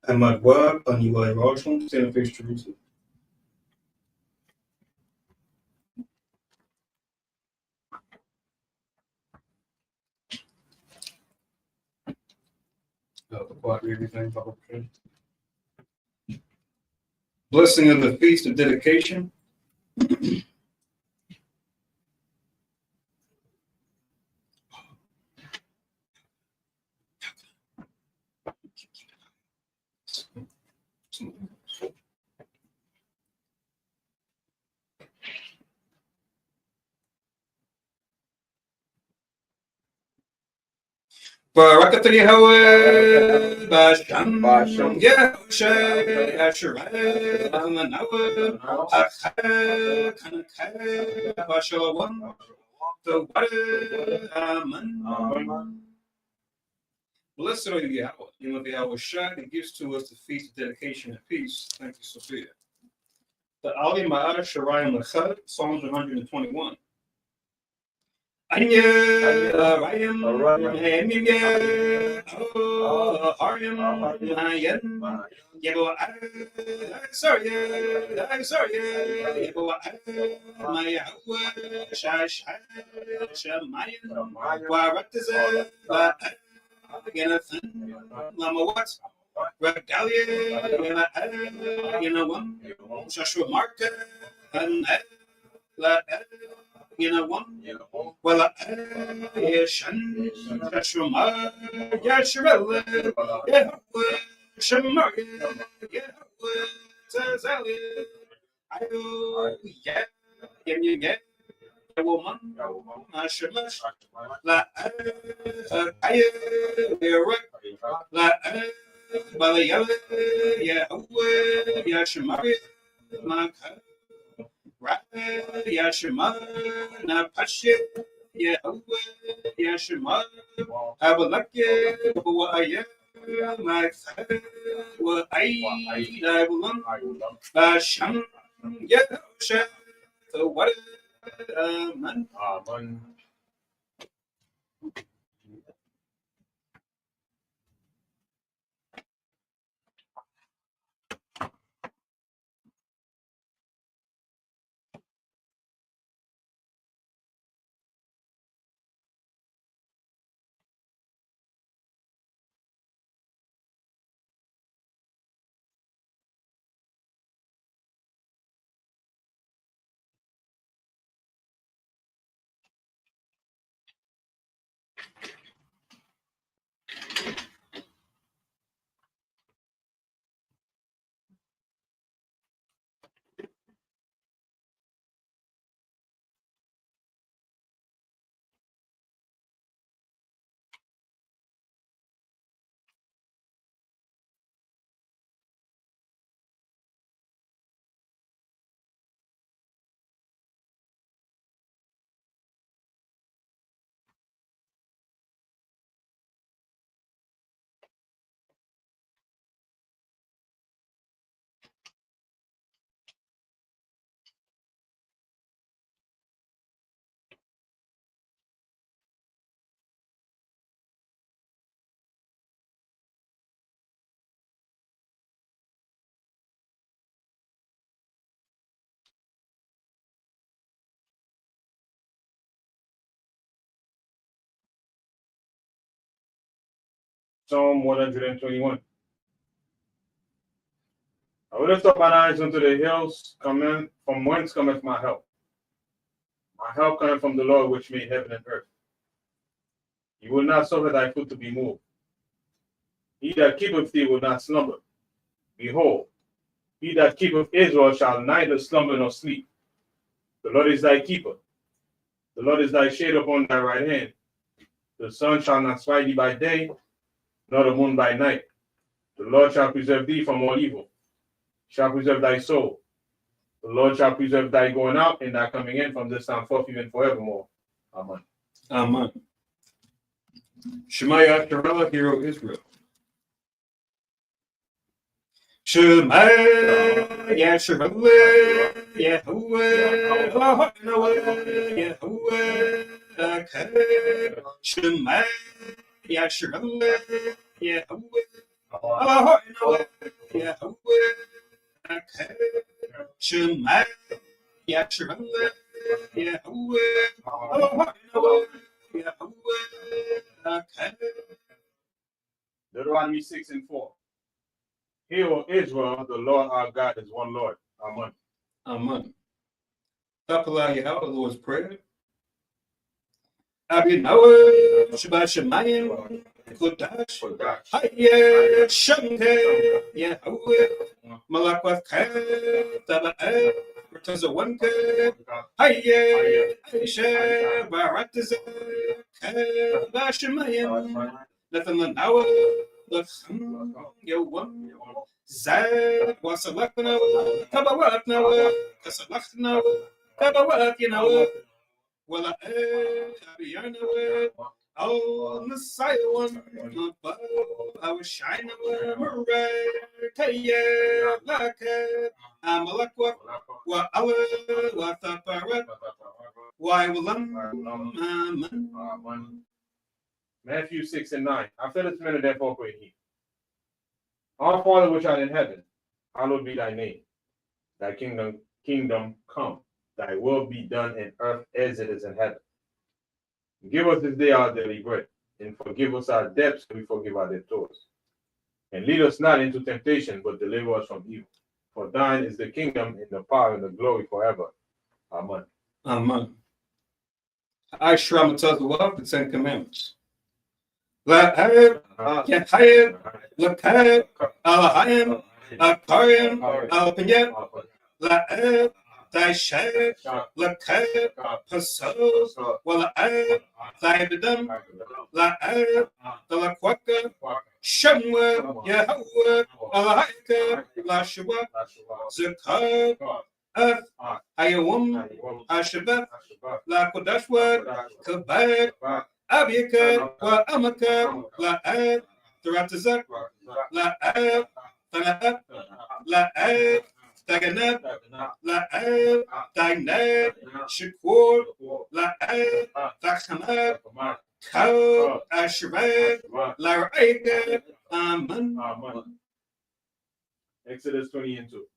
Ahmad Wab, Anilai Rajam, Santa Fe Jerusalem. Blessing of the Feast of Dedication. بركة الهوى باشم يهوشي أشري أمناوي أخي كنكي باشوان Amen. Blessed are you, Yahweh, name of Yahweh Shai, that gives to us the feast of dedication and peace. Thank you, Sophia. The Ali Ma'ar Shirayim Lechad, Psalms 121. Anya Rayim Emimya Aryam Mayan Yebo sorry Yebo Maya Shash Shamayan Warataza Yanathan Lamawat Regalia Yanawam Joshua Marka and well, Yeshan, Yeshua, Yeshua, Shemar, Yahweh, Tazali, Ayo, Yem, woman, Shemash, La Ayo, La Balayale, Yahweh, Yeshemar, Maka. Yashima, Napashi, Yahweh, Yashima, Abalaki, Waya, my father, were I, Basham, Shah, the what? Man. Amen. Psalm 121. I will lift up mine eyes unto the hills, coming from whence cometh my help. My help cometh from the Lord which made heaven and earth. He will not suffer thy foot to be moved. He that keepeth thee will not slumber. Behold, he that keepeth Israel shall neither slumber nor sleep. The Lord is thy keeper. The Lord is thy shade upon thy right hand. The sun shall not smite thee by day, nor the moon by night. The Lord shall preserve thee from all evil. Shall preserve thy soul. The Lord shall preserve thy going out and thy coming in from this time forth even forevermore. Amen. Amen. Shema Yasharah, Hear O Israel. Shema Yasharah, Yahuwah, Yahuwah, Yahuwah, Shema Yasharah, Yahuwah, Yahuwah, Shema Yasharah, Yahuwah, Deuteronomy 6:4. Hear, O Israel, the Lord our God is one Lord. Amen. Amen. Tapala Yahweh, the Lord's Prayer. Abinawa, Shabbat Shemayim, Kodash, Hayeh, Shamke, Yahweh, Malakwat Keh, Taba'eh, Ratazawanke, Hayeh, Aisha, Baratazah, Keh, Bashemayim, Nathanawa, Lacham, Yawam, Zad, Wasalakna, Tabawatna, Kasalachna, Tabawat, well, oh, Messiah, one above, I was shining with Kaya, Laka, Amalakwa, wa Awa, wa Tapara, why will Matthew 6:9. After this minute, therefore, pray ye. Our Father which art in heaven, hallowed be thy name. Thy kingdom come. Thy will be done in earth as it is in heaven. Give us this day our daily bread, and forgive us our debts, and we forgive our debtors. And lead us not into temptation, but deliver us from evil. For thine is the kingdom, and the power, and the glory forever. Amen. Amen. I Shram tells the law, the Ten Commandments. La'ayim, Yachayim, Lakayim, Alahayim, Akarayim, Alapanyam, La'ayim, Daishayim, Lakayim, Pasos, Wala'ayim, Thaibidam, La'ayim, Dalakwaka, Shamwa, Yahweh, Alahayka, Lashua, Zakar, Ayawam, Ashabeth, Lakodashwa, Kabak, Abiyaka, wa Amaka, La'ad, Taratazak, La'ad, Tana'at, La'ad, Taganab, La'ab, Dainab, Shakur, La'ab, Tachamab, Kal, Ashrab, La'aib, Amen. Exodus 20:2.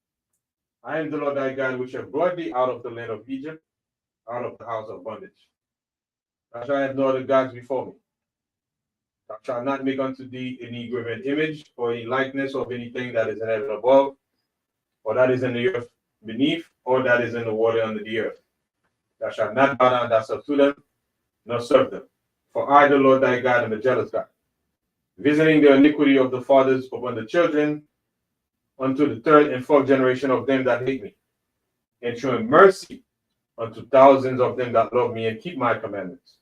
I am the Lord thy God, which have brought thee out of the land of Egypt, out of the house of bondage. Thou shalt have no other gods before me. Thou shalt not make unto thee any graven image, or any likeness of anything that is in heaven above, or that is in the earth beneath, or that is in the water under the earth. Thou shalt not bow down thyself to them, nor serve them. For I, the Lord thy God, am a jealous God, visiting the iniquity of the fathers upon the children, unto the third and fourth generation of them that hate me, and showing mercy unto thousands of them that love me and keep my commandments.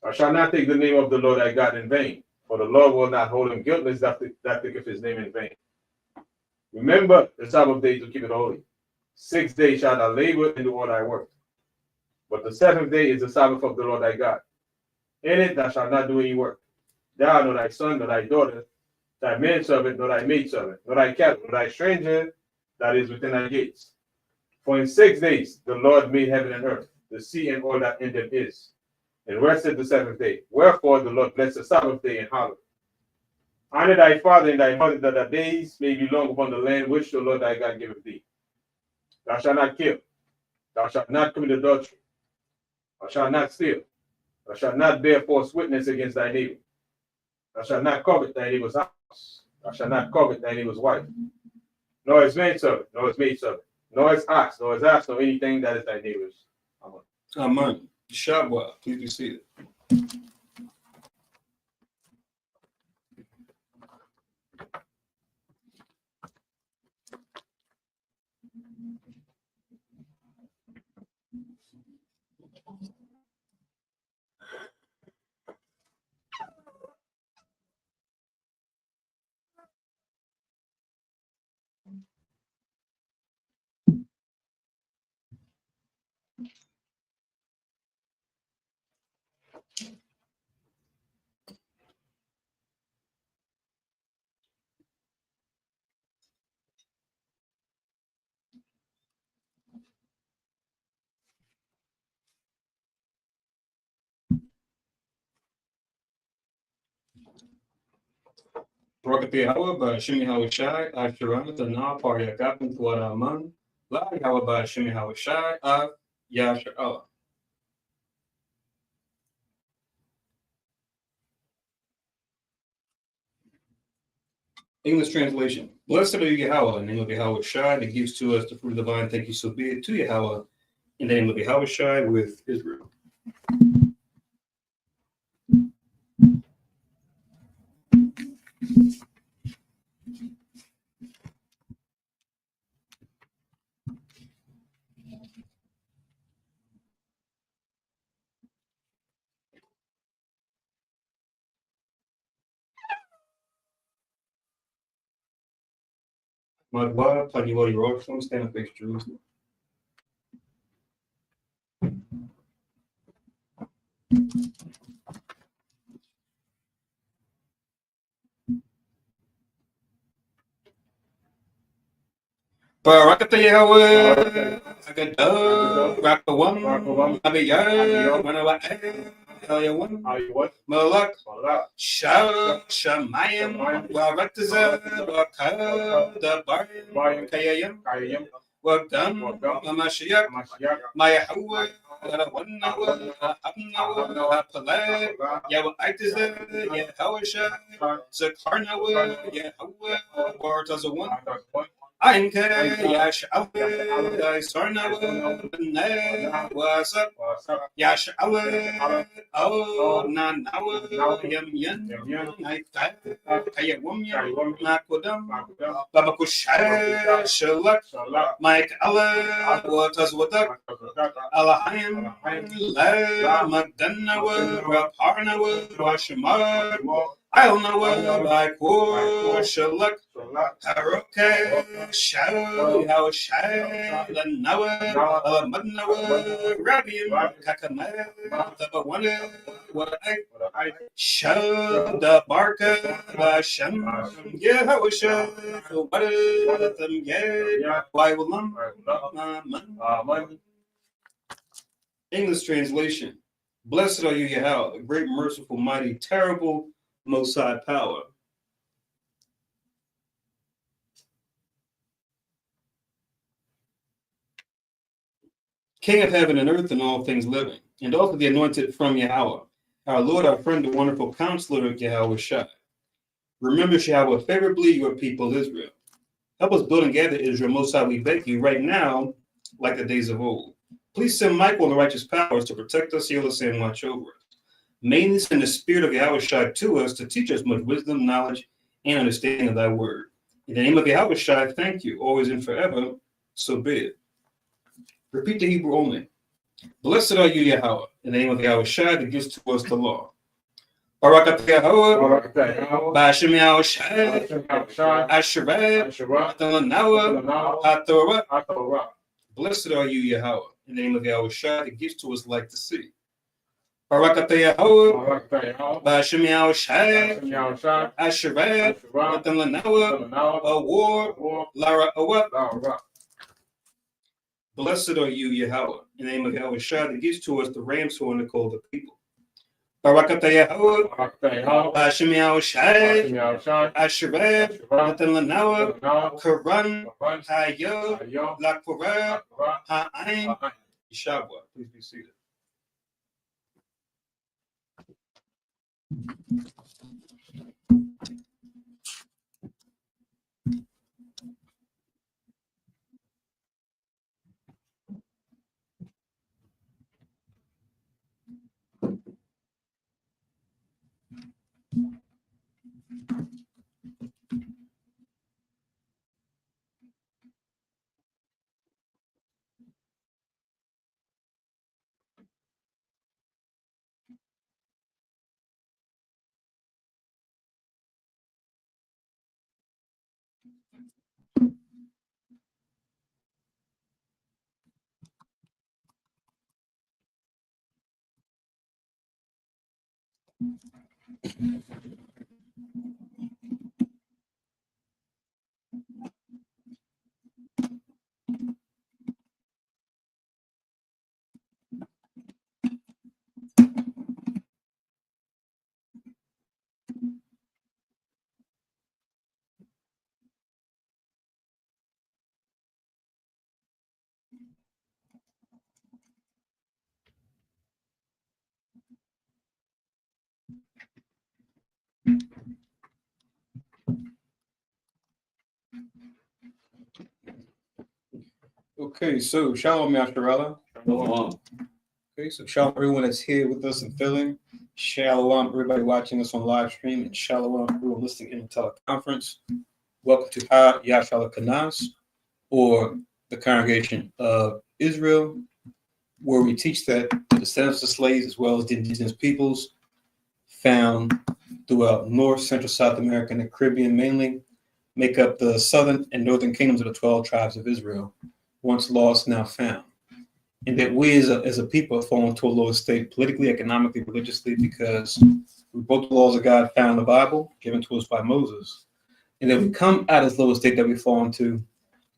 I shall not take the name of the Lord thy God in vain, for the Lord will not hold him guiltless that taketh his name in vain. Remember the Sabbath day to keep it holy. 6 days shalt thou labor and do all thy work. But the seventh day is the Sabbath of the Lord thy God. In it thou shalt not do any work. Thou, nor thy son, nor thy daughter, thy manservant, nor thy maidservant, nor thy cattle, nor thy stranger that is within thy gates. For in 6 days the Lord made heaven and earth, the sea and all that in them is, and rested the seventh day. Wherefore the Lord blessed the Sabbath day and hallowed. Honor thy father and thy mother, that thy days may be long upon the land which the Lord thy God giveth thee. Thou shalt not kill. Thou shalt not commit adultery. Thou shalt not steal. Thou shalt not bear false witness against thy neighbor. Thou shalt not covet thy neighbor's house. Thou shalt not covet thy neighbor's wife, nor his manservant, nor his maidservant, nor his ox, nor his ass, nor anything that is thy neighbor's. Amen. Amen. Shabbat, please be seated. Barak Yahweh, Ba'ashim Yahweh Shai, Asherah, the Na, Par Yakapin, Tuad Aman, La Yahweh, Ba'ashim Yahweh Shai, Av Yasher Allah. English translation. Blessed are you, Yahweh, in the name of Yahweh Shai, that gives to us the fruit of the vine. Thank you, so be it, to Yahweh, in the name of Yahweh Shai, with Israel. Madwa, Paniwali Road, from Stand Up Face Jerusalem. Barakata Yahweh, Agadah, Rakawam, Abiyah, Manawa, Malak, Shah, Shamayim, Waraktaza, Wakada, Barim, Kayayim, Wagam, Mashiach, Mayahawa, Wanawa, Abnawa, Palag, Yawaitiza, Yahawasha, Zakarnawa, Yahawah, Wartazawan. Ainke Yashawe, Sarnawe, Wasa, Yashawe, O Nanawe, Yam, Naita, Kayawumya, Nakodam, Babakusha, Shalak, Mike Allah, Watas Watak, Alahim, La, Magdanawe, Raparnawe, Rashamar, I'll know by Shalak, Haroke, Shao, Yao Shai, Lanawa, Magnawa, Rabiam, Kakama, Tabawana, what I Shao, the Barka, Basham, Yahusha, what them, yeah, why will English translation. Blessed are you, Yahweh, the great, merciful, mighty, terrible, most high power. King of heaven and earth and all things living, and also the anointed from Yahweh, our Lord, our friend, the wonderful counselor of Yahweh Shai. Remember, Yahweh, favorably your people Israel. Help us build and gather Israel, most high, we beg you, right now, like the days of old. Please send Michael and the righteous powers to protect us, heal us, and watch over us. Mainly send the spirit of Yahweh Shai to us to teach us much wisdom, knowledge, and understanding of thy word. In the name of Yahweh Shai, thank you, always and forever, so be it. Repeat the Hebrew only. Blessed are you, Yahweh, in the name of Yahweh Shai that gives to us the law. Barakat Yahweh, Ba'ashem Yahweh Shai, Asherah, Atalanawa, HaTorah. Blessed are you, Yahweh, in the name of Yahweh Shai that gives to us like the sea. Barakat Yahweh, Ba'ashem Yahweh Shai, Asherah, Atalanawa, Awar, Lara Awat. Blessed are you, Yahweh, in the name of Yahweh Shai that gives to us the ram's horn to call the people. Barakat Yahweh, Ba'ashem Yahweh Shai, Asherah, Atalanawa, Karan, Hayo, Lakpura, Ha'ain, Yeshabwa. Please be seated. Okay, so Shalom, Yasharala. Okay, so Shalom, everyone that's here with us in Philly. Shalom, everybody watching us on live stream, and Shalom, everyone listening in the teleconference. Welcome to Ha Yashala Kanas, or the Congregation of Israel, where we teach that the descendants of slaves, as well as the indigenous peoples found throughout North, Central, South America, and the Caribbean mainly, make up the southern and northern kingdoms of the 12 tribes of Israel, once lost, now found. And that we as a people have fallen to a lower state politically, economically, religiously, because we broke the laws of God found in the Bible, given to us by Moses. And that we come out of this lower state that we fall into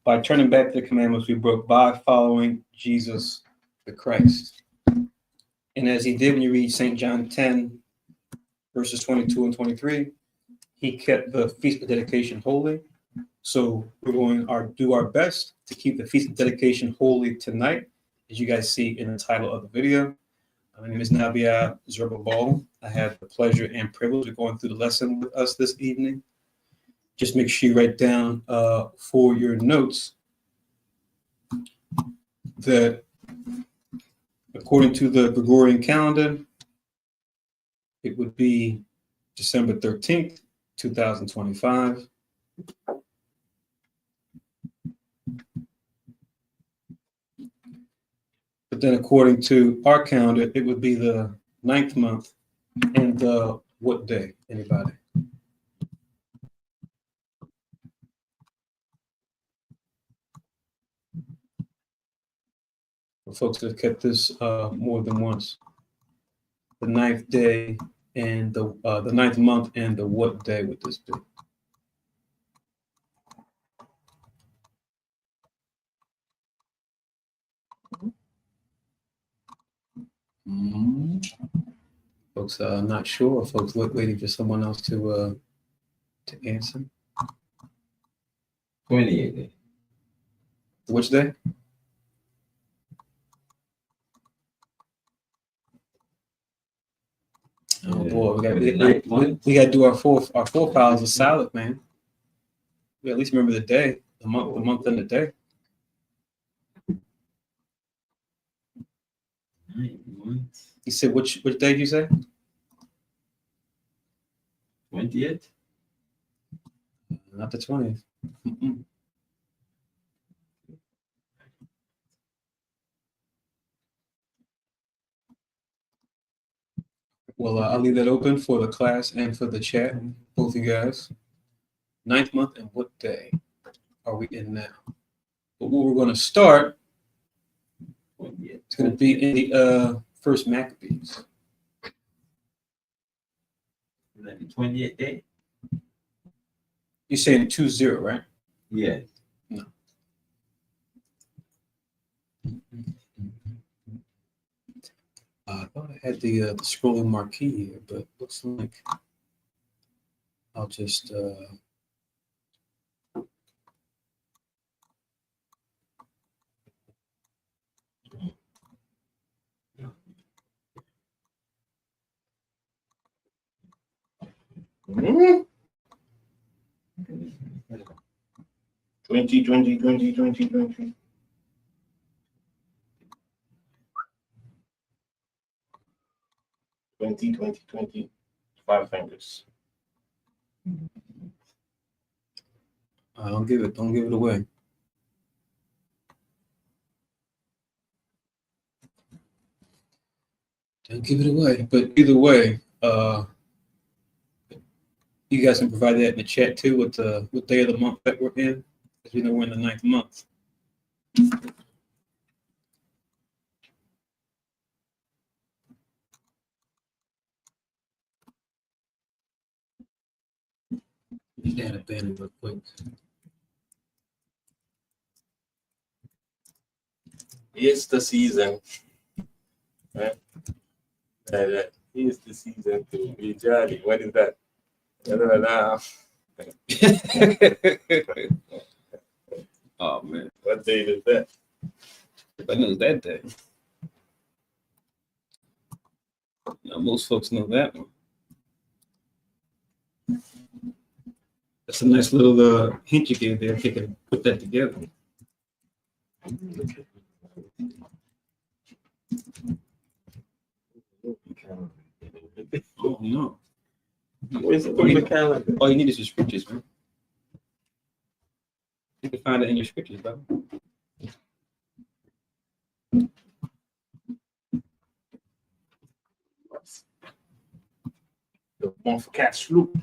by turning back to the commandments we broke by following Jesus the Christ. And as he did when you read St. John 10, verses 22 and 23, he kept the Feast of Dedication holy. So we're going to do our best to keep the Feast of Dedication holy tonight, as you guys see in the title of the video. My name is Nabia Zerbabal. I have the pleasure and privilege of going through the lesson with us this evening. Just make sure you write down for your notes that according to the Gregorian calendar, it would be December 13th, 2025. But then according to our calendar, it would be the 9th month and the what day? Anybody? For folks that have kept this more than once. The ninth day and the ninth month and the what day would this be? Folks are not sure. Folks waiting for someone else to answer. 28 day. Which day? Oh boy, we got to do our four files of salad, man. We at least remember the day, the month, and the day. 9 months. You said which day did you say? 20th. Not the 20th. Well, I'll leave that open for the class and for the chat, both of you guys. Ninth month and what day are we in now? But what we're going to start, it's going to be in the first Maccabees. Is that the 28th day? You're saying 2-0, right? Yes. No. I thought I had the scrolling marquee here, but looks like I'll just Hmm? 20. 5 fingers. don't give it away. Don't give it away. But either way, you guys can provide that in the chat too with what day of the month that we're in, because we know we're in the ninth month. Just add a banner real quick. It's the season. Right? It's the season to be jolly. What is that? Oh man, What date is that? I know that day. Now, most folks know that one. That's a nice little hint you gave there. If you can put that together. Oh no. Where's the calendar? All you need is your scriptures, man. You can find it in your scriptures, bro. The one for cat sloop.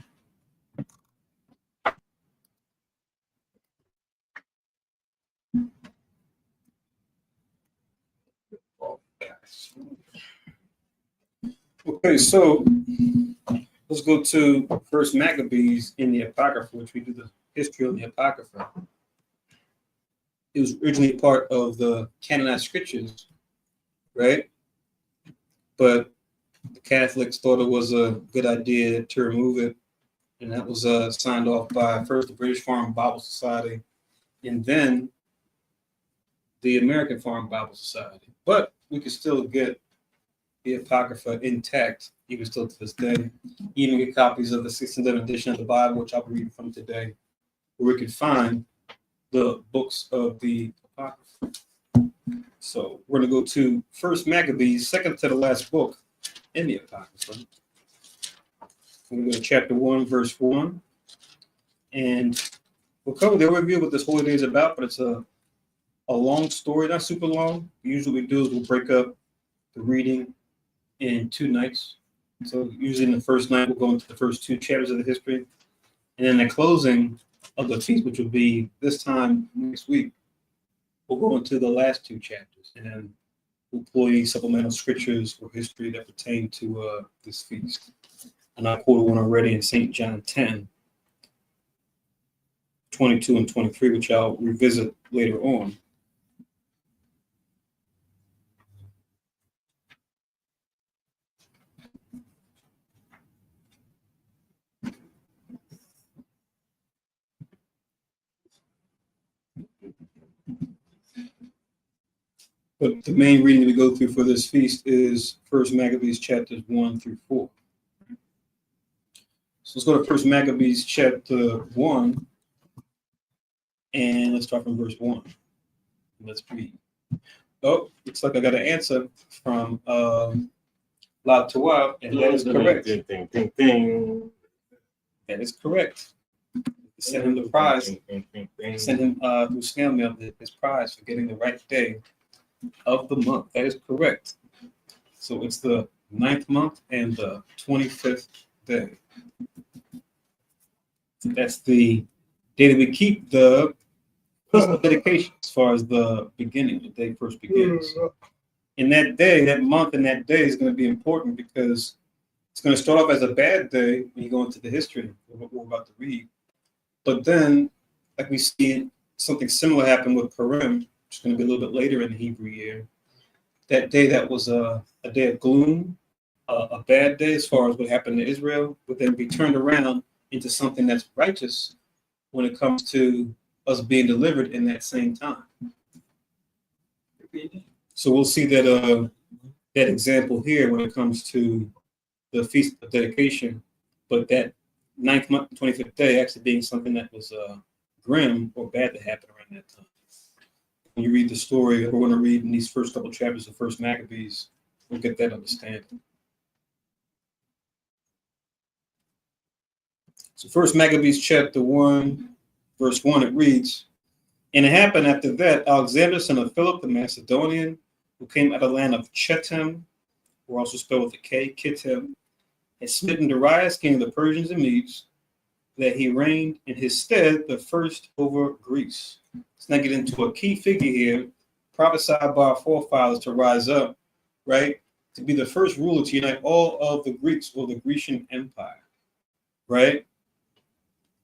Okay, so let's go to First Maccabees in the Apocrypha, which we do the history of the Apocrypha. It was originally part of the canonized scriptures, right? But the Catholics thought it was a good idea to remove it, and that was signed off by first the British Foreign Bible Society, and then the American Foreign Bible Society. But we can still get the Apocrypha intact, even still to this day. Even get copies of the 16th edition of the Bible, which I'll be reading from today, where we can find the books of the Apocrypha. So we're going to go to First Maccabees, second to the last book in the Apocrypha. We're going to go to chapter 1, verse 1. And we'll cover the overview of what this holy day is about, but it's a long story, not super long. Usually what we do is we'll break up the reading in 2 nights. So usually in the first night, we'll go into the first 2 chapters of the history. And then the closing of the feast, which will be this time next week, we'll go into the last 2 chapters. And then will pull any supplemental scriptures or history that pertain to this feast. And I quoted one already in St. John 10, 22 and 23, which I'll revisit later on. But the main reading we go through for this feast is 1 Maccabees chapters 1 through 4. So let's go to 1 Maccabees chapter 1, and let's start from verse 1. Let's read. Oh, looks like I got an answer from La Torah, and that is correct. Ding, ding, ding. That is correct. Send him the prize. Send him through snail mail his prize for getting the right day of the month. That is correct. So it's the 9th month and the 25th day. That's the day that we keep the dedication as far as the beginning, the day first begins. And that day, that month and that day is going to be important because it's going to start off as a bad day when you go into the history of what we're about to read. But then, like we see something similar happen with Purim, which is going to be a little bit later in the Hebrew year. That day that was a day of gloom, a bad day as far as what happened to Israel, would then be turned around into something that's righteous when it comes to us being delivered in that same time. So we'll see that that example here when it comes to the Feast of Dedication, but that 9th month, 25th day actually being something that was grim or bad that happened around that time. When you read the story, we're going to read in these first couple chapters of 1 Maccabees, we'll get that understanding. So 1 Maccabees chapter 1, verse 1, it reads, "And it happened after that, Alexander, son of Philip the Macedonian, who came out of the land of Chetem, or also spelled with a K, Kittim, had smitten Darius, king of the Persians and Medes, that he reigned in his stead the first over Greece." Let's now get into a key figure here, prophesied by our forefathers to rise up, right? To be the first ruler to unite all of the Greeks or the Grecian Empire, right?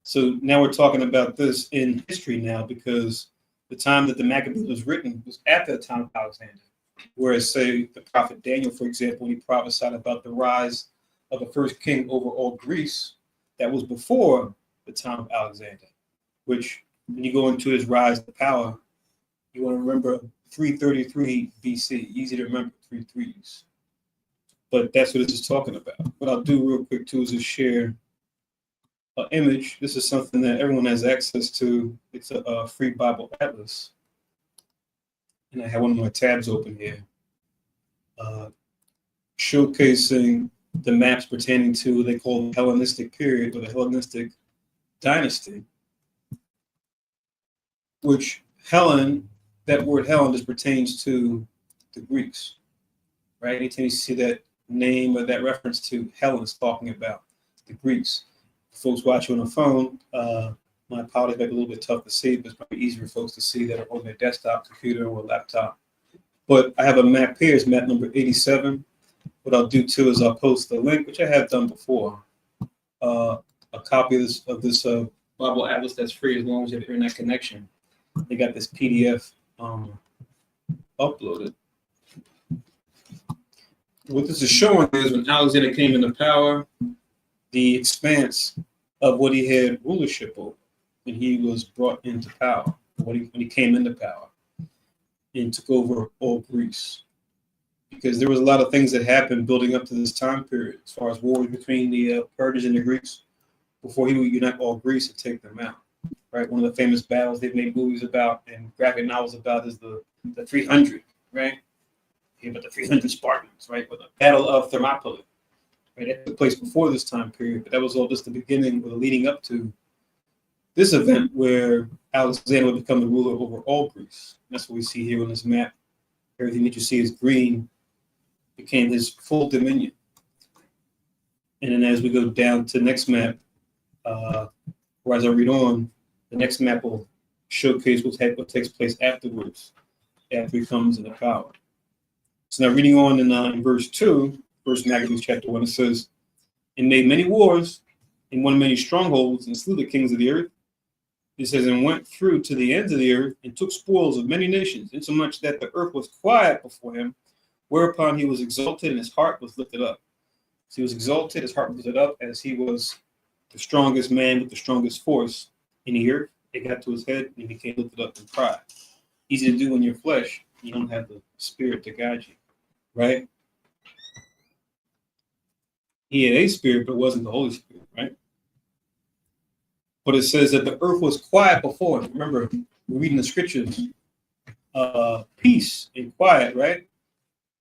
So now we're talking about this in history now because the time that the Maccabees was written was after the time of Alexander. Whereas, say, the prophet Daniel, for example, when he prophesied about the rise of the first king over all Greece, that was before the time of Alexander, which when you go into his rise to power, you want to remember 333 BC. Easy to remember, 3 3s. But that's what this is talking about. What I'll do real quick, too, is just share an image. This is something that everyone has access to. It's a free Bible atlas. And I have one of my tabs open here, showcasing the maps pertaining to what they call the Hellenistic period or the Hellenistic dynasty, which Hellen, that word Hellen just pertains to the Greeks, right? Anytime you see that name or that reference to Hellen, it's talking about the Greeks. Folks watching on a phone, my apologies, might be a little bit tough to see, but it's probably easier for folks to see that are on their desktop computer or laptop. But I have a map here, it's map number 87. What I'll do too is I'll post the link, which I have done before, a copy of this Bible Atlas that's free as long as you have internet connection. They got this PDF uploaded. What this is showing is when Alexander came into power, the expanse of what he had rulership over when he was brought into power, when he came into power and took over all Greece. Because there was a lot of things that happened building up to this time period, as far as wars between the Persians and the Greeks, before he would unite all Greece and take them out. Right, one of the famous battles they've made movies about and graphic novels about is the 300. Right, here about the 300 Spartans. Right, with the Battle of Thermopylae. Right, that took place before this time period, but that was all just the beginning or the leading up to this event where Alexander would become the ruler over all Greece. That's what we see here on this map. Everything that you see is green became his full dominion. And then as we go down to the next map, or as I read on, the next map will showcase what takes place afterwards, after he comes into power. So now reading on in verse 2, First Maccabees chapter 1, it says, and made many wars, and won many strongholds, and slew the kings of the earth. It says, and went through to the ends of the earth, and took spoils of many nations, insomuch that the earth was quiet before him, whereupon he was exalted, and his heart was lifted up. So he was exalted, his heart was lifted up, as he was the strongest man with the strongest force in the earth. It got to his head, and he became lifted up in pride. Easy to do in your flesh. You don't have the spirit to guide you, right? He had a spirit, but it wasn't the Holy Spirit, right? But it says that the earth was quiet before him. Remember, we're reading the scriptures. Peace and quiet, right?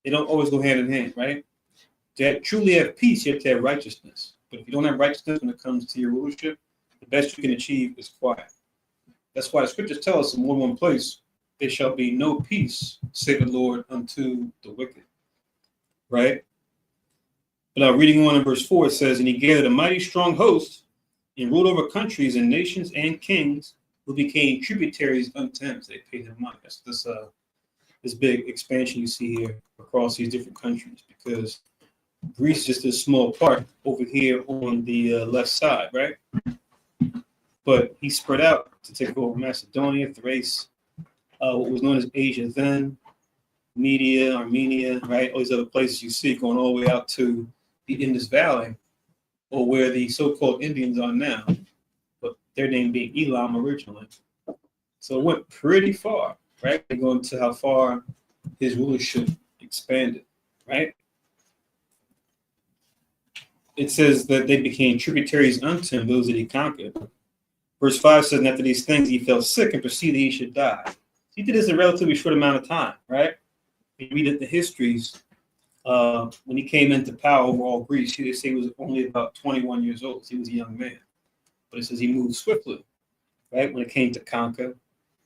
They don't always go hand in hand, right? To truly have peace, you have to have righteousness. But if you don't have righteousness when it comes to your rulership, the best you can achieve is quiet. That's why the scriptures tell us in more than one place, there shall be no peace, saith the Lord, unto the wicked. Right? But now reading on in verse 4, it says, and he gathered a mighty strong host, and ruled over countries and nations and kings, who became tributaries unto him. So they paid him money. That's this big expansion you see here across these different countries, because Greece is just a small part over here on the left side, right? But he spread out to take over Macedonia, Thrace, what was known as Asia then, Media, Armenia, right? All these other places you see going all the way out to the Indus Valley, or where the so-called Indians are now, but their name being Elam originally. So it went pretty far, right? Going to how far his rulership expanded, right? It says that they became tributaries unto him, those that he conquered. Verse 5 says, and after these things he fell sick and perceived that he should die. He did this in a relatively short amount of time, right? You read the histories. When he came into power over all Greece, they say he was only about 21 years old. So he was a young man. But it says he moved swiftly, right, when it came to conquer.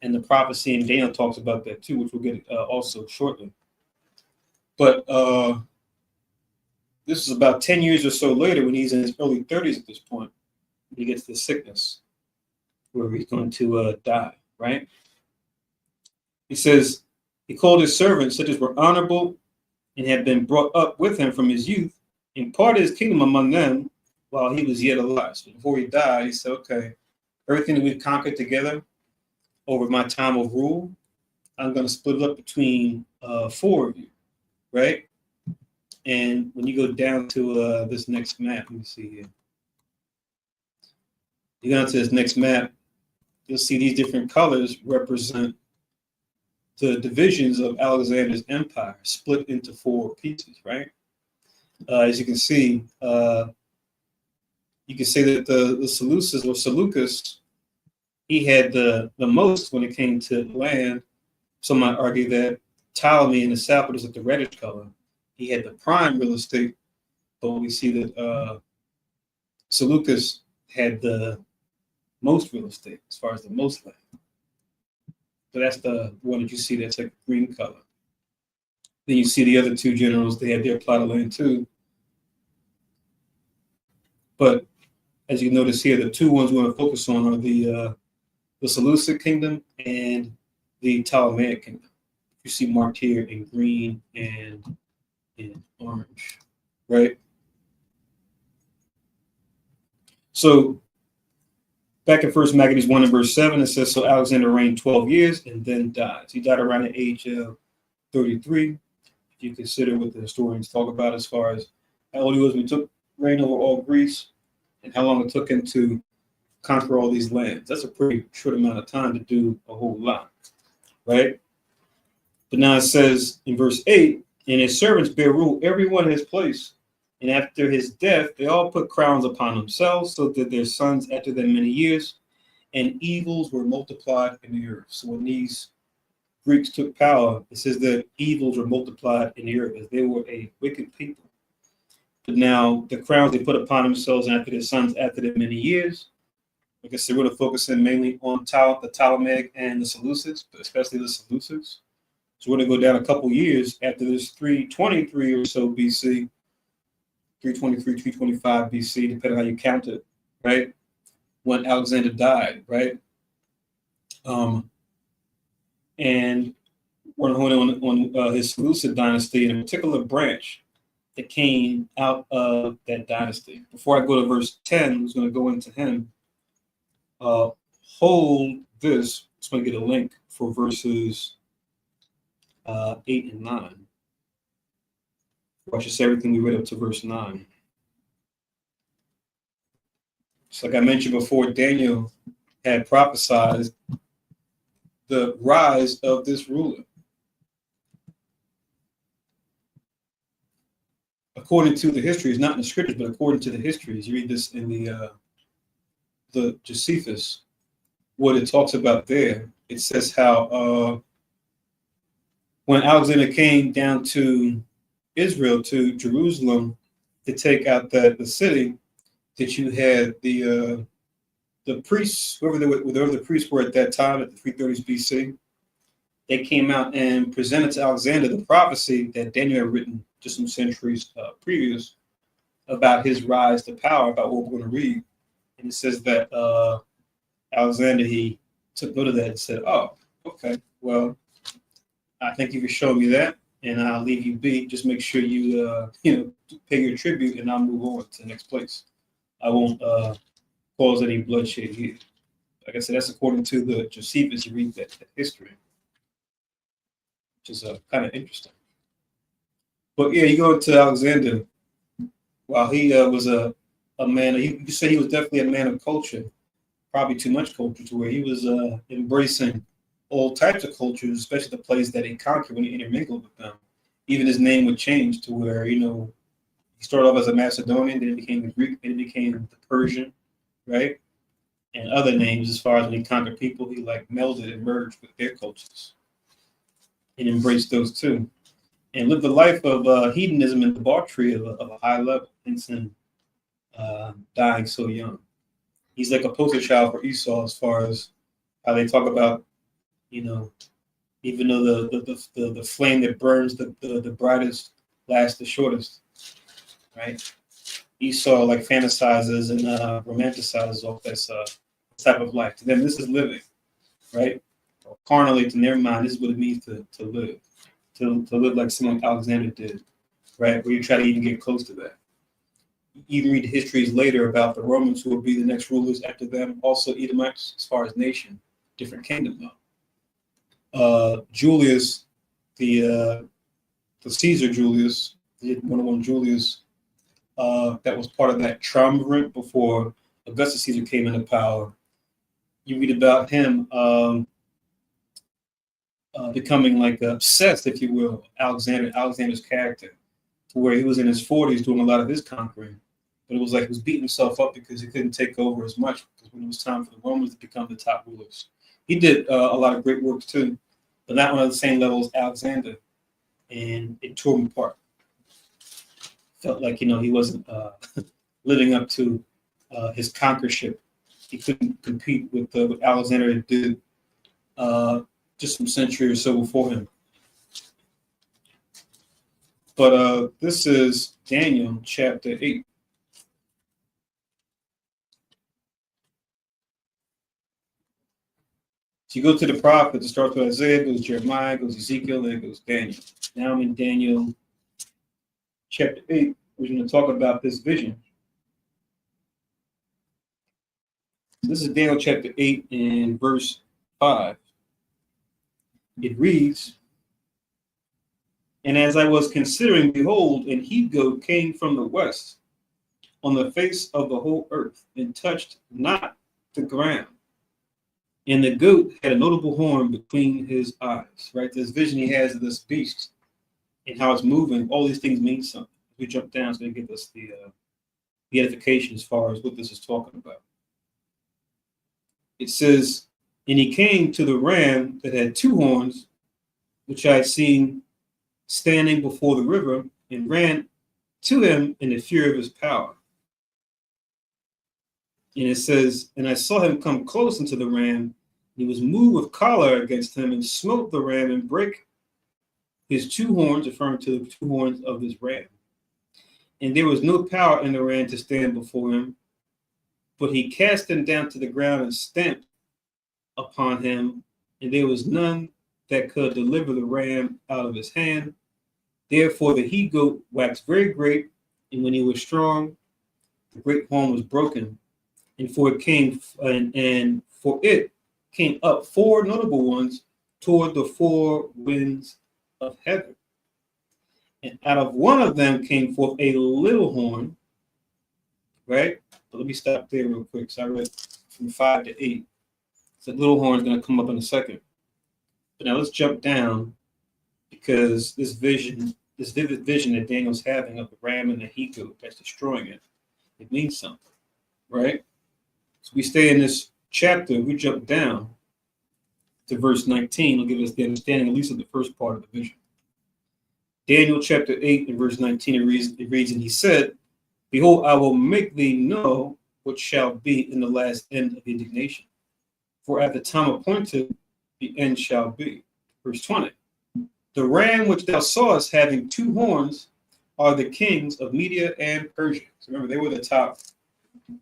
And the prophecy in Daniel talks about that too, which we'll get also shortly. But this is about 10 years or so later, when he's in his early 30s at this point, he gets the sickness where he's going to die, right? He says he called his servants, such as were honorable and had been brought up with him from his youth, and parted his kingdom among them while he was yet alive. So before he died, he said, okay, everything that we've conquered together over my time of rule, I'm going to split it up between 4 of you, right? And when you go down to this next map, let me see here. You go down to this next map, you'll see these different colors represent the divisions of Alexander's empire, split into 4 pieces, right? As you can see, you can say that the Seleucus or Seleucus, he had the most when it came to land. Some might argue that Ptolemy in the south, which is the reddish color, he had the prime real estate, but we see that Seleucus had the most real estate as far as the most land. So that's the one that you see that's like green color. Then you see the other 2 generals, they had their plot of land too. But as you notice here, the 2 ones we want to focus on are the Seleucid kingdom and the Ptolemaic kingdom. You see marked here in green and in orange, right? So back in First Maccabees 1 and verse 7, it says, so Alexander reigned 12 years and then died. So he died around the age of 33. If you consider what the historians talk about as far as how old he was when he took reign over all Greece and how long it took him to conquer all these lands. That's a pretty short amount of time to do a whole lot, right? But now it says in verse 8, and his servants bear rule every one in his place. And after his death, they all put crowns upon themselves, so that their sons after them many years, and evils were multiplied in the earth. So when these Greeks took power, it says that evils were multiplied in the earth, as they were a wicked people. But now the crowns they put upon themselves after their sons after them many years, like I said, we're going to focus in mainly on the Ptolemaic and the Seleucids, but especially the Seleucids. So we're going to go down a couple years after this 323 or so BC, 323, 325 BC, depending on how you count it, right? When Alexander died, right? And on his Seleucid dynasty, and a particular branch that came out of that dynasty. Before I go to verse 10, who's going to go into him, hold this. I'm going to get a link for verses 8 and 9. Or I should say everything we read up to verse 9. So like I mentioned before, Daniel had prophesied the rise of this ruler. According to the histories, not in the scriptures, but according to the histories, you read this in the Josephus, what it talks about there. It says how when Alexander came down to Israel, to Jerusalem, to take out the city, that you had the priests, whoever the priests were at that time, at the 330s BC, they came out and presented to Alexander the prophecy that Daniel had written just some centuries previous about his rise to power, about what we're going to read. And it says that Alexander, he took note of that and said, oh, okay, well, I think you can show me that, and I'll leave you be. Just make sure you, pay your tribute, and I'll move on to the next place. I won't cause any bloodshed here. Like I said, that's according to the Josephus. You read that history, which is kind of interesting. But yeah, you go to Alexander. While he was a man, you could say he was definitely a man of culture, probably too much culture, to where he was embracing all types of cultures, especially the place that he conquered when he intermingled with them. Even his name would change to where, he started off as a Macedonian, then it became the Greek, then it became the Persian, right? And other names, as far as when he conquered people, he melded and merged with their cultures and embraced those too. And lived a life of hedonism and debauchery of a high level, hence him dying so young. He's like a poster child for Esau as far as how they talk about, even though the flame that burns the brightest lasts the shortest, right? Esau fantasizes and romanticizes off this type of life. To them, this is living, right? Carnally, to their mind, this is what it means to live. To live like someone Alexander did, right? Where you try to even get close to that. You even read the histories later about the Romans, who will be the next rulers after them, also Edomites as far as nation, different kingdom though. Julius, the Caesar Julius, the 101 Julius, that was part of that triumvirate before Augustus Caesar came into power. You read about him becoming obsessed, if you will, Alexander's character, to where he was in his 40s doing a lot of his conquering. But it was like he was beating himself up because he couldn't take over as much, because when it was time for the Romans to become the top rulers. He did a lot of great works too, but not on the same level as Alexander, and it tore him apart. Felt like, he wasn't living up to his conquerorship. He couldn't compete with what Alexander did just some century or so before him. But this is Daniel chapter 8. So you go to the prophets, it starts with Isaiah, goes Jeremiah, goes Ezekiel, then it goes Daniel. Now I'm in Daniel chapter 8. We're going to talk about this vision. This is Daniel chapter 8 and verse 5. It reads, "And as I was considering, behold, an he-goat came from the west on the face of the whole earth, and touched not the ground. And the goat had a notable horn between his eyes." Right? This vision he has of this beast and how it's moving, all these things mean something. We jump down so they give us the edification as far as what this is talking about. It says, "And he came to the ram that had two horns, which I had seen standing before the river, and ran to him in the fury of his power." And it says, "And I saw him come close unto the ram. He was moved with choler against him, and smote the ram and brake his two horns," referring to the two horns of this ram. "And there was no power in the ram to stand before him, but he cast him down to the ground and stamped upon him, and there was none that could deliver the ram out of his hand. Therefore, the he goat waxed very great, and when he was strong, the great horn was broken. And for it came up four notable ones toward the four winds of heaven. And out of one of them came forth a little horn, right? But let me stop there real quick. So I read from 5 to 8. So little horn is going to come up in a second. But now let's jump down, because this vision, this vivid vision that Daniel's having of the ram and the he goat that's destroying it, it means something, right? So we stay in this chapter, we jump down to verse 19. It'll give us the understanding, at least of the first part of the vision. Daniel chapter 8 and verse 19, it reads, and he said, behold, I will make thee know what shall be in the last end of indignation. For at the time appointed, the end shall be. Verse 20, the ram which thou sawest having two horns are the kings of Media and Persia. So remember, they were the top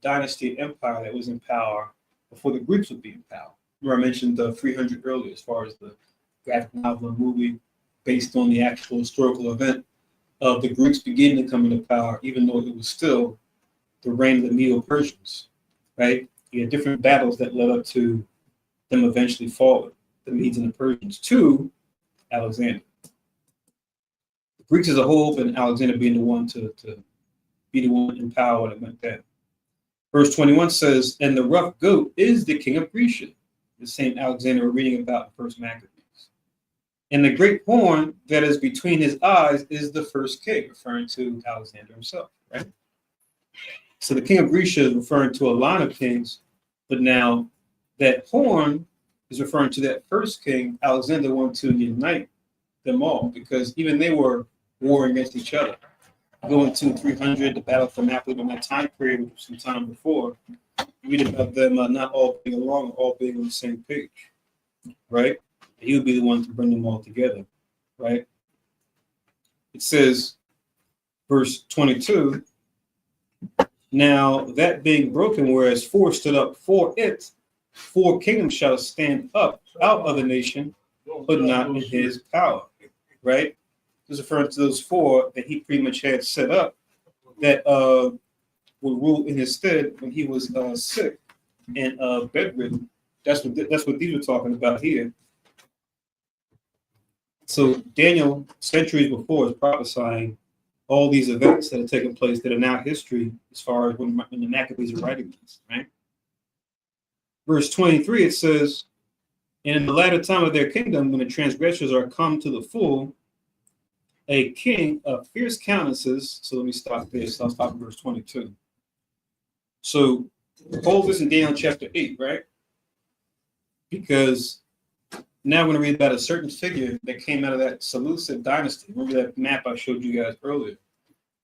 dynasty empire that was in power before the Greeks would be in power. Remember, I mentioned the 300 earlier as far as the graphic novel and movie based on the actual historical event of the Greeks beginning to come into power, even though it was still the reign of the Medo-Persians, right? You had different battles that led up to them eventually falling, the Medes and the Persians, to Alexander. The Greeks as a whole, and Alexander being the one to be the one in power when it went down. Verse 21 says, and the rough goat is the king of Grecia, the same Alexander we're reading about in First Maccabees. And the great horn that is between his eyes is the first king, referring to Alexander himself, right? So the king of Grecia is referring to a line of kings, but now that horn is referring to that first king. Alexander wanted to unite them all, because even they were warring against each other. Going to 300, the battle for Napoli in that time period, which was some time before, you read about them not all being along, all being on the same page, right? He would be the one to bring them all together, right? It says, verse 22, now that being broken, whereas four stood up for it, four kingdoms shall stand up out of the nation, but not in his power, right? This is referring to those four that he pretty much had set up that would rule in his stead when he was sick and bedridden. That's what these were talking about here. So Daniel, centuries before, is prophesying all these events that have taken place that are now history as far as when the Maccabees are writing this, right? Verse 23, it says, and in the latter time of their kingdom, when the transgressors are come to the full, a king of fierce countenances. So let me stop there. So I'll stop at verse 22. So hold this in Daniel chapter 8, right? Because now we're going to read about a certain figure that came out of that Seleucid dynasty. Remember that map I showed you guys earlier,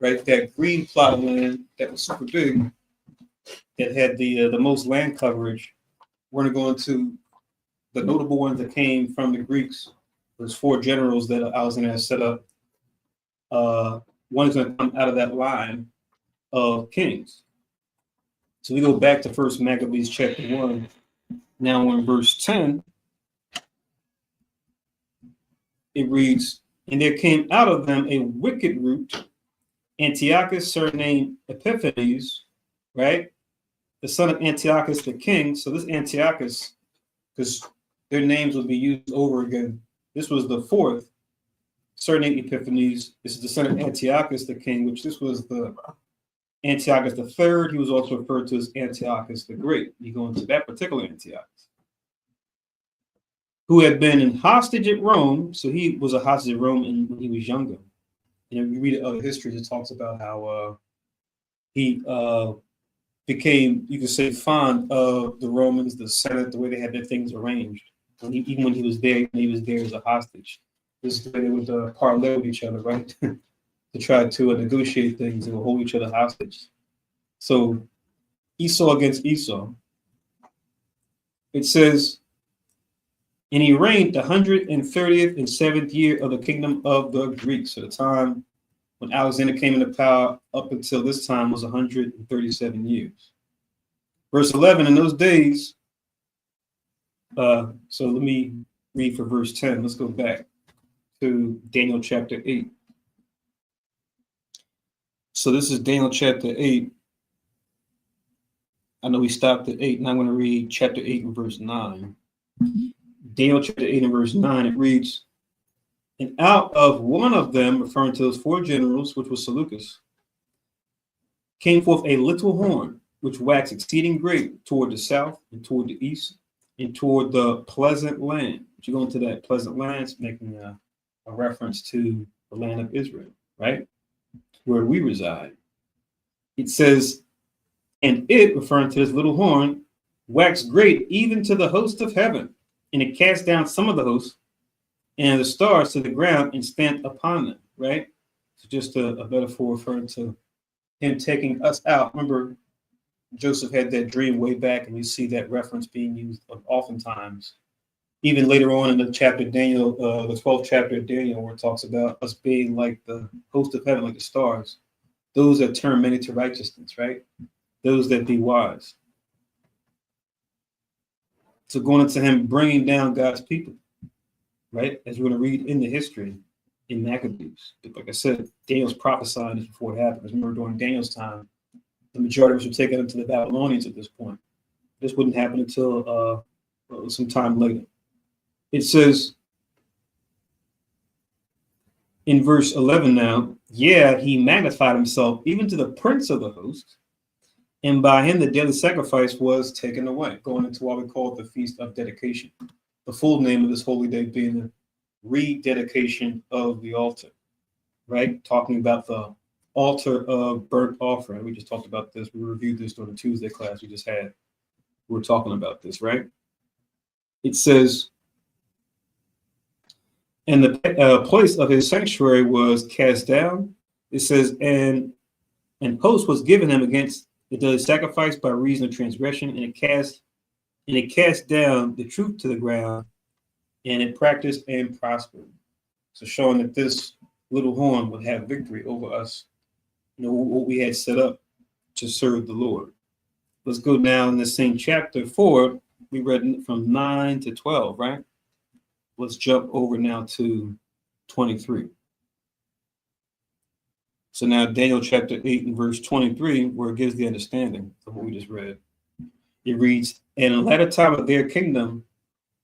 right? That green plot of land that was super big, that had the most land coverage. We're going to go into the notable ones that came from the Greeks. There's four generals that Alexander has set up. One is going to come out of that line of kings. So we go back to First Maccabees chapter 1. Now we're in verse 10. It reads, and there came out of them a wicked root, Antiochus, surnamed Epiphanes, right? The son of Antiochus the king. So this Antiochus, because their names will be used over again. This was the fourth, surnamed Epiphanes. This is the son of Antiochus the king, which this was the Antiochus the third. He was also referred to as Antiochus the Great. You go into that particular Antiochus, who had been in hostage at Rome. So he was a hostage at Rome when he was younger. And if you read other histories, it talks about how he became, you could say, fond of the Romans, the Senate, the way they had their things arranged. Even when he was there as a hostage. This is the way they would parlay with each other, right? To try to negotiate things and hold each other hostage. So Esau against Esau. It says, and he reigned the 130th and 7th year of the kingdom of the Greeks. So the time when Alexander came into power up until this time was 137 years. Verse 11, in those days, so let me read for verse 10. Let's go back to Daniel chapter 8. So this is Daniel chapter 8. I know we stopped at 8, and I'm going to read chapter 8 and verse 9. Daniel chapter 8 and verse 9, it reads, "And out of one of them," referring to those 4 generals, which was Seleucus, "came forth a little horn, which waxed exceeding great toward the south and toward the east and toward the pleasant land." If you go into that pleasant land, it's making a reference to the land of Israel, right? Where we reside. It says, "And it," referring to this little horn, "waxed great even to the host of heaven, and it cast down some of the hosts and the stars to the ground and stamped upon them," right? So just a metaphor referring to him taking us out. Remember, Joseph had that dream way back, and we see that reference being used oftentimes. Even later on in the chapter Daniel, the 12th chapter of Daniel, where it talks about us being like the host of heaven, like the stars, those that turn many to righteousness, right? Those that be wise. So going into him bringing down God's people, right? As we're going to read in the history in Maccabees. But like I said, Daniel's prophesying this before it happened. Remember, during Daniel's time, the majority of us were taken into the Babylonians at this point. This wouldn't happen until some time later. It says in verse 11 now, "Yeah, he magnified himself even to the prince of the host, and by him the daily sacrifice was taken away," going into what we call the Feast of Dedication. The full name of this holy day being the rededication of the altar, right? Talking about the altar of burnt offering. We just talked about this. We reviewed this during the Tuesday class we just had. We were talking about this, right? It says, "And the place of his sanctuary was cast down." It says, and host was given him against the daily sacrifice by reason of transgression, and it cast down the truth to the ground, and it practiced and prospered. So showing that this little horn would have victory over us, what we had set up to serve the Lord. Let's go down in the same chapter 4. We read from 9 to 12, right? Let's jump over now to 23. So now Daniel chapter 8 and verse 23, where it gives the understanding of what we just read. It reads, "And in the latter time of their kingdom,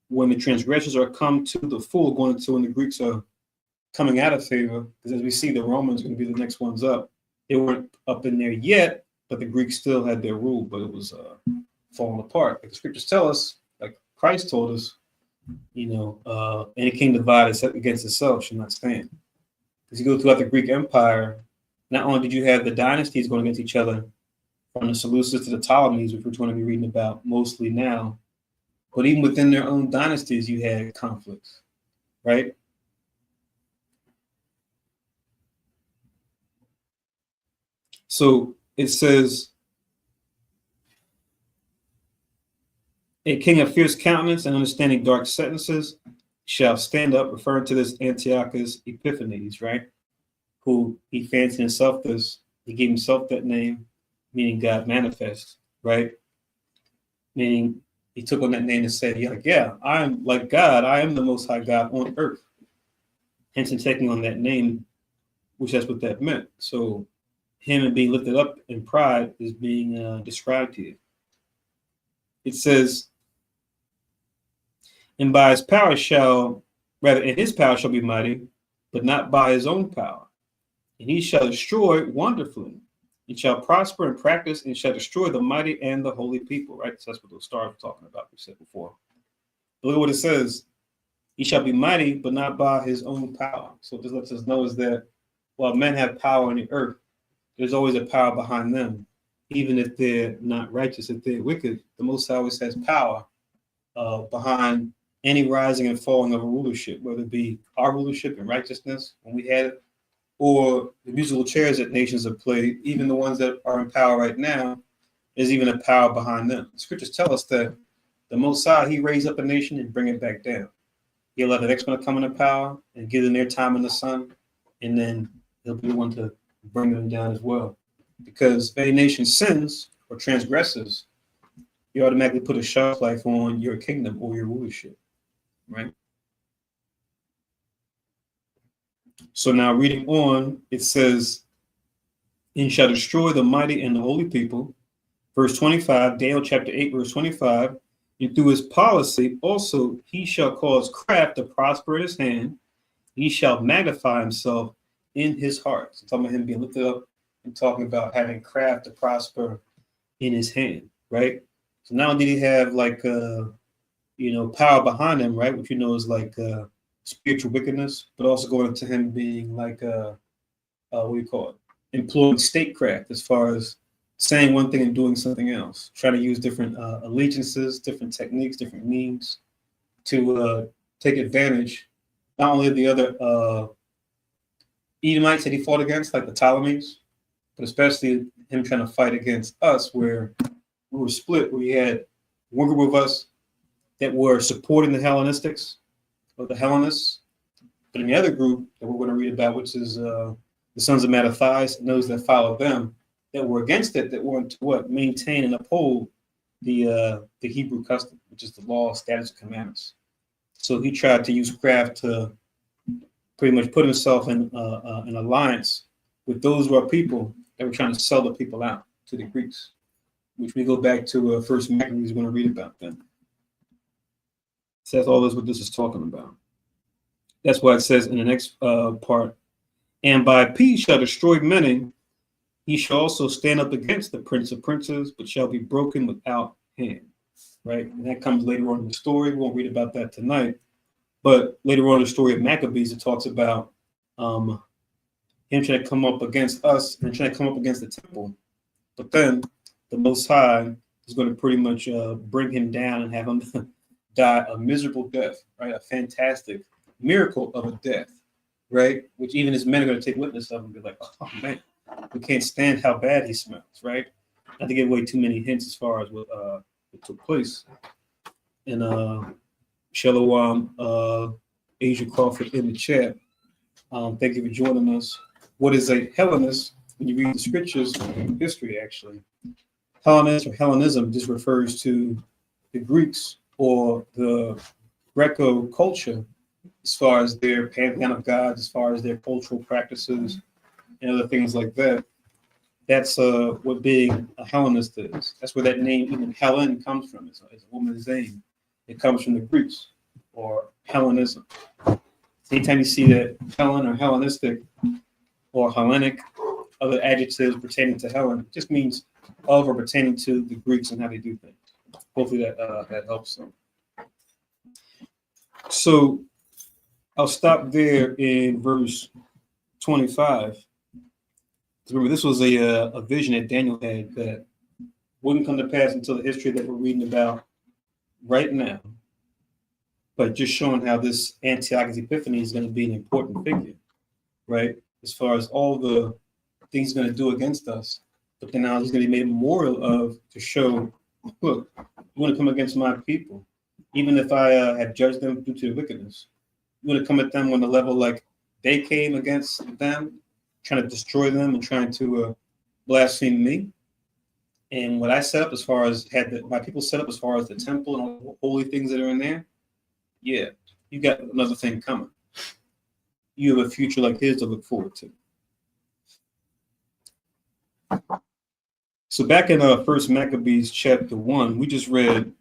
when the transgressors are come to the full," going into when the Greeks are coming out of favor, because as we see, the Romans are going to be the next ones up. They weren't up in there yet, but the Greeks still had their rule, but it was falling apart. Like the scriptures tell us, like Christ told us, any king divided against itself should not stand. Because you go throughout the Greek Empire, not only did you have the dynasties going against each other, from the Seleucids to the Ptolemies, which we're going to be reading about mostly now, but even within their own dynasties, you had conflicts, right? So it says, "A king of fierce countenance and understanding dark sentences shall stand up," referring to this Antiochus Epiphanes, right? Who he fancied himself this, he gave himself that name, meaning God manifest, right? Meaning he took on that name and said, yeah, I'm like God, I am the most high God on earth. Hence in taking on that name, which that's what that meant. So him and being lifted up in pride is being described here. It says, "And by his power and his power shall be mighty, but not by his own power. And he shall destroy wonderfully, and shall prosper and practice, and shall destroy the mighty and the holy people," right? So that's what those stars were talking about, we said before. But look at what it says. "He shall be mighty, but not by his own power." So this lets us know is that while men have power on the earth, there's always a power behind them. Even if they're not righteous, if they're wicked, the Most High always has power behind any rising and falling of a rulership, whether it be our rulership and righteousness when we had it, or the musical chairs that nations have played, even the ones that are in power right now, there's even a power behind them. The scriptures tell us that the Most High, he raised up a nation and bring it back down. He'll let the next one come into power and give them their time in the sun, and then he'll be the one to bring them down as well. Because if any nation sins or transgresses, you automatically put a shelf life on your kingdom or your rulership, right? So now reading on, it says, and shall destroy the mighty and the holy people. Verse 25, Daniel chapter 8, verse 25. And through his policy also he shall cause craft to prosper in his hand. He shall magnify himself in his heart. So talking about him being lifted up and talking about having craft to prosper in his hand, right? So not only did he have like power behind him, right, which is like spiritual wickedness, but also going to him being like what do you call it? Employing statecraft, as far as saying one thing and doing something else, trying to use different allegiances, different techniques, different means to take advantage not only of the other Edomites that he fought against, like the Ptolemies, but especially him trying to fight against us, where we were split. We had one group of us that were supporting the Hellenistics or the Hellenists, but in the other group that we're going to read about, which is the sons of Mattathias and those that followed them, that were against it, that wanted to maintain and uphold the Hebrew custom, which is the law, statutes, and commandments. So he tried to use craft to pretty much put himself in an alliance with those who are people that were trying to sell the people out to the Greeks, which we go back to First Maccabees. We're going to read about them. So that's all this what this is talking about. That's why it says in the next part, and by peace shall destroy many. He shall also stand up against the prince of princes, but shall be broken without hand. Right? And that comes later on in the story. We won't read about that tonight. But later on in the story of Maccabees, it talks about him trying to come up against us and trying to come up against the temple. But then the Most High is going to pretty much bring him down and have him die a miserable death, right? A fantastic miracle of a death, right? Which even his men are going to take witness of and be like, oh man, we can't stand how bad he smells, right? Not to give away too many hints as far as what took place. And Shalom, Asia Crawford in the chat. Thank you for joining us. What is a Hellenist? When you read the scriptures, history actually, Hellenist or Hellenism just refers to the Greeks or the Greco culture, as far as their pantheon of gods, as far as their cultural practices and other things like that. That's what being a Hellenist is. That's where that name, even Helen, comes from. It's a woman's name. It comes from the Greeks or Hellenism. Anytime you see that Hellen or Hellenistic or Hellenic, other adjectives pertaining to Helen, it just means of or pertaining to the Greeks and how they do things. Hopefully that helps them. So I'll stop there in verse 25. Remember, this was a vision that Daniel had that wouldn't come to pass until the history that we're reading about right now. But just showing how this Antiochus Epiphanes is going to be an important figure, right? As far as all the things he's going to do against us. But then now he's going to be made a memorial of to show, look, you want to come against my people, even if I have judged them due to their wickedness. You want to come at them on the level like they came against them, trying to destroy them and trying to blaspheme me. And what I set up as far as my people set up as far as the temple and all the holy things that are in there, yeah, you got another thing coming. You have a future like his to look forward to. So back in First Maccabees chapter 1, we just read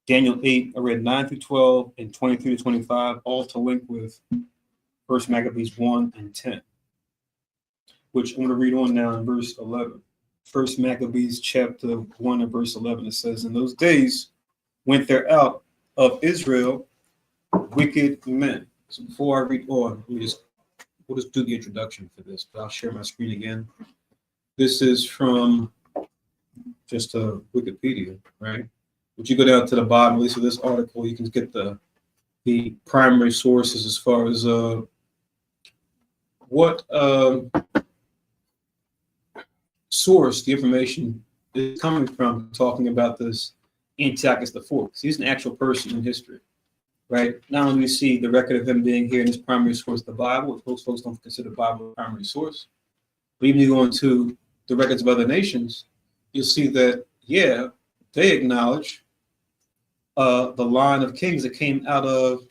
Daniel 8. I read 9 through 12 and 23 to 25, all to link with First Maccabees 1 and 10, which I'm going to read on now in verse 11. First Maccabees chapter 1 and verse 11, it says, in those days went there out of Israel wicked men. So before I read on, we'll just do the introduction for this, but I'll share my screen again. This is from just Wikipedia, right? Would you go down to the bottom, at least of this article, you can get the primary sources as far as what source the information is coming from, talking about this Antiochus IV. He's an actual person in history, right? Not only do we see the record of him being here in his primary source, the Bible, which most folks don't consider the Bible a primary source, but even you go into the records of other nations, you'll see that, yeah, they acknowledge the line of kings that came out of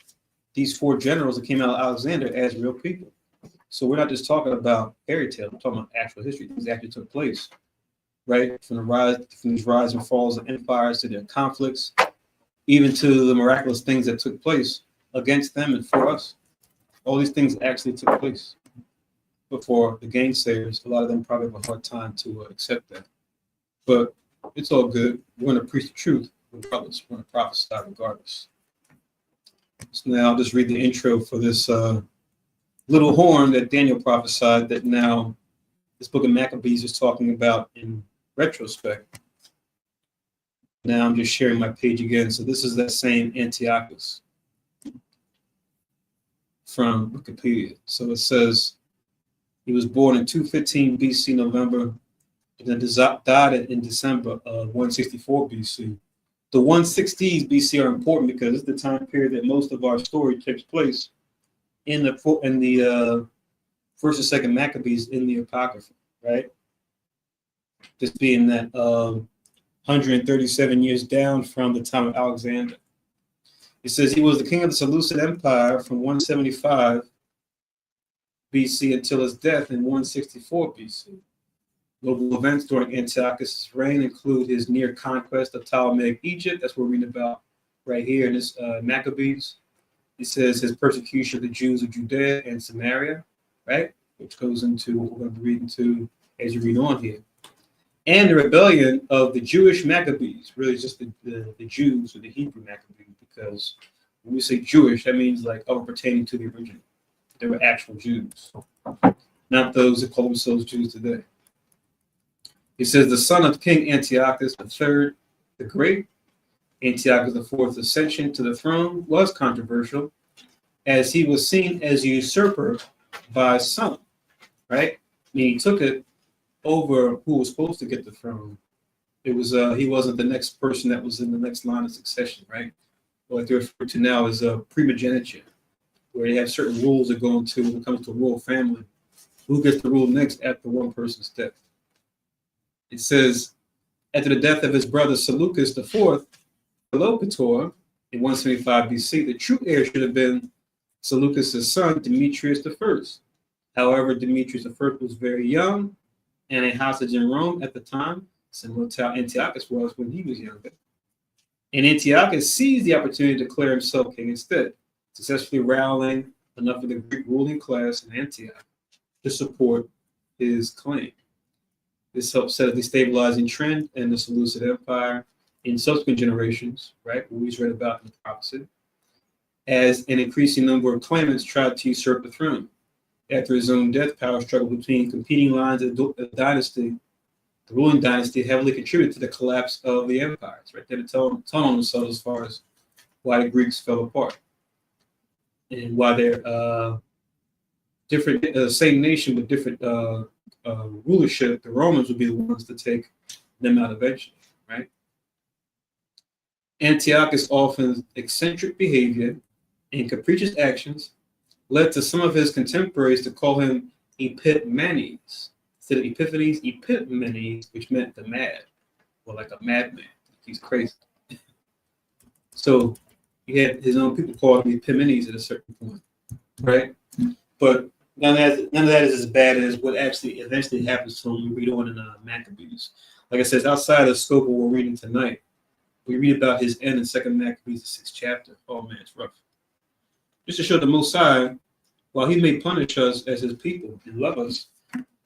these four generals that came out of Alexander as real people. So we're not just talking about fairy tales, we're talking about actual history. Things actually took place, right? From these rise and falls of empires to their conflicts, even to the miraculous things that took place against them and for us. All these things actually took place. Before the gainsayers, a lot of them probably have a hard time to accept that. But it's all good. We're going to preach the truth regardless. We're going to prophesy regardless. So now I'll just read the intro for this little horn that Daniel prophesied that now this book of Maccabees is talking about in retrospect. Now I'm just sharing my page again. So this is that same Antiochus from Wikipedia. So it says he was born in 215 BC November and then died in December of 164 BC. The 160s BC are important because it's the time period that most of our story takes place in the first and second Maccabees in the Apocrypha, right? This being that 137 years down from the time of Alexander. It says he was the king of the Seleucid Empire from 175 BC until his death in 164 BC. Notable events during Antiochus' reign include his near conquest of Ptolemaic Egypt. That's what we're reading about right here in this Maccabees. It says his persecution of the Jews of Judea and Samaria, right? Which goes into what we're going to be reading to as you read on here. And the rebellion of the Jewish Maccabees, really just the Jews or the Hebrew Maccabees, because when we say Jewish, that means like pertaining to the original. They were actual Jews, not those that call themselves Jews today. He says the son of King Antiochus III the Great, Antiochus IV's ascension to the throne was controversial, as he was seen as a usurper by some, right? I mean, he took it over who was supposed to get the throne. It was he wasn't the next person that was in the next line of succession, right? What they're referred to now is primogeniture, where they have certain rules that go into when it comes to a royal family. Who gets to rule next after one person's death? It says, after the death of his brother Seleucus IV, Philopator, in 175 BC, the true heir should have been Seleucus' son, Demetrius I. However, Demetrius I was very young and a hostage in Rome at the time, similar to how Antiochus was when he was younger. And Antiochus seized the opportunity to declare himself king instead, successfully rallying enough of the Greek ruling class in Antioch to support his claim. This helped set a destabilizing trend in the Seleucid Empire in subsequent generations, right? We always read about in the prophecy, as an increasing number of claimants tried to usurp the throne. After his own death, power struggle between competing lines of the dynasty, the ruling dynasty, heavily contributed to the collapse of the empires, right? They had a ton on themselves as far as why the Greeks fell apart and why they're different, same nation with different rulership. The Romans would be the ones to take them out eventually, right? Antiochus' often eccentric behavior and capricious actions led to some of his contemporaries to call him Epiphanes. Instead of Epiphanes, Epiphanes, which meant the mad, or like a madman. He's crazy. So he had his own people call him Epiphanes at a certain point, right? But none of that is as bad as what actually eventually happens to him. You read on in Maccabees. Like I said, outside of the scope of what we're reading tonight, we read about his end in 2 Maccabees, the 6th chapter. Oh man, it's rough. Just to show the Most High, while he may punish us as his people and love us,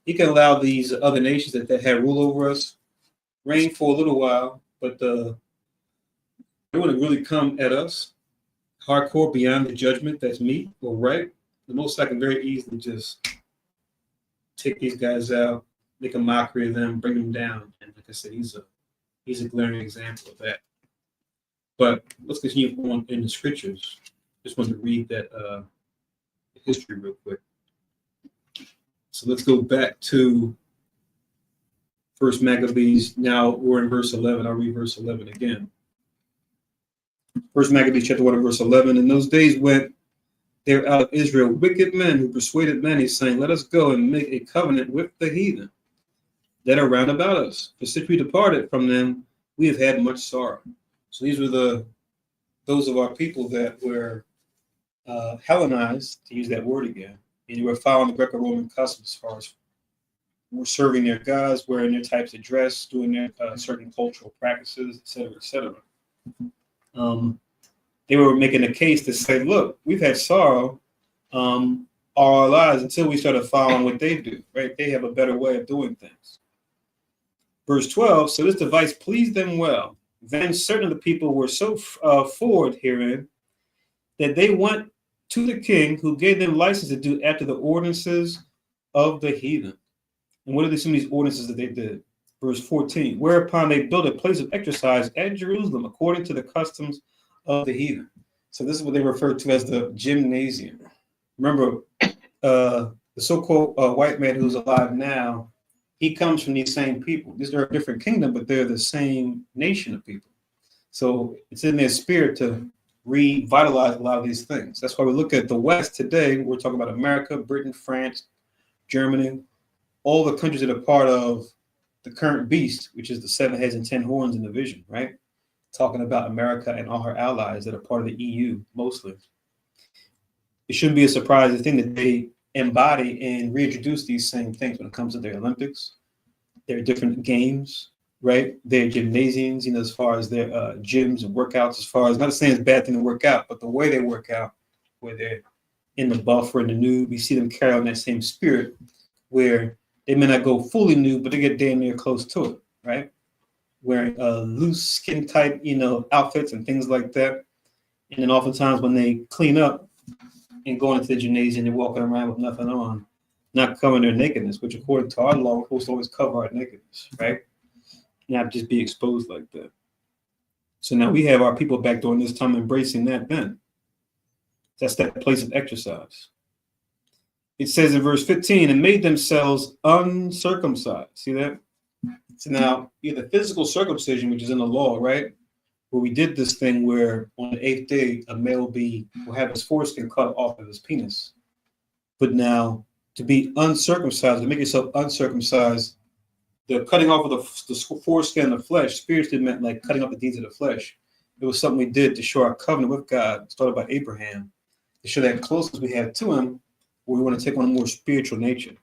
he can allow these other nations that had rule over us reign for a little while, but they want to really come at us hardcore beyond the judgment that's meet or right. The Most High can very easily just take these guys out, make a mockery of them, bring them down. And like I said, he's a glaring example of that. But let's continue on in the scriptures. Just want to read that history real quick. So let's go back to First Maccabees. Now we're in verse 11. I'll read verse 11 again. First Maccabees chapter 1 and verse 11. In those days went there out of Israel wicked men who persuaded many, saying, let us go and make a covenant with the heathen that are round about us. For since we departed from them, we have had much sorrow. So these were those of our people that were Hellenized, to use that word again, And you were following the Greco-Roman customs as far as were serving their gods, wearing their types of dress, doing their certain cultural practices, et cetera, et cetera. They were making a case to say, look, we've had sorrow all our lives until we started following what they do, right? They have a better way of doing things. Verse 12, so this device pleased them well. Then certain of the people were so forward herein that they went to the king, who gave them license to do after the ordinances of the heathen. And what are some of these ordinances that they did? Verse 14, whereupon they built a place of exercise at Jerusalem according to the customs of the heathen. So this is what they refer to as the gymnasium. Remember, the so-called white man who's alive now, he comes from these same people. These are a different kingdom, but they're the same nation of people. So it's in their spirit to revitalize a lot of these things. That's why we look at the West today. We're talking about America, Britain, France, Germany, all the countries that are part of the current beast, which is the 7 heads and 10 horns in the vision, right? Talking about America and all her allies that are part of the EU, mostly. It shouldn't be a surprising thing that they embody and reintroduce these same things when it comes to their Olympics, their different games, right? Their gymnasiums, as far as their gyms and workouts, as far as, not saying it's a bad thing to work out, but the way they work out, where they're in the buff or in the nude, we see them carry on that same spirit where they may not go fully nude, but they get damn near close to it, right? Wearing loose skin type, outfits and things like that. And then oftentimes when they clean up and going into the gymnasium, they're walking around with nothing on, not covering their nakedness, which according to our law, we're supposed to always cover our nakedness, right? Not just be exposed like that. So now we have our people back during this time embracing that then. That's that place of exercise. It says in verse 15, and made themselves uncircumcised. See that? So now, the physical circumcision, which is in the law, right? Where we did this thing where on the 8th day, a male will have his foreskin cut off of his penis. But now, to be uncircumcised, to make yourself uncircumcised, the cutting off of the foreskin of the flesh, spiritually meant like cutting off the deeds of the flesh. It was something we did to show our covenant with God, started by Abraham, to show that closeness we had to him, where we want to take on a more spiritual nature.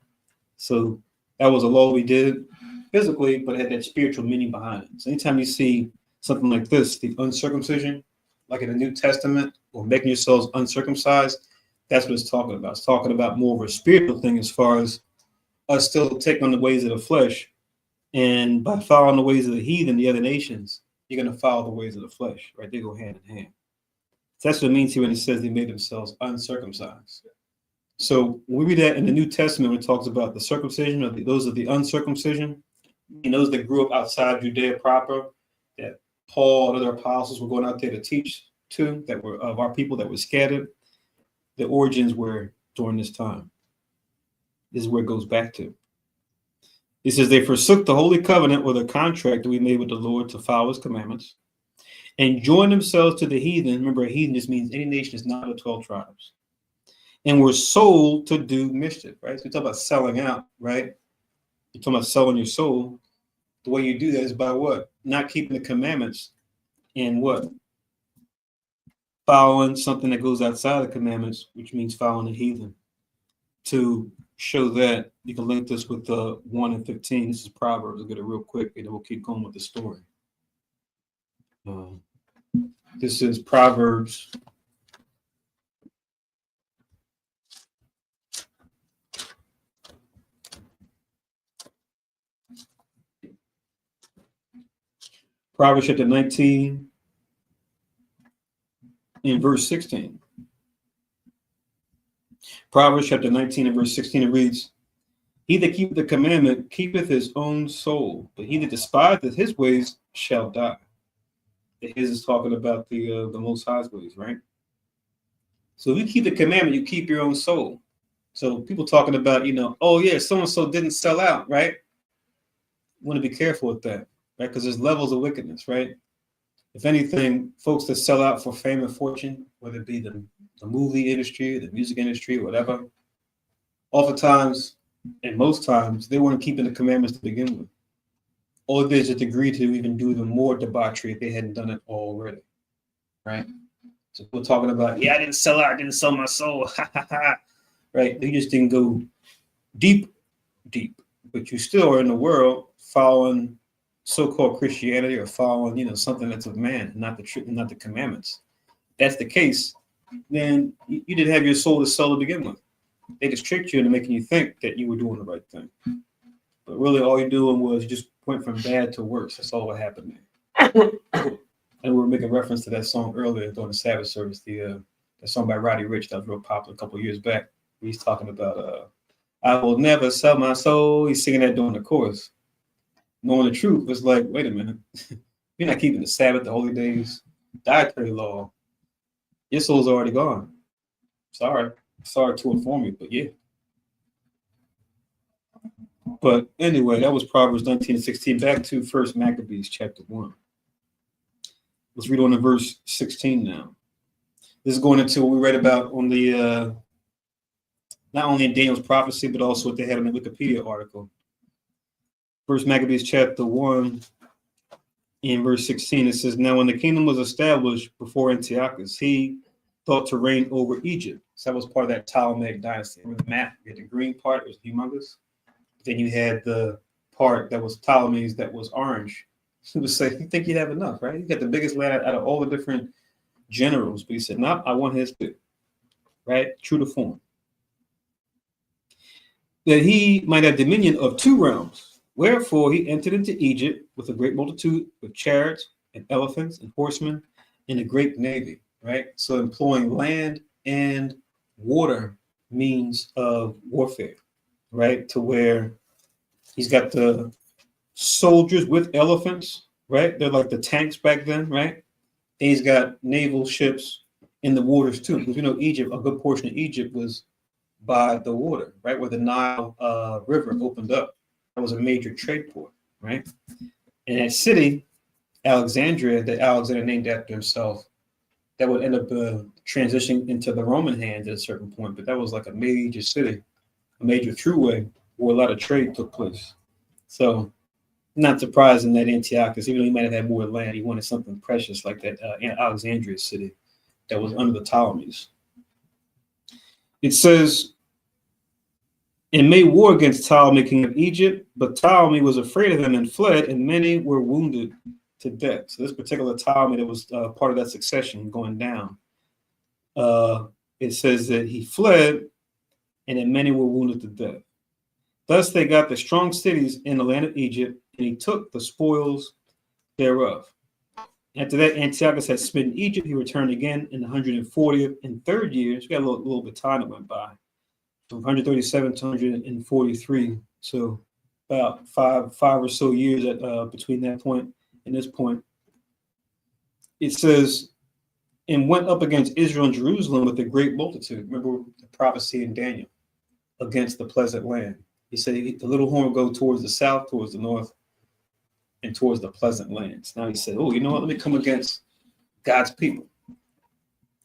So that was a law we did physically, but it had that spiritual meaning behind it. So anytime you see something like this, the uncircumcision, like in the New Testament, or making yourselves uncircumcised, that's what it's talking about. It's talking about more of a spiritual thing as far as us still taking on the ways of the flesh. And by following the ways of the heathen, the other nations, you're going to follow the ways of the flesh, right? They go hand in hand. So that's what it means here when it says they made themselves uncircumcised. So when we read that in the New Testament, when it talks about the circumcision of those of the uncircumcision, those that grew up outside Judea proper, that Paul and other apostles were going out there to teach to, that were of our people that were scattered, the origins were during this time. This is where it goes back to. He says, they forsook the holy covenant or the contract that we made with the Lord to follow his commandments and joined themselves to the heathen. Remember, a heathen just means any nation is not of the 12 tribes. And were sold to do mischief, right? So we talk about selling out, right? You're talking about selling your soul. The way you do that is by what? Not keeping the commandments and what? Following something that goes outside the commandments, which means following the heathen. To show that, you can link this with 1 and 15. This is Proverbs. I'll get it real quick, and then we'll keep going with the story. This is Proverbs. Proverbs chapter 19 and verse 16. Proverbs chapter 19 and verse 16, it reads, he that keepeth the commandment keepeth his own soul, but he that despiseth his ways shall die. His is talking about the Most High's ways, right? So if you keep the commandment, you keep your own soul. So people talking about, oh yeah, so-and-so didn't sell out, right? You want to be careful with that, right? Because there's levels of wickedness, right? If anything, folks that sell out for fame and fortune, whether it be the movie industry, the music industry, whatever, oftentimes, and most times, they weren't keeping the commandments to begin with. Or there's a degree to even do even more debauchery if they hadn't done it already, right? So we're talking about, yeah, I didn't sell out, I didn't sell my soul, right? You just didn't go deep, but you still are in the world following so-called Christianity or following, something that's of man, not the truth, not the commandments. If that's the case, then you didn't have your soul to sell to begin with. They just tricked you into making you think that you were doing the right thing. But really, all you're doing was just went from bad to worse. That's all what happened there. And we were making reference to that song earlier during the Sabbath service, the song by Roddy Ricch that was real popular a couple of years back. He's talking about, I will never sell my soul. He's singing that during the chorus. Knowing the truth was like, wait a minute. You're not keeping the Sabbath, the holy days, dietary law. Your soul's already gone. Sorry to inform you, but yeah. But anyway, that was Proverbs 19:16. Back to First Maccabees chapter 1. Let's read on to verse 16 now. This is going into what we read about on the not only in Daniel's prophecy, but also what they had in the Wikipedia article. First Maccabees chapter 1 in verse 16, it says, now when the kingdom was established before Antiochus, he thought to reign over Egypt. So that was part of that Ptolemaic dynasty. Remember the map? You had the green part, it was humongous. Then you had the part that was Ptolemy's that was orange. He was saying, you think you'd have enough, right? You got the biggest land out of all the different generals. But he said, no, I want his too, right? True to form. That he might have dominion of 2 realms. Wherefore he entered into Egypt with a great multitude of chariots and elephants and horsemen and a great navy, right? So employing land and water means of warfare, right? To where he's got the soldiers with elephants, right? They're like the tanks back then, right? And he's got naval ships in the waters too. Because Egypt, a good portion of Egypt was by the water, right? Where the Nile River opened up. That was a major trade port, right? And that city, Alexandria, that Alexander named after himself, that would end up transitioning into the Roman hands at a certain point. But that was like a major city, a major throughway where a lot of trade took place. So not surprising that Antiochus, even though he might have had more land, he wanted something precious like that Alexandria city that was under the Ptolemies. It says, and made war against Ptolemy, king of Egypt, but Ptolemy was afraid of him and fled, and many were wounded to death. So this particular Ptolemy that was part of that succession going down, it says that he fled, and that many were wounded to death. Thus they got the strong cities in the land of Egypt, and he took the spoils thereof. After that, Antiochus had smitten Egypt. He returned again in the 140th and third year. So we got a little bit of time that went by, from 137 to 143. So about five or so years between that point and this point. It says, and went up against Israel and Jerusalem with a great multitude. Remember the prophecy in Daniel against the pleasant land. He said the little horn would go towards the south, towards the north, and towards the pleasant lands. Now he said, oh, you know what? Let me come against God's people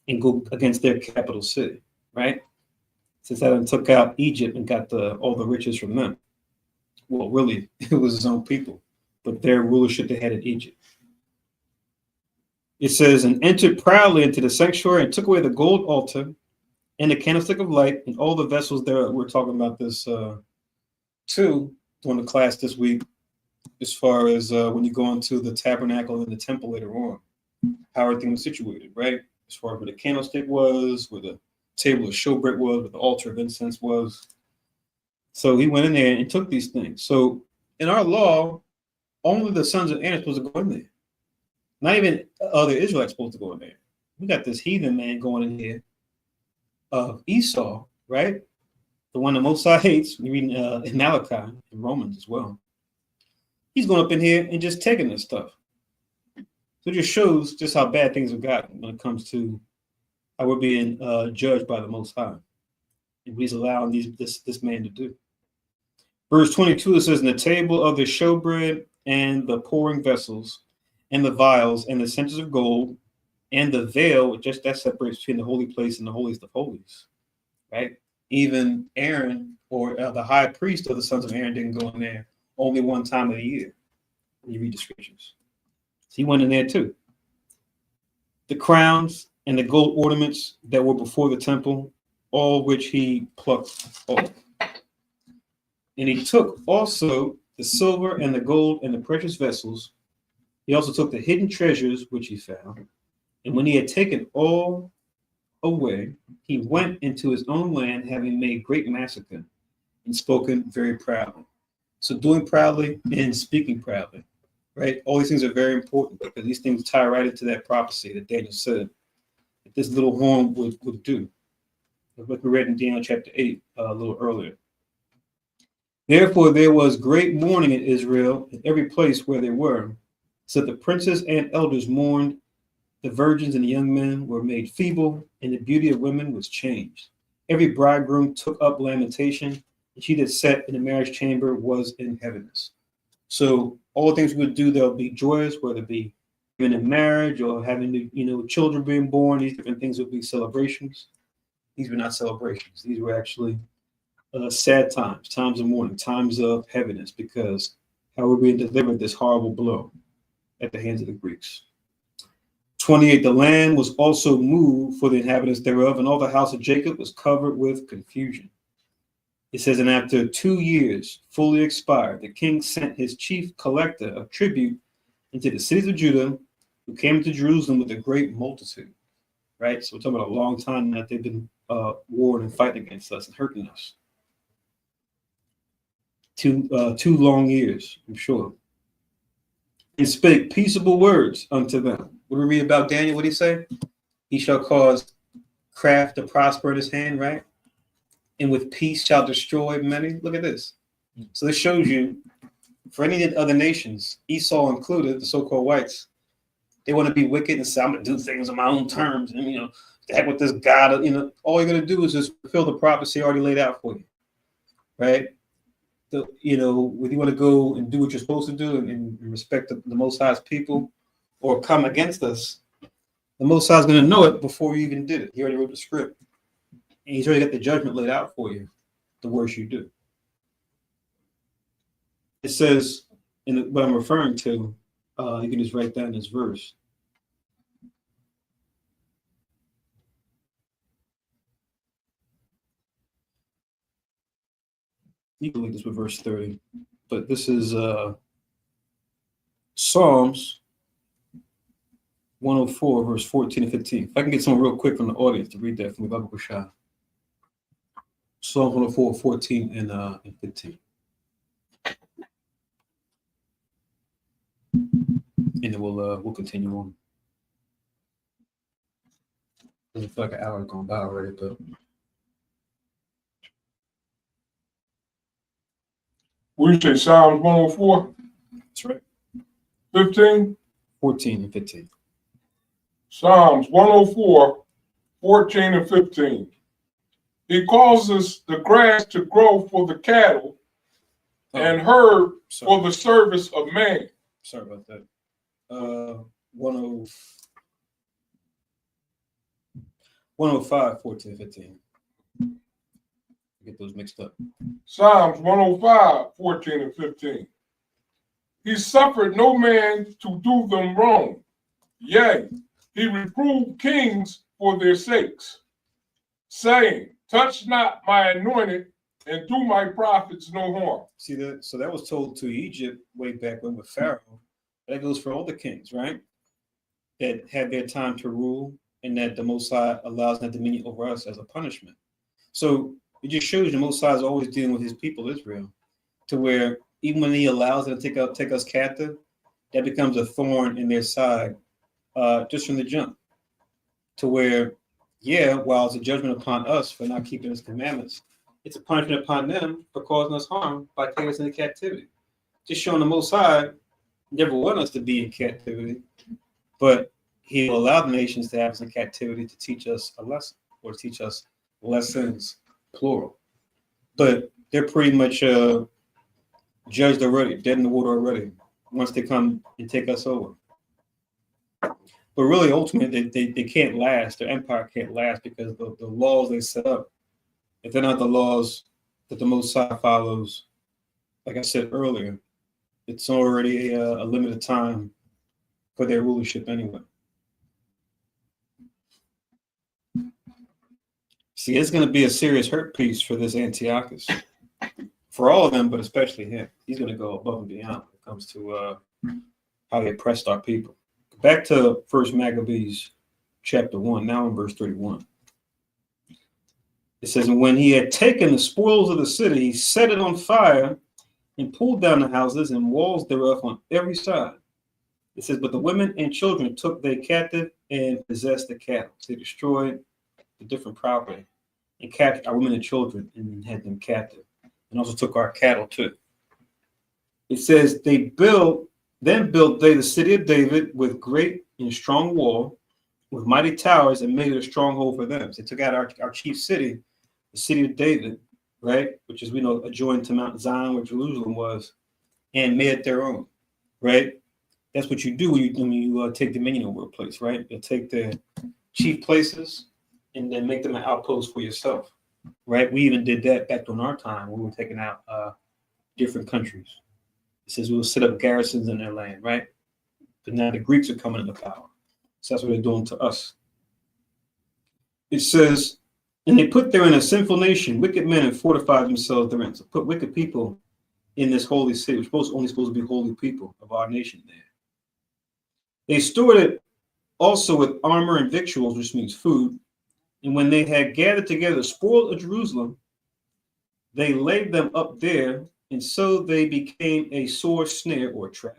and go against their capital city, right? Since Adam took out Egypt and got all the riches from them. Well, really, it was his own people, but their rulership they had in Egypt. It says, and entered proudly into the sanctuary and took away the gold altar and the candlestick of light and all the vessels there. We're talking about this too during the class this week, as far as when you go into the tabernacle and the temple later on, how everything was situated, right? As far as where the candlestick was, where the table of showbread was, where the altar of incense was. So he went in there and took these things. So in our law, only the sons of Aaron are supposed to go in there. Not even other Israelites supposed to go in there. We got this heathen man going in here of Esau, right? The one the Most High hates. You read in Malachi and Romans as well. He's going up in here and just taking this stuff. So it just shows just how bad things have gotten when it comes to how we're being judged by the Most High. And he's allowing this man to do. Verse 22, it says, in the table of the showbread and the pouring vessels and the vials and the censers of gold and the veil, just that separates between the holy place and the holiest of holies, right? Even Aaron or the high priest of the sons of Aaron didn't go in there only one time of the year. When you read the scriptures. So he went in there too. The crowns and the gold ornaments that were before the temple all which he plucked off. And he took also the silver and the gold and the precious vessels. He also took the hidden treasures which he found. And when he had taken all away, he went into his own land, having made great massacre and spoken very proudly. So doing proudly and speaking proudly, right? All these things are very important because these things tie right into that prophecy that Daniel said that this little horn would do. Like we read in Daniel chapter 8 a little earlier. Therefore, there was great mourning in Israel in every place where they were, so that the princes and elders mourned. The virgins and the young men were made feeble, and the beauty of women was changed. Every bridegroom took up lamentation, and she that sat in the marriage chamber was in heaviness. So all the things we would do, there'll be joyous, whether it be even in marriage or having children being born. These different things would be celebrations. These were not celebrations. These were actually sad times, times of mourning, times of heaviness, because how we're being delivered this horrible blow at the hands of the Greeks. 28, the land was also moved for the inhabitants thereof, and all the house of Jacob was covered with confusion. It says, and after 2 years fully expired, the king sent his chief collector of tribute into the cities of Judah, who came to Jerusalem with a great multitude. Right? So we're talking about a long time that they've been warring and fighting against us and hurting us. 2 long years, I'm sure. And spake peaceable words unto them. What do we read about Daniel? What did he say? He shall cause craft to prosper in his hand, right? And with peace shall destroy many. Look at this. So this shows you, for any of the other nations, Esau included, the so-called whites, they want to be wicked and say, I'm going to do things on my own terms. And, heck with this God, all you're going to do is just fulfill the prophecy already laid out for you, right? When you want to go and do what you're supposed to do and respect the Most High's people or come against us, the Most High is going to know it before you even did it. He already wrote the script. And he's already got the judgment laid out for you, the worse you do. It says, what I'm referring to, you can just write down this verse. You can link this with verse 30, but this is Psalms 104, verse 14 and 15. If I can get someone real quick from the audience to read that from the Bible Kushah. Psalms 104, 14 and 15. And then we'll continue on. Doesn't feel like an hour has gone by already, but We say Psalms 104, that's right. 15. 14 and 15. Psalms 104, 14 and 15. He causes the grass to grow for the cattle and herb for the service of man. Sorry about that. 105, 14 and 15. Get those mixed up. Psalms 105, 14 and 15. He suffered no man to do them wrong. Yea, he reproved kings for their sakes, saying, touch not my anointed and do my prophets no harm. See that? So that was told to Egypt way back when with Pharaoh. That goes for all the kings, right? That had their time to rule, and that the Most High allows that dominion over us as a punishment. So it just shows the Most High is always dealing with his people, Israel, to where even when he allows them to take us captive, that becomes a thorn in their side, just from the jump. To where, while it's a judgment upon us for not keeping his commandments, it's a punishment upon them for causing us harm by taking us into captivity. Just showing the Most High never want us to be in captivity, but he will allow the nations to have us in captivity to teach us a lesson or teach us lessons, plural. But they're pretty much judged already, dead in the water already, once they come and take us over. But really, ultimately, they can't last. Their empire can't last because the laws they set up, if they're not the laws that the Most High follows, like I said earlier, it's already a limited time for their rulership anyway. See, it's going to be a serious hurt piece for this Antiochus, for all of them, but especially him. He's going to go above and beyond when it comes to how they oppressed our people. Back to First Maccabees chapter 1, now in verse 31. It says, and when he had taken the spoils of the city, he set it on fire and pulled down the houses and walls thereof on every side. It says, but the women and children took they captive and possessed the cattle. So they destroyed the different property and captured our women and children and had them captive, and also took our cattle too. It says, then built they the city of David with great and strong wall, with mighty towers, and made it a stronghold for them. So they took out our chief city, the city of David, right, which is, we know, adjoined to Mount Zion, where Jerusalem was, and made it their own, right? That's what you do when you take dominion over a place, right? You'll take the chief places and then make them an outpost for yourself, right? We even did that back during our time. We were taking out different countries. It says we will set up garrisons in their land, right? But now the Greeks are coming into power. So that's what they're doing to us. It says, and they put therein a sinful nation, wicked men, and fortified themselves therein. So put wicked people in this holy city, which was only supposed to be holy people of our nation there. They stored it also with armor and victuals, which means food. And when they had gathered together the spoil of Jerusalem, they laid them up there, and so they became a sore snare or trap.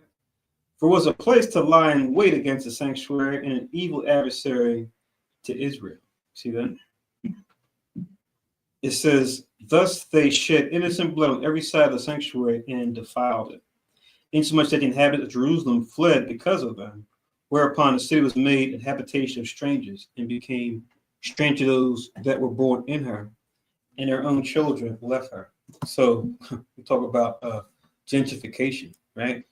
For it was a place to lie in wait against the sanctuary and an evil adversary to Israel. See that? It says, thus they shed innocent blood on every side of the sanctuary and defiled it, insomuch that the inhabitants of Jerusalem fled because of them, whereupon the city was made a habitation of strangers and became strange to those that were born in her, and their own children left her. So we talk about gentrification, right?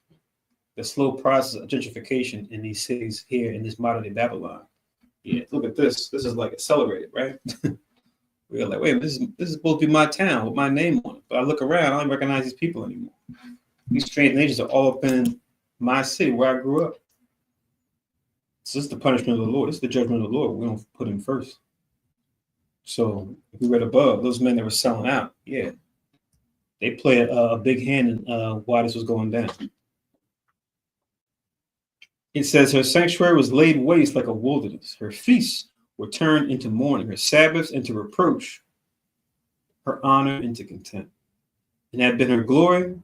The slow process of gentrification in these cities here in this modern day Babylon. Yeah, look at this. This is like accelerated, right? We're like, wait, this is supposed to be my town with my name on it. But I look around, I don't recognize these people anymore. These strange nations are all up in my city where I grew up. So this is the punishment of the Lord. This is the judgment of the Lord. We don't put him first. So if we read above, those men that were selling out, yeah, they played a big hand in why this was going down. It says her sanctuary was laid waste like a wilderness. Her feasts were turned into mourning, her Sabbaths into reproach, her honor into contempt. And had been her glory,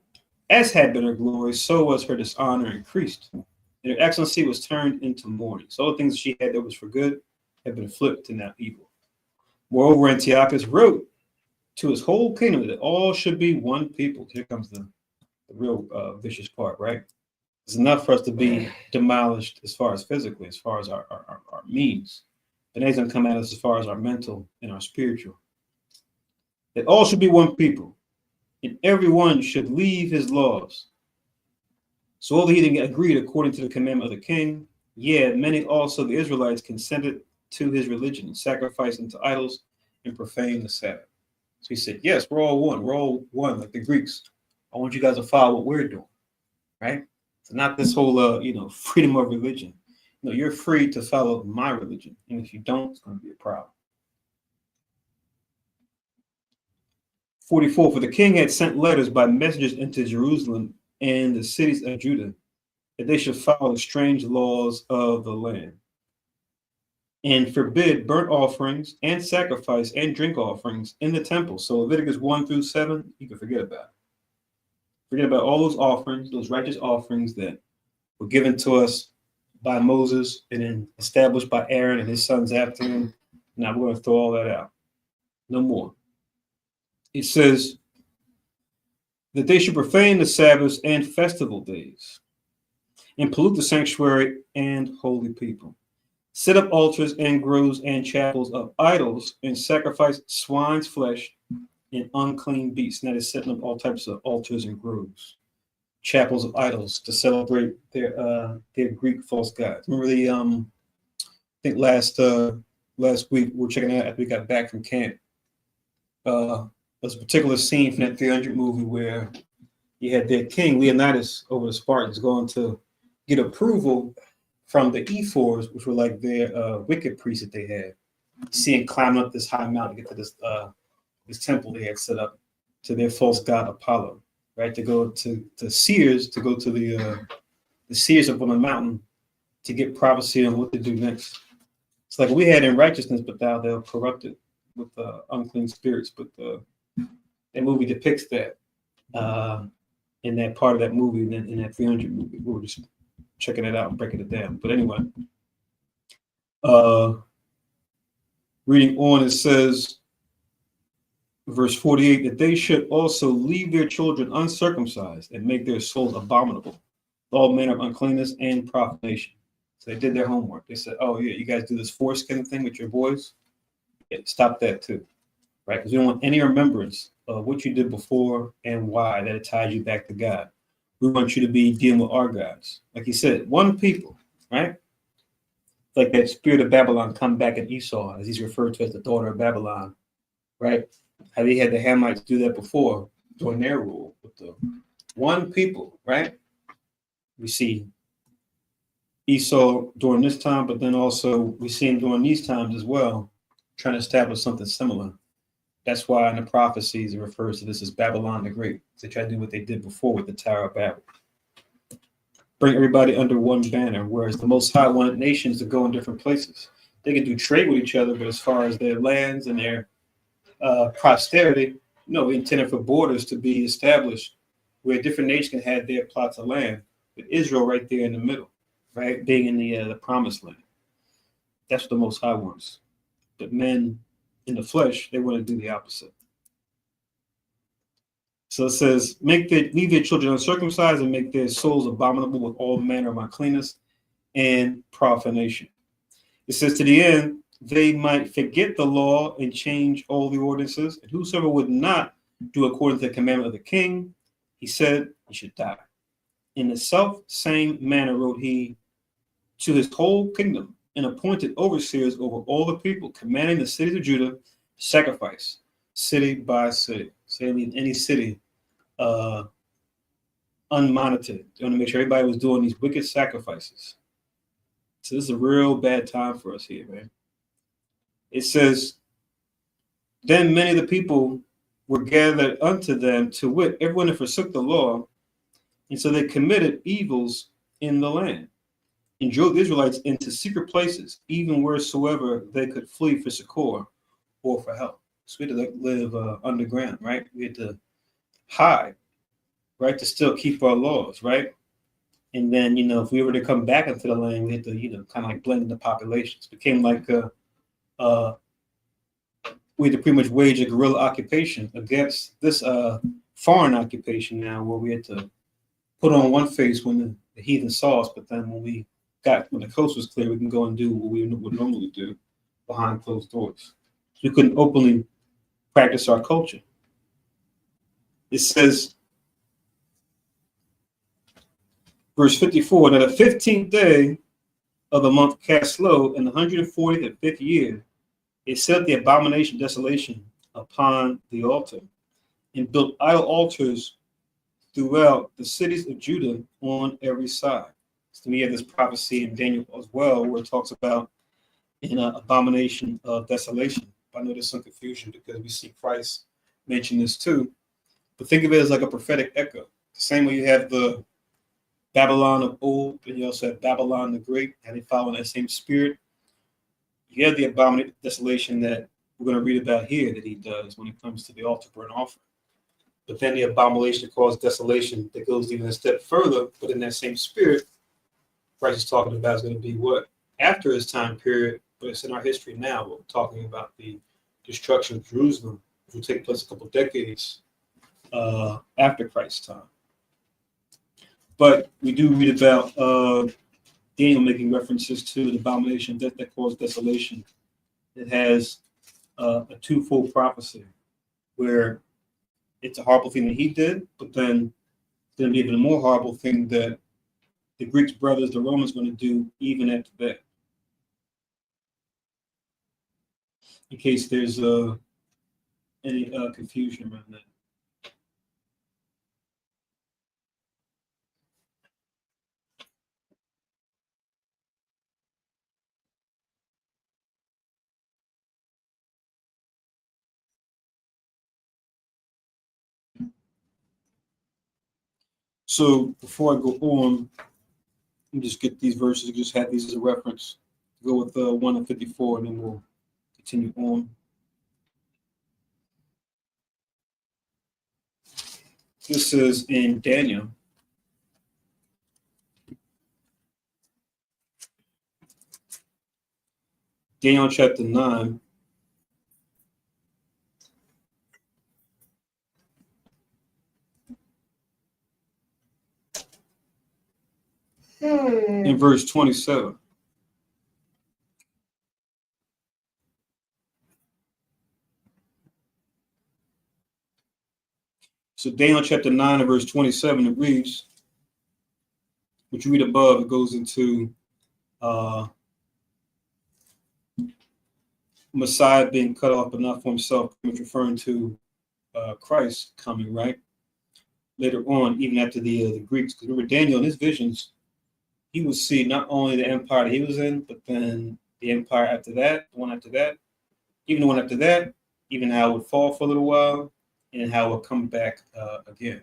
as had been her glory, so was her dishonor increased. And her excellency was turned into mourning. So all the things she had that was for good have been flipped to now evil. Moreover, Antiochus wrote to his whole kingdom that all should be one people. Here comes the real vicious part, right? It's enough for us to be demolished as far as physically, as far as our means. But he's going to come at us as far as our mental and our spiritual. That all should be one people, and everyone should leave his laws. So all the heathen agreed according to the commandment of the king. Yeah, many also the Israelites consented to his religion and sacrificed unto idols and profaned the Sabbath. So he said, yes, we're all one. We're all one, like the Greeks. I want you guys to follow what we're doing, right? So not this whole, freedom of religion. No, you're free to follow my religion. And if you don't, it's going to be a problem. 44, for the king had sent letters by messengers into Jerusalem and the cities of Judah, that they should follow the strange laws of the land, and forbid burnt offerings and sacrifice and drink offerings in the temple. So Leviticus 1-7, you can forget about it. Forget about all those offerings, those righteous offerings that were given to us by Moses and then established by Aaron and his sons after him. Now we're going to throw all that out. No more. It says that they should profane the Sabbaths and festival days and pollute the sanctuary and holy people. Set up altars and groves and chapels of idols and sacrifice swine's flesh and unclean beasts. And that is setting up all types of altars and groves, chapels of idols to celebrate their Greek false gods. Remember the I think last week we were checking out after we got back from camp. There's a particular scene from that 300 movie where you had their king Leonidas over the Spartans going to get approval from the ephors, which were like their wicked priests that they had, see him climbing up this high mountain to get to this temple they had set up to their false god Apollo, right? To go to seers, to go to the seers up on the mountain to get prophecy on what to do next. It's like we had in righteousness, but now they're corrupted with unclean spirits. But that movie depicts that in that part of that movie, in that 300 movie. We were just checking it out and breaking it down. But anyway, reading on, it says, verse 48, that they should also leave their children uncircumcised and make their souls abominable, all manner of uncleanness and profanation. So they did their homework. They said, oh, yeah, you guys do this foreskin thing with your boys? Yeah, stop that too, right? Because we don't want any remembrance of what you did before and why that it ties you back to God. We want you to be dealing with our gods. Like he said, one people, right? Like that spirit of Babylon come back at Esau, as he's referred to as the daughter of Babylon, right? How they had the Hamites do that before during their rule with the one people, right? We see Esau during this time, but then also we see him during these times as well, trying to establish something similar. That's why in the prophecies it refers to this as Babylon the Great. They try to do what they did before with the Tower of Babel. Bring everybody under one banner, whereas the Most High wanted nations to go in different places. They can do trade with each other, but as far as their lands and their posterity, no, we intended for borders to be established where different nations can have their plots of land, with Israel right there in the middle, right, being in the promised land. That's what the Most High wants. But men in the flesh, they want to do the opposite. So it says, leave their children uncircumcised and make their souls abominable with all manner of uncleanness and profanation. It says, to the end, they might forget the law and change all the ordinances, and whosoever would not do according to the commandment of the king, he said he should die. In the self same manner wrote he to his whole kingdom and appointed overseers over all the people, commanding the cities of Judah to sacrifice city by city. So they leave any city unmonitored. They want to make sure everybody was doing these wicked sacrifices. So this is a real bad time for us here, man. It says, then many of the people were gathered unto them, to wit, everyone that forsook the law, and so they committed evils in the land, and drove the Israelites into secret places, even wheresoever they could flee for succor or for help. So we had to live underground, right? We had to hide, right, to still keep our laws, right? And then, if we were to come back into the land, we had to, kind of like blend in the populations. It became like we had to pretty much wage a guerrilla occupation against this foreign occupation now, where we had to put on one face when the heathen saw us, but then when the coast was clear, we can go and do what we would normally do behind closed doors. So we couldn't openly practice our culture. It says, verse 54, now the 15th day of the month Caslow in the 140th and 5th year, it set the abomination desolation upon the altar and built idol altars throughout the cities of Judah on every side. So we have this prophecy in Daniel as well, where it talks about an abomination of desolation. I know there's some confusion because we see Christ mention this too. But think of it as like a prophetic echo. The same way you have the Babylon of old, and you also have Babylon the Great, and they follow that same spirit. You have the abomination desolation that we're going to read about here that he does when it comes to the altar burnt offering. But then the abomination caused desolation that goes even a step further, but in that same spirit, Christ is talking about is going to be what? After his time period, but it's in our history now. We're talking about the destruction of Jerusalem, which will take place a couple of decades after Christ's time. But we do read about Daniel making references to the abomination that caused desolation. It has a twofold prophecy where it's a horrible thing that he did, but then it's going to be even a more horrible thing that the Greeks' brothers, the Romans, going to do even after that. In case there's any confusion around that. So before I go on, let me just get these verses, just have these as a reference. Go with 1 and 54, and then we'll continue on. This is in Daniel. Daniel chapter 9. In verse 27. So Daniel chapter 9 and verse 27, it reads, what you read above, it goes into Messiah being cut off but not for himself, which referring to Christ coming, right? Later on, even after the Greeks, because remember Daniel in his visions, he would see not only the empire that he was in, but then the empire after that, the one after that, even the one after that, even how it would fall for a little while, and how it would come back again.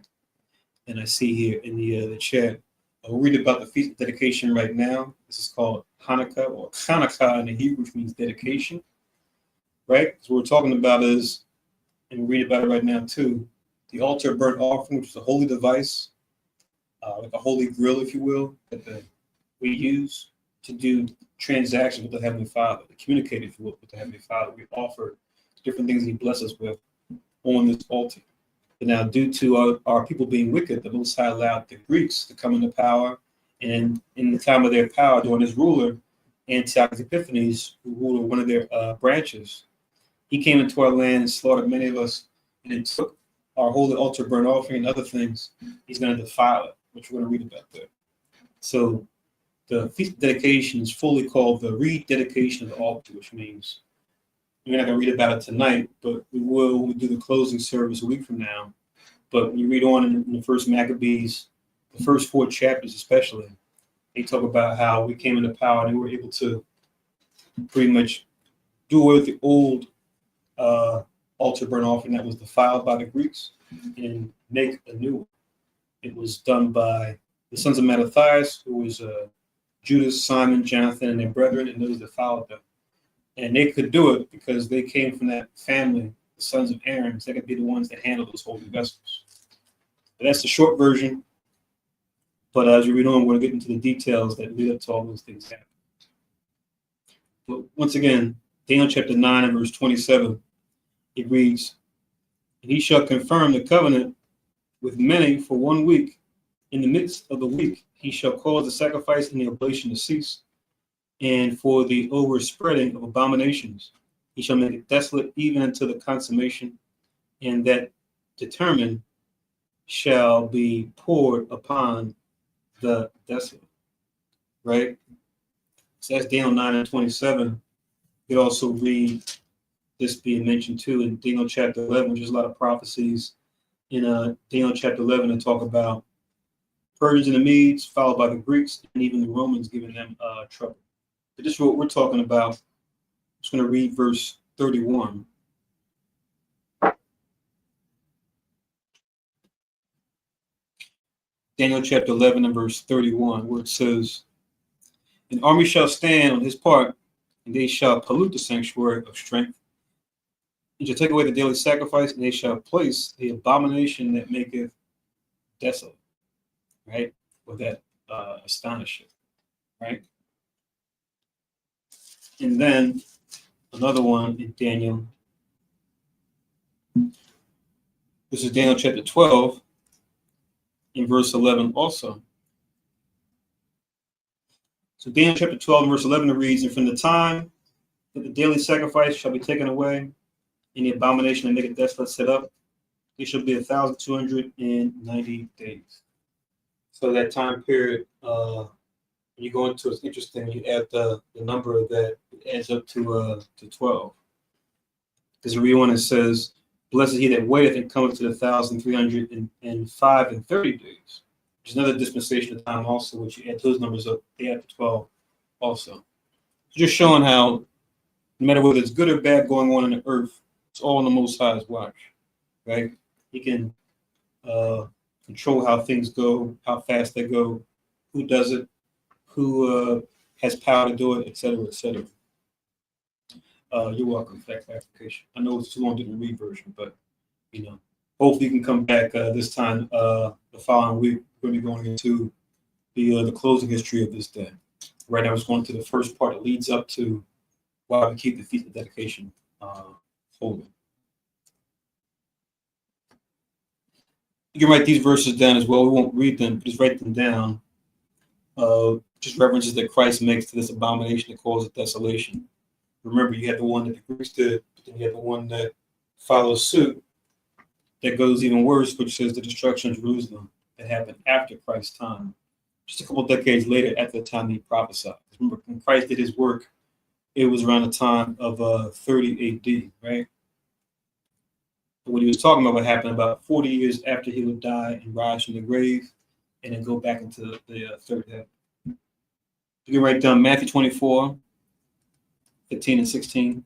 And I see here in the chat, we'll read about the feast of dedication right now. This is called Hanukkah, or Chanukah in the Hebrew, which means dedication, right? So what we're talking about is, and we read about it right now too, the altar of burnt offering, which is a holy device, like a holy grill, if you will, that we use to do transactions with the Heavenly Father, to communicate, if you will, with the Heavenly Father. We offer different things He blesses us with on this altar. But now, due to our people being wicked, the Most High allowed the Greeks to come into power, and in the time of their power, during his ruler, Antiochus Epiphanes, who ruled one of their branches, he came into our land and slaughtered many of us, and it took our holy altar burnt offering and other things. He's going to defile it, which we're going to read about there. So the feast of dedication is fully called the rededication of the altar, which means we're not going to read about it tonight, but we will when we do the closing service a week from now. But when you read on in the first Maccabees, the first 4 chapters especially, they talk about how we came into power and we were able to pretty much do away with the old altar burnt offering that was defiled by the Greeks and make a new one. It was done by the sons of Mattathias, who was Judas, Simon, Jonathan, and their brethren, and those that followed them. And they could do it because they came from that family, the sons of Aaron, so they could be the ones that handle those holy vessels. But that's the short version. But as we read on, we're going to get into the details that lead up to all those things happening. But once again, Daniel chapter 9 and verse 27, it reads, and he shall confirm the covenant with many for 1 week. In the midst of the week, he shall cause the sacrifice and the oblation to cease. And for the overspreading of abominations, he shall make it desolate even until the consummation, and that determined shall be poured upon the desolate. Right? So that's Daniel 9 and 27. You could also read this being mentioned too in Daniel chapter 11, which is a lot of prophecies in Daniel chapter 11 that talk about Persians and the Medes, followed by the Greeks, and even the Romans giving them trouble. But this is what we're talking about. I'm just going to read verse 31. Daniel chapter 11 and verse 31, where it says, an army shall stand on his part, and they shall pollute the sanctuary of strength, and shall take away the daily sacrifice, and they shall place the abomination that maketh desolate. Right? Or that astonisheth. Right? And then another one in Daniel. This is Daniel chapter 12, in verse 11 also. So Daniel chapter 12, and verse 11, it reads, and from the time that the daily sacrifice shall be taken away, and the abomination that maketh desolate set up, it shall be 1,290 days. So that time period, when you go into it's interesting, you add the number of that, it adds up to 12. Because the real one, it says, blessed is he that waiteth and cometh to the 1,305 and 30 days. Which is another dispensation of time also, which you add those numbers up, they add to 12 also. Just showing how no matter whether it's good or bad going on in the earth, it's all in the Most High's watch. Right? He can control how things go, how fast they go, who does it, who has power to do it, et cetera, et cetera. You're welcome for that clarification. I know it's too long to the read version, but hopefully you can come back this time the following week. We're going to be going into the closing history of this day. Right now, it's going to the first part that leads up to why we keep the Feast of Dedication holy. You can write these verses down as well. We won't read them, but just write them down. Just references that Christ makes to this abomination that causes desolation. Remember, you had the one that the Greeks did, but then you had the one that follows suit that goes even worse, which says the destruction of Jerusalem that happened after Christ's time, just a couple of decades later after the time he prophesied. Remember, when Christ did his work, it was around the time of 30 AD, right? But what he was talking about what happened about 40 years after he would die and rise from the grave and then go back into the third heaven. You can write down Matthew 24, 15 and 16.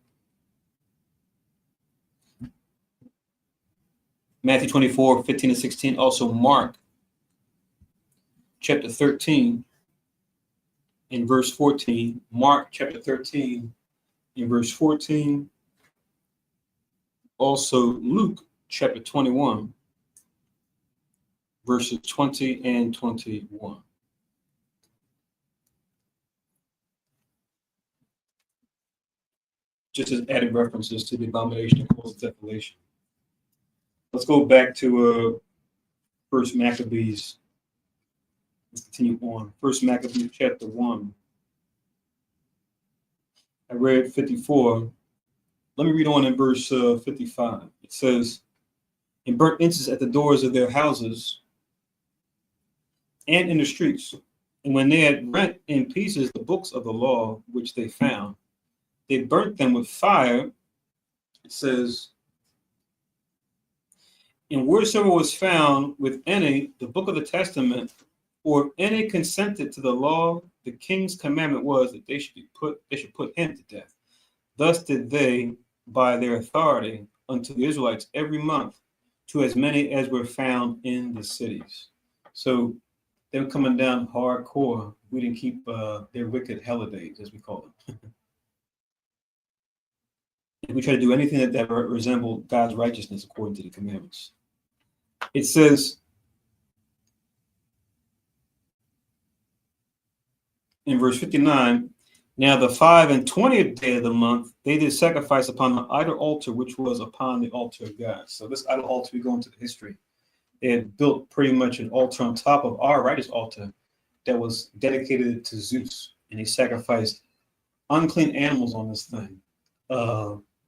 Matthew 24, 15 and 16. Also Mark chapter 13 in verse 14. Mark chapter 13 in verse 14. Also Luke chapter 21, verses 20 and 21. Just as added references to the abomination and cause of desolation. Let's go back to First Maccabees. Let's continue on. First Maccabees chapter 1. I read 54. Let me read on in verse 55. It says, and burnt incense at the doors of their houses and in the streets. And when they had rent in pieces the books of the law which they found, they burnt them with fire. It says, and wheresoever was found with any the book of the testament, or any consented to the law, the king's commandment was that they should put him to death. Thus did they, by their authority, unto the Israelites every month, to as many as were found in the cities. So they were coming down hardcore. We didn't keep their wicked holidays, as we call them. And we try to do anything that resembled God's righteousness according to the commandments. It says in verse 59, now the 5 and 20th day of the month, they did sacrifice upon the idol altar, which was upon the altar of God. So this idol altar, we go into the history. They had built pretty much an altar on top of our righteous altar that was dedicated to Zeus. And they sacrificed unclean animals on this thing.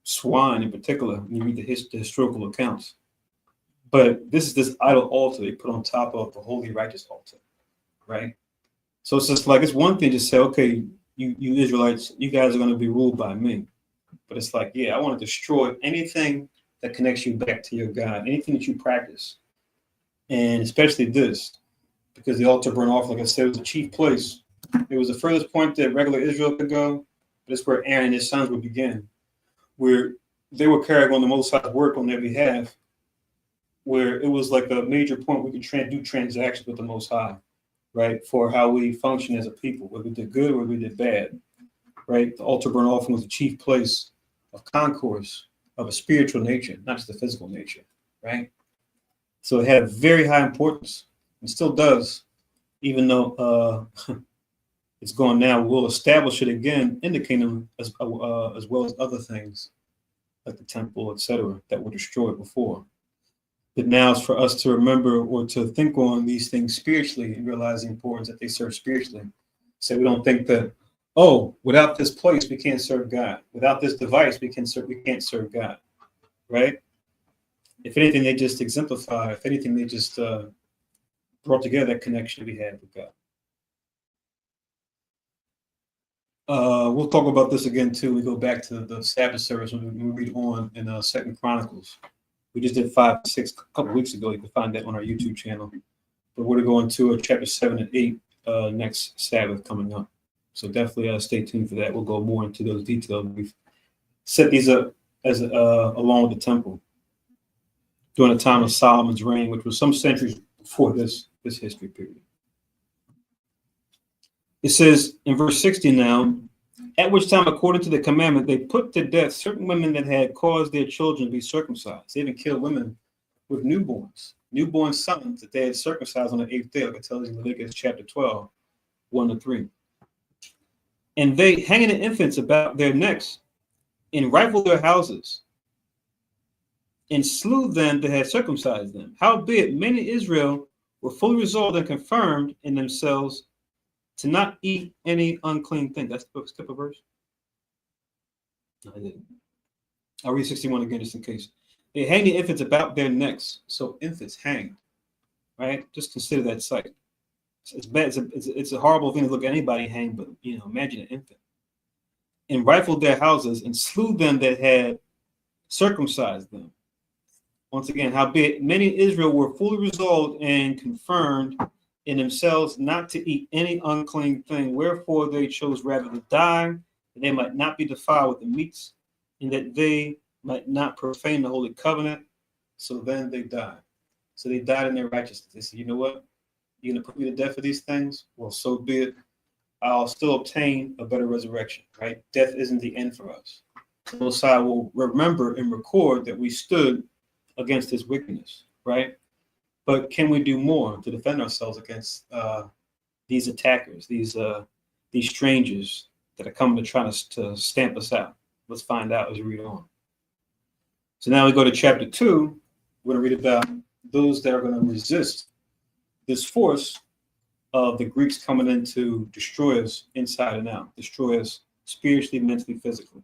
Swine in particular, when you read the historical accounts. But this idol altar they put on top of the holy righteous altar, right? So it's just like, it's one thing to say, okay, you Israelites, you guys are going to be ruled by me. But it's like, yeah, I want to destroy anything that connects you back to your God, anything that you practice. And especially this, because the altar burnt off, like I said, was the chief place. It was the furthest point that regular Israel could go, but it's where Aaron and his sons would begin, where they were carrying on the Most High's work on their behalf, where it was like a major point we could do transactions with the Most High, right? For how we function as a people, whether we did good or we did bad, right? The altar burnt offering was the chief place of concourse of a spiritual nature, not just a physical nature, right? So it had very high importance and still does, even though it's gone now. We'll establish it again in the kingdom as well as other things like the temple, etc., that were destroyed before. But now it's for us to remember or to think on these things spiritually and realize the importance that they serve spiritually. So we don't think that, oh, without this place, we can't serve God. Without this device, we can't serve God, right? If anything, they just exemplify. If anything, they just brought together that connection we had with God. We'll talk about this again, too. We go back to the Sabbath service when we read on in 2 Chronicles. We just did 5 and 6 a couple weeks ago. You can find that on our YouTube channel. But we're going to chapter 7 and 8 next Sabbath coming up. So definitely stay tuned for that. We'll go more into those details. We've set these up as along with the temple during the time of Solomon's reign, which was some centuries before this history period. It says in verse 60 now, at which time, according to the commandment, they put to death certain women that had caused their children to be circumcised. They even killed women with newborn sons that they had circumcised on the 8th day, like it tells you in Leviticus chapter 12, 1-3. And they hanging the infants about their necks and rifled their houses and slew them that had circumcised them. Howbeit, many in Israel were fully resolved and confirmed in themselves to not eat any unclean thing. That's the book. Skip a verse. No, I didn't. I'll read 61 again just in case. They hang the infants about their necks. So infants hanged, right? Just consider that sight. It's bad. It's a horrible thing to look at anybody hang, but imagine an infant. And rifled their houses and slew them that had circumcised them. Once again, howbeit many in Israel were fully resolved and confirmed in themselves not to eat any unclean thing, wherefore they chose rather to die, that they might not be defiled with the meats, and that they might not profane the holy covenant. So then they died. So they died in their righteousness. They said, you know what? You're going to put me to death for these things? Well, so be it. I'll still obtain a better resurrection, right? Death isn't the end for us. The Messiah will remember and record that we stood against his wickedness, right? But can we do more to defend ourselves against these attackers, these strangers that are coming to try to stamp us out? Let's find out as we read on. So now we go to chapter 2. We're going to read about those that are going to resist this force of the Greeks coming in to destroy us inside and out, destroy us spiritually, mentally, physically.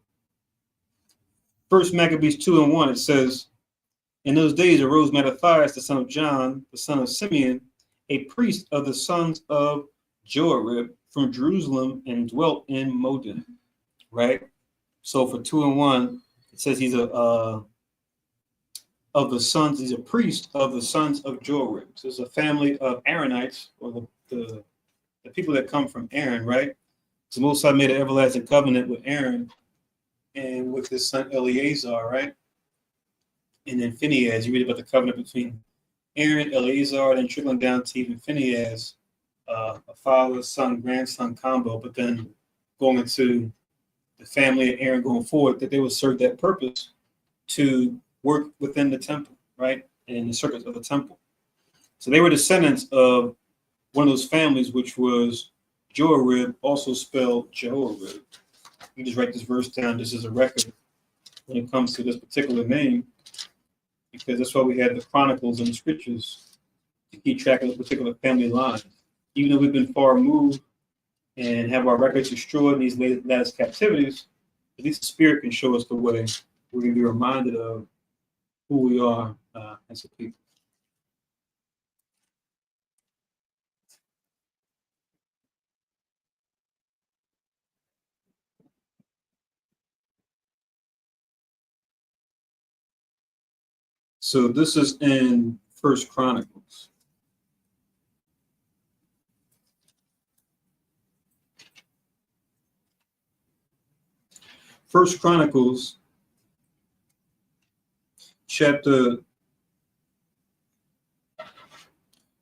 First Maccabees 2:1, it says, in those days arose Mattathias, the son of John, the son of Simeon, a priest of the sons of Joarib from Jerusalem, and dwelt in Modin. Right? So for 2:1, it says he's he's a priest of the sons of Joarib. So it's a family of Aaronites, or the people that come from Aaron, right? So Moses made an everlasting covenant with Aaron and with his son Eleazar, right? And then Phinehas, you read about the covenant between Aaron, Eleazar, then trickling down to even Phinehas, a father, son, grandson combo, but then going into the family of Aaron going forward, that they would serve that purpose to work within the temple, right? In the circuits of the temple. So they were descendants of one of those families, which was Joarib, also spelled Jehoarib. You just write this verse down just as a record when it comes to this particular name, because that's why we have the chronicles and the scriptures to keep track of the particular family line. Even though we've been far removed and have our records destroyed in these latest captivities, at least the Spirit can show us the way. We're going to be reminded of who we are as a people. So this is in First Chronicles. First Chronicles, chapter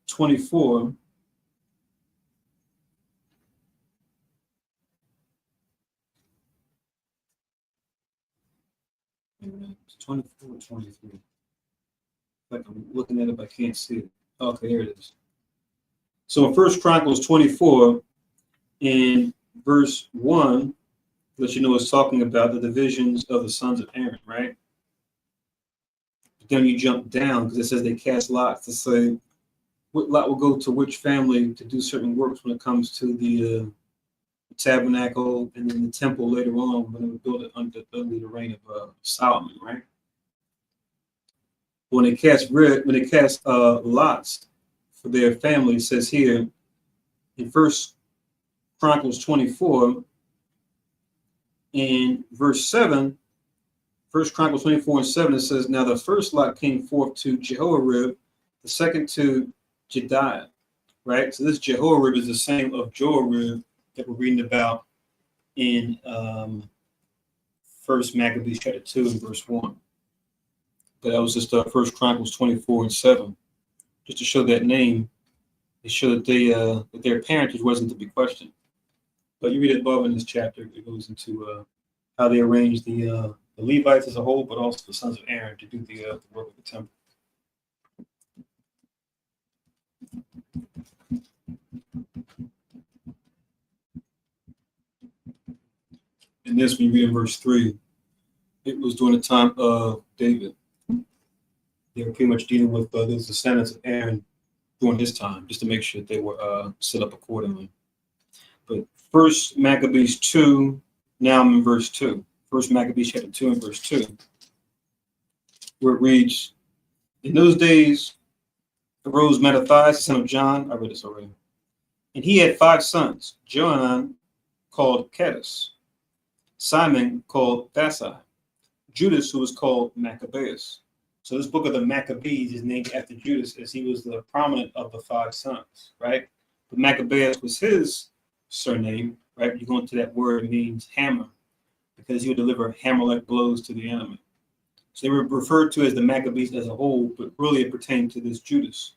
24. It's 24 or 23. Like I'm looking at it, but I can't see it. Okay, here it is. So in First Chronicles 24, in verse 1, let you know it's talking about the divisions of the sons of Aaron, right? But then you jump down because it says they cast lots to say what lot will go to which family to do certain works when it comes to the tabernacle and then the temple later on when they would build it under the reign of Solomon, right? When they cast lots for their family, it says here in First Chronicles 24, in verse 7, First Chronicles 24:7, it says, now the first lot came forth to Jehoarib, the second to Jediah, right? So this Jehoarib is the same of Joarib that we're reading about in First Maccabees chapter 2 and verse 1. But that was just First Chronicles 24:7. just to show that name, to show that that their parentage wasn't to be questioned. But you read it above in this chapter, it goes into how they arranged the Levites as a whole, but also the sons of Aaron to do the work of the temple. And this, when you read in verse 3, it was during the time of David. They were pretty much dealing with those descendants of Aaron during his time, just to make sure that they were set up accordingly. But First Maccabees 2, now I'm in verse 2. First Maccabees chapter 2 and verse 2, where it reads, in those days arose Mattathias, the son of John. I read this already. And he had 5 sons, Johanan called Kettus, Simon called Thasai, Judas, who was called Maccabeus. So this book of the Maccabees is named after Judas, as he was the prominent of the 5 sons, right? But Maccabeus was his surname, right? You go into that word, it means hammer, because he would deliver hammer-like blows to the enemy. So they were referred to as the Maccabees as a whole, but really it pertained to this Judas,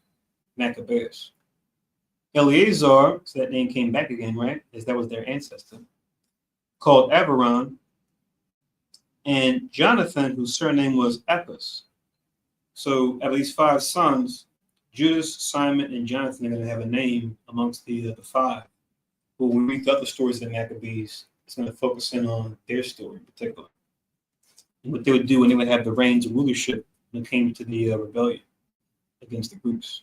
Maccabeus. Eleazar, so that name came back again, right? As that was their ancestor, called Abiram, and Jonathan, whose surname was Epis. So at least 5 sons, Judas, Simon, and Jonathan, are going to have a name amongst the 5. But when we read the other stories of the Maccabees, it's going to focus in on their story in particular. And what they would do when they would have the reins of rulership when it came to the rebellion against the groups.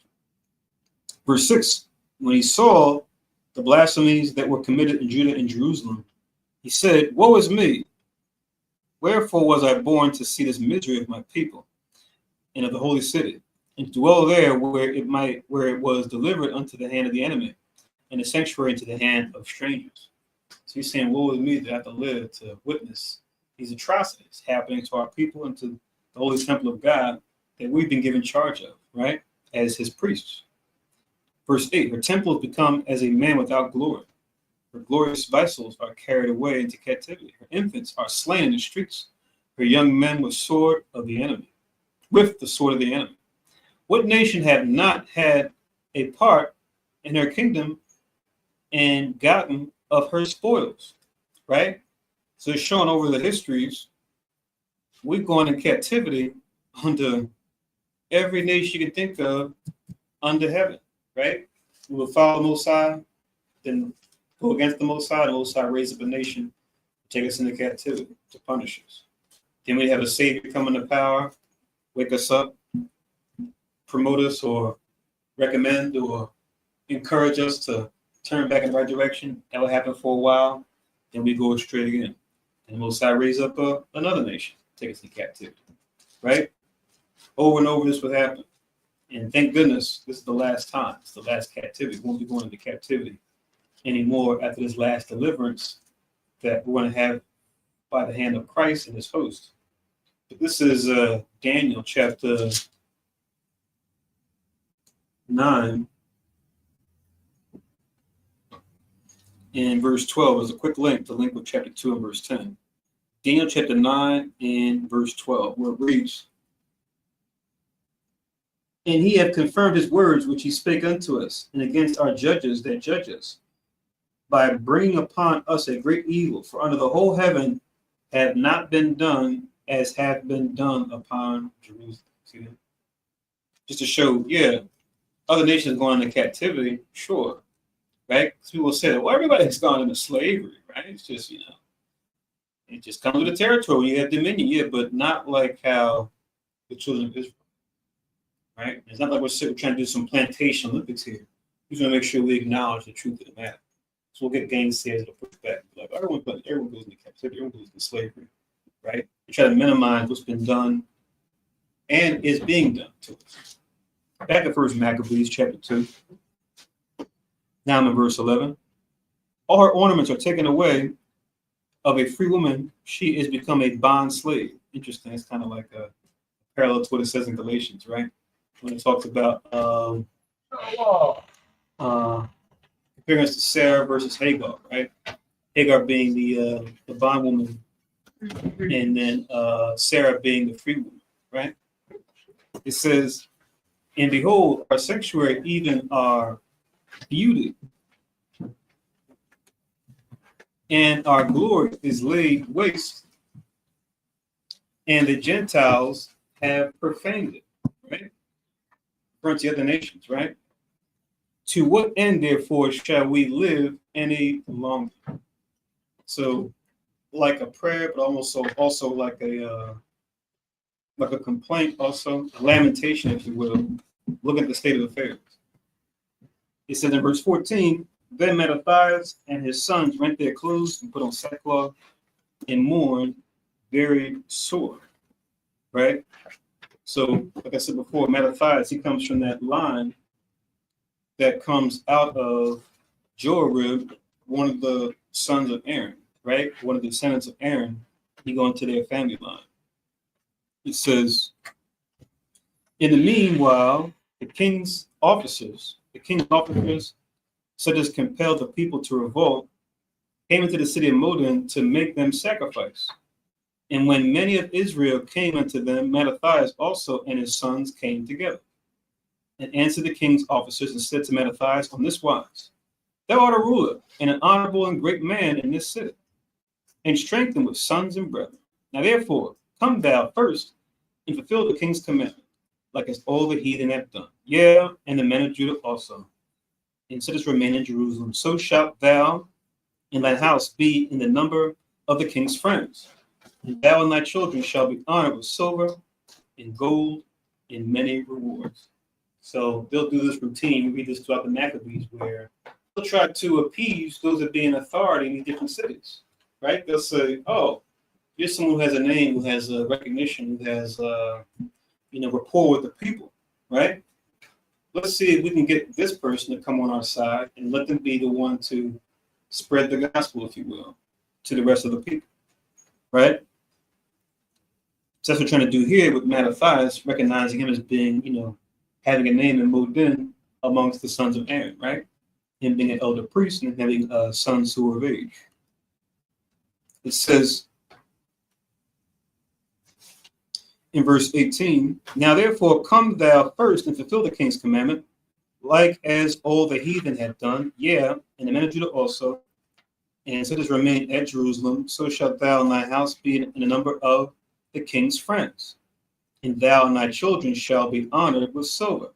Verse 6, when he saw the blasphemies that were committed in Judah and Jerusalem, he said, woe is me! Wherefore was I born to see this misery of my people and of the holy city, and to dwell there where it was delivered unto the hand of the enemy, and the sanctuary into the hand of strangers. So he's saying, woe is me that I have to live to witness these atrocities happening to our people and to the holy temple of God that we've been given charge of, right, as his priests. Verse 8, her temple has become as a man without glory. Her glorious vessels are carried away into captivity. Her infants are slain in the streets. Her young men with sword of the enemy, with the sword of the enemy. What nation have not had a part in her kingdom and gotten of her spoils, right? So it's showing over the histories, we've gone in captivity under every nation you can think of under heaven, right? We will follow the Most High, then go against the Most High, the Most High raise up a nation, take us into captivity to punish us. Then we have a Savior come into power, wake us up, promote us, or recommend or encourage us to turn back in the right direction. That will happen for a while. Then we go straight again. And the Most High raise up another nation, take us into captivity, right? Over and over, this would happen. And thank goodness, this is the last time. It's the last captivity. We won't be going into captivity anymore after this last deliverance that we're going to have by the hand of Christ and his host. But this is Daniel chapter 9 and verse 12. As a quick link, the link with chapter 2 and verse 10. Daniel chapter 9 and verse 12, where it reads, and he hath confirmed his words which he spake unto us, and against our judges that judge us, by bringing upon us a great evil. For under the whole heaven have not been done as have been done upon Jerusalem. See that? Just to show, yeah, other nations going into captivity, sure, right? People say, well, everybody's gone into slavery, right? It's just, it just comes with the territory. You have dominion, yeah, but not like how the children of Israel. Right? It's not like we're trying to do some plantation Olympics here. We just want to make sure we acknowledge the truth of the matter. So we'll get gainsayers that'll push back. Like, everyone goes into captivity, everyone goes into slavery, right? We try to minimize what's been done and is being done to us. Back at First Maccabees chapter 2. Now I'm in verse 11. All her ornaments are taken away. Of a free woman, she is become a bond slave. Interesting. It's kind of like a parallel to what it says in Galatians, right? When it talks about comparing us to Sarah versus Hagar, right? Hagar being the bondwoman, and then Sarah being the free woman, right? It says, And behold, our sanctuary, even our beauty, and our glory is laid waste, and the Gentiles have profaned it, right? Burnt the other nations, right? To what end, therefore, shall we live any longer? So, like a prayer, but also like a complaint, also a lamentation, if you will. Look at the state of affairs. It says in verse 14, then Mattathias and his sons rent their clothes and put on sackcloth and mourn very sore, right? So, like I said before, Mattathias, he comes from that line that comes out of Joarib, one of the sons of Aaron, right? One of the descendants of Aaron. He go into their family line. It says, in the meanwhile, the king's officers, such as compelled the people to revolt, came into the city of Modin to make them sacrifice. And when many of Israel came unto them, Mattathias also and his sons came together, and answered the king's officers and said to Mattathias on this wise, thou art a ruler and an honorable and great man in this city, and strengthened with sons and brethren. Now therefore, come thou first and fulfill the king's commandment, like as all the heathen have done, yeah, and the men of Judah also, and so does remain in Jerusalem. So shalt thou in thy house be in the number of the king's friends, and thou and thy children shall be honored with silver and gold and many rewards. So they'll do this routine. We read this throughout the Maccabees, where they'll try to appease those that be in authority in these different cities, right? They'll say, oh, you're someone who has a name, who has a recognition, who has rapport with the people, right? Let's see if we can get this person to come on our side and let them be the one to spread the gospel, if you will, to the rest of the people, right? So that's what we're trying to do here with Mattathias, recognizing him as being, having a name in Modin amongst the sons of Aaron, right? Him being an elder priest and having sons who are of age. It says in verse 18, now therefore come thou first and fulfill the king's commandment, like as all the heathen had done, yeah, and the men of Judah also, and so does remain at Jerusalem, so shalt thou and thy house be in the number of the king's friends, and thou and thy children shall be honored with silver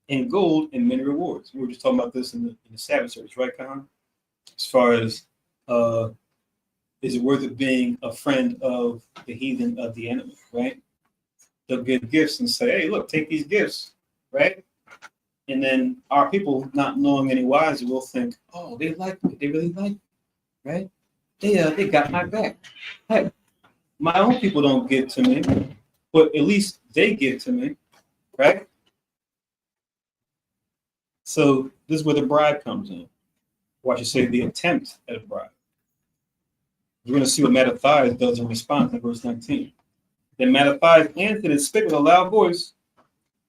and gold and many rewards. We were just talking about this in the Sabbath service, right, Khan? As far as is it worth it being a friend of the heathen of the enemy, right? They'll give gifts and say, hey, look, take these gifts, right? And then our people, not knowing any wiser, will think, oh, they like me. They really like me, right? They got my back. Hey, my own people don't give to me, but at least they give to me, right? So this is where the bribe comes in. Or I should say the attempt at a bribe. We're going to see what Mattathias does in response in verse 19. Then Mattathias answered and spake with a loud voice,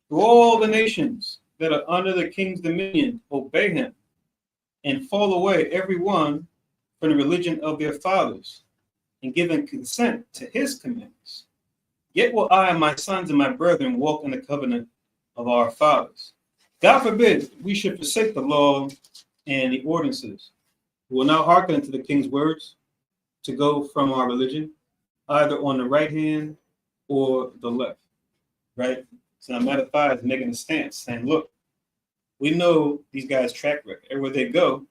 to all the nations that are under the king's dominion, obey him, and fall away every one from the religion of their fathers, and give them consent to his commandments. Yet will I and my sons and my brethren walk in the covenant of our fathers. God forbid we should forsake the law and the ordinances. We will not hearken unto the king's words to go from our religion, either on the right hand or the left, right? So now Mattathias is making a stance, saying, look, we know these guys' track record. Everywhere they go,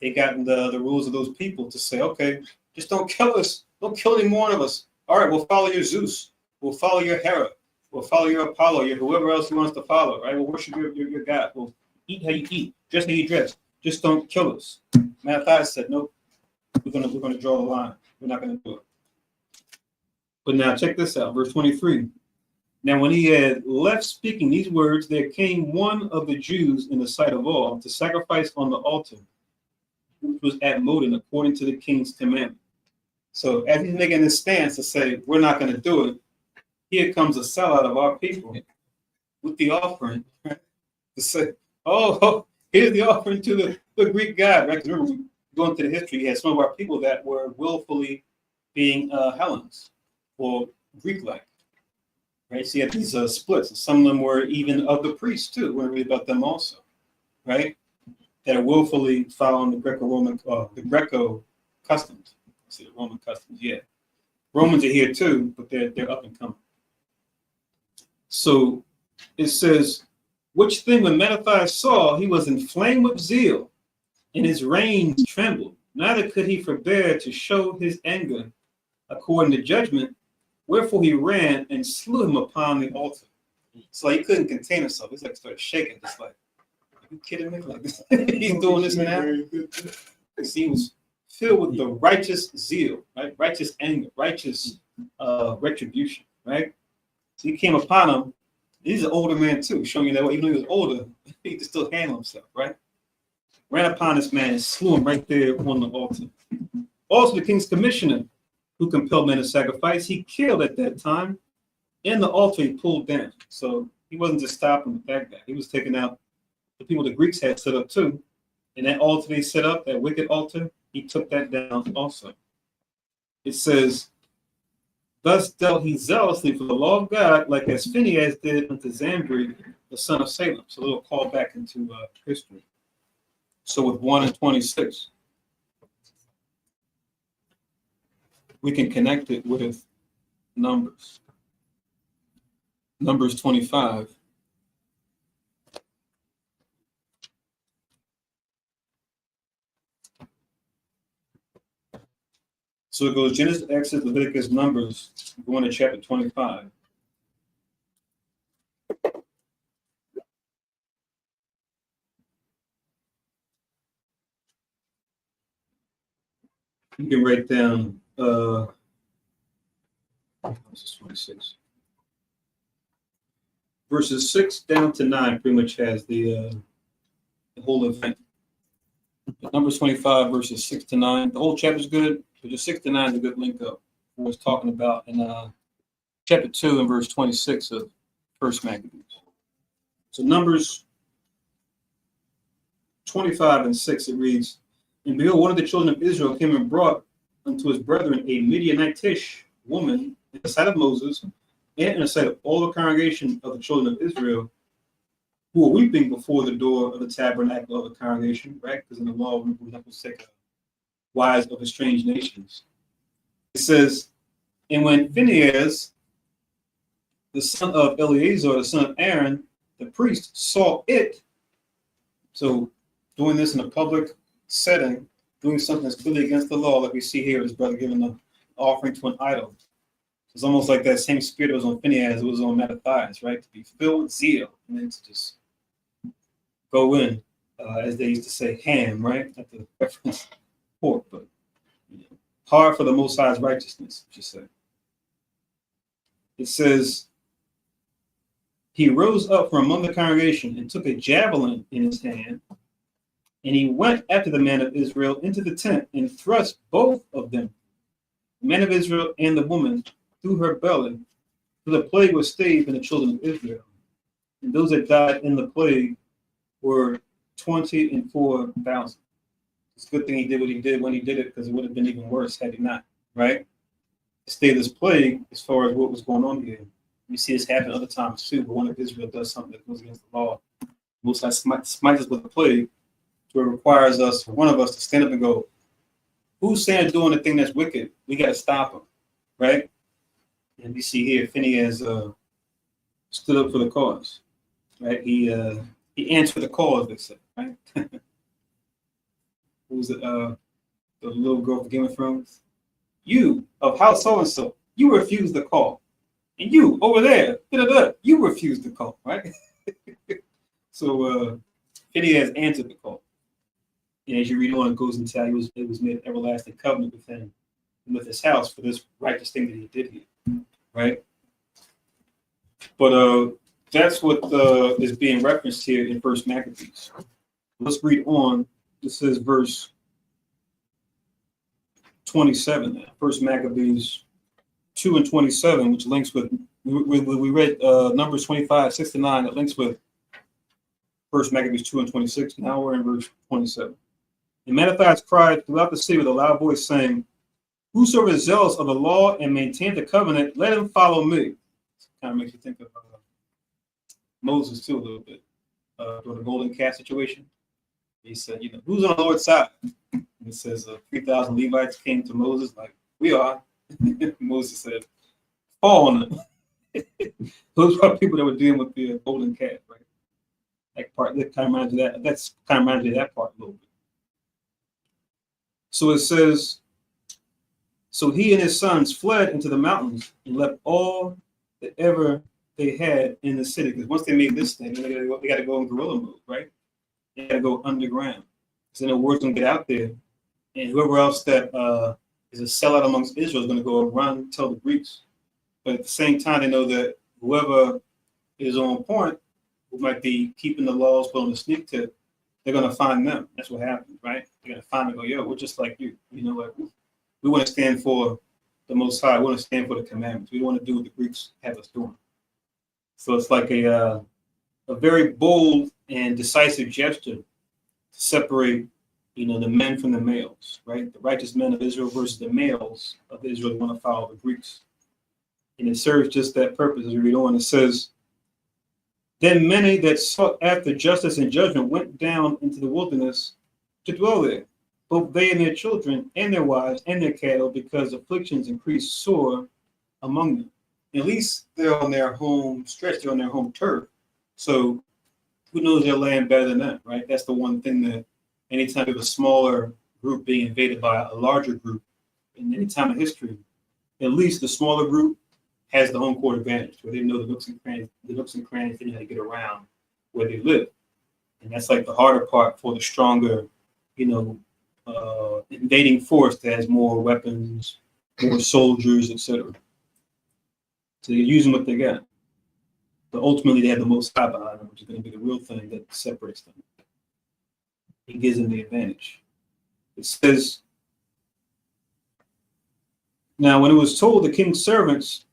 they got the rules of those people to say, okay, just don't kill us. Don't kill any more of us. All right, we'll follow your Zeus. We'll follow your Hera. We'll follow your Apollo, your whoever else he wants to follow, right? We'll worship your God. We'll eat how you eat, dress how you dress. Just don't kill us. Mattathias said, nope, we're gonna draw the line. We're not gonna do it. But now check this out, verse 23. Now when he had left speaking these words, there came one of the Jews in the sight of all to sacrifice on the altar, which was at Modin, according to the king's commandment. So as he's making this stance to say, we're not going to do it, here comes a sellout of our people with the offering, right? To say, oh, here's the offering to the Greek god, right? Because remember, we go into the history, you had some of our people that were willfully being Hellenes or Greek-like. right? So you had these splits, and some of them were even of the priests too. We're going to read about them also, right? That are willfully following the Greco-Roman, the Greco customs. See the Roman customs, yeah. Romans are here too, but they're up and coming. So it says, which thing when Mattathias saw, he was inflamed with zeal, and his reins trembled. Neither could he forbear to show his anger according to judgment. Wherefore he ran and slew him upon the altar. So he couldn't contain himself. He's like started shaking, just like, are you kidding me? Like he's doing this now. Because he was filled with the righteous zeal, right? Righteous anger, righteous retribution, right? So he came upon him. He's an older man too, showing you that even though he was older, he could still handle himself, right? Ran upon this man and slew him right there on the altar. Also, the king's commissioner, who compelled men to sacrifice, he killed at that time. In the altar, he pulled down. So he wasn't just stopping with that guy. He was taking out the people the Greeks had set up too. And that altar they set up, that wicked altar, he took that down also. It says, thus dealt he zealously for the law of God, like as Phinehas did unto Zambri, the son of Salem. So a little call back into history. So with 1 and 26, we can connect it with Numbers. Numbers 25. So it goes Genesis, Exodus, Leviticus, Numbers, going to chapter 25. You can write down this is 26. Verses 6 down to 9 pretty much has the whole event. Numbers 25, verses 6 to 9. The whole chapter is good, but just 6 to 9 is a good link up for what's talking about in chapter 2 and verse 26 of First Maccabees. So Numbers 25 and 6, it reads, and behold, one of the children of Israel came and brought unto his brethren a Midianitish woman in the sight of Moses and in the sight of all the congregation of the children of Israel, who were weeping before the door of the tabernacle of the congregation, right? Because in the law, we have to take wives of the strange nations. It says, and when Phinehas, the son of Eleazar, the son of Aaron, the priest, saw it, so doing this in a public setting, doing something that's clearly against the law, like we see here, his brother giving the offering to an idol. It's almost like that same spirit that was on Phinehas, it was on Mattathias, right? To be filled with zeal, and then to just go in, as they used to say, ham, right? At the reference pork, but hard for the Most High's righteousness, just say. It says, he rose up from among the congregation and took a javelin in his hand, and he went after the man of Israel into the tent and thrust both of them, the man of Israel and the woman, through her belly, for the plague was stayed in the children of Israel. And those that died in the plague were 24,000. It's a good thing he did what he did when he did it, because it would have been even worse had he not, right? To stay this plague as far as what was going on here. We see this happen other times too, but one of Israel does something that goes against the law. Most High smites us with a plague, so it requires us, one of us, to stand up and go, who's saying doing the thing that's wicked? We got to stop him, right? And we see here, Phinehas stood up for the cause, right? He answered the call, as they say, right? Who was it? The little girl from Game of Thrones? You, of house so-and-so, you refused the call. And you, over there, you refused the call, right? So Phinehas answered the call. And as you read on, it goes into how it was made an everlasting covenant with him and with his house for this righteous thing that he did here, right? But that's what is being referenced here in First Maccabees. Let's read on. This is verse 27 now. First Maccabees 2 and 27, which links with, we read Numbers 25, 6 to 9, that links with First Maccabees 2 and 26. Now we're in verse 27. And Mattathias cried throughout the city with a loud voice, saying, whosoever is zealous of the law and maintains the covenant, let him follow me. Kind of makes you think of Moses too a little bit. During the golden calf situation, he said, you know, who's on the Lord's side? And it says 3,000 Levites came to Moses, like, we are. Moses said, fall on them. Those were people that were dealing with the golden calf, right? That kind of reminds you of that. That's kind of reminds you of that part a little bit. So it says, so he and his sons fled into the mountains and left all that ever they had in the city. Because once they made this thing, they got to go in guerrilla mode, right? They got to go underground. So the word's going to get out there. And whoever else that is a sellout amongst Israel is going to go run, tell the Greeks. But at the same time, they know that whoever is on point, who might be keeping the laws but on the sneak tip, they're going to find them. That's what happens, right? They're going to find them and go, yo, we're just like you. You know what? We want to stand for the Most High. We want to stand for the commandments. We don't want to do what the Greeks have us doing. So it's like a very bold and decisive gesture to separate, you know, the men from the males, right? The righteous men of Israel versus the males of Israel who want to follow the Greeks. And it serves just that purpose. As we read on, it says, then many that sought after justice and judgment went down into the wilderness to dwell there, both they and their children and their wives and their cattle, because afflictions increased sore among them. At least they're on their home stretch, they're on their home turf. So who knows their land better than them, right? That's the one thing that anytime you have a smaller group being invaded by a larger group in any time of history, at least the smaller group has the home court advantage, where they know the nooks and crannies, they know how to get around where they live. And that's like the harder part for the stronger, you know, invading force that has more weapons, more soldiers, etc. So they're using what they got. But ultimately, they have the Most High behind them, which is going to be the real thing that separates them. He gives them the advantage. It says, now when it was told the king's servants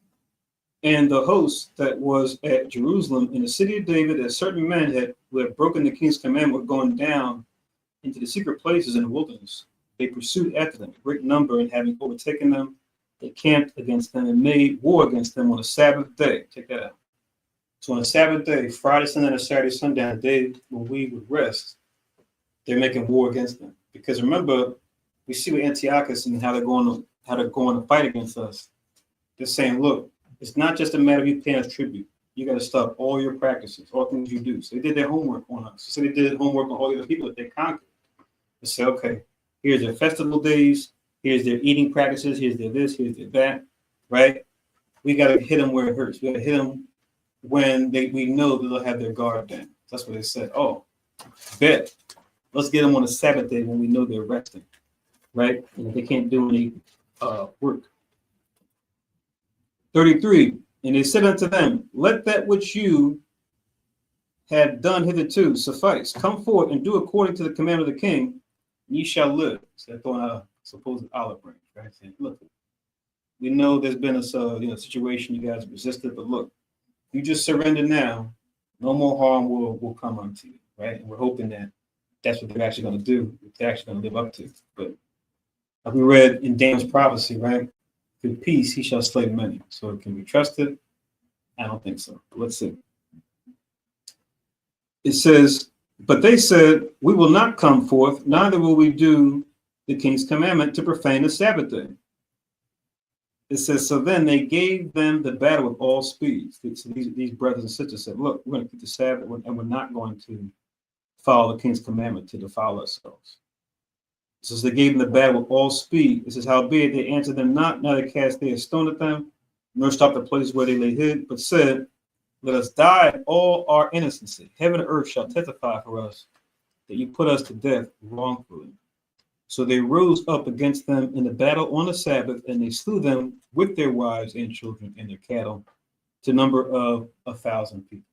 and the host that was at Jerusalem in the city of David that certain men who had broken the king's commandment were going down into the secret places in the wilderness, they pursued after them, a great number, and having overtaken them, they camped against them and made war against them on a Sabbath day. Check that out. So on a Sabbath day, Friday, Sunday, and Saturday, sundown, the day when we would rest, they're making war against them. Because remember, we see with Antiochus and how they're going to fight against us. They're saying, look, it's not just a matter of you paying us tribute. You got to stop all your practices, all things you do. So they did their homework on us. So they did homework on all the other people that they conquered. They say, okay, here's their festival days, here's their eating practices, here's their this, here's their that, right? We got to hit them where it hurts. We got to hit them when we know that they'll have their guard down. That's what they said. Oh, bet. Let's get them on a Sabbath day when we know they're resting, right? And if they can't do any work. 33, and they said unto them, let that which you have done hitherto suffice. Come forth and do according to the command of the king, and ye shall live. So they're throwing a supposed olive branch, right? Saying, look, we know there's been a situation you guys resisted, but look, you just surrender now, no more harm will come unto you, right? And we're hoping that that's what they're actually going to do, they're actually going to live up to. But like we read in Daniel's prophecy, right? Through peace, he shall slay many. So it can be trusted? I don't think so. But let's see. It says, but they said, we will not come forth, neither will we do the king's commandment to profane the Sabbath day. It says, so then they gave them the battle with all speed. So these brothers and sisters said, look, we're going to keep the Sabbath, and we're not going to follow the king's commandment to defile ourselves. So they gave them the battle with all speed. It says, howbeit they answered them not, neither cast they a stone at them, nor stopped the places where they lay hid, but said, let us die in all our innocency. Heaven and earth shall testify for us that you put us to death wrongfully. So they rose up against them in the battle on the Sabbath, and they slew them with their wives and children and their cattle, to number of 1,000 people.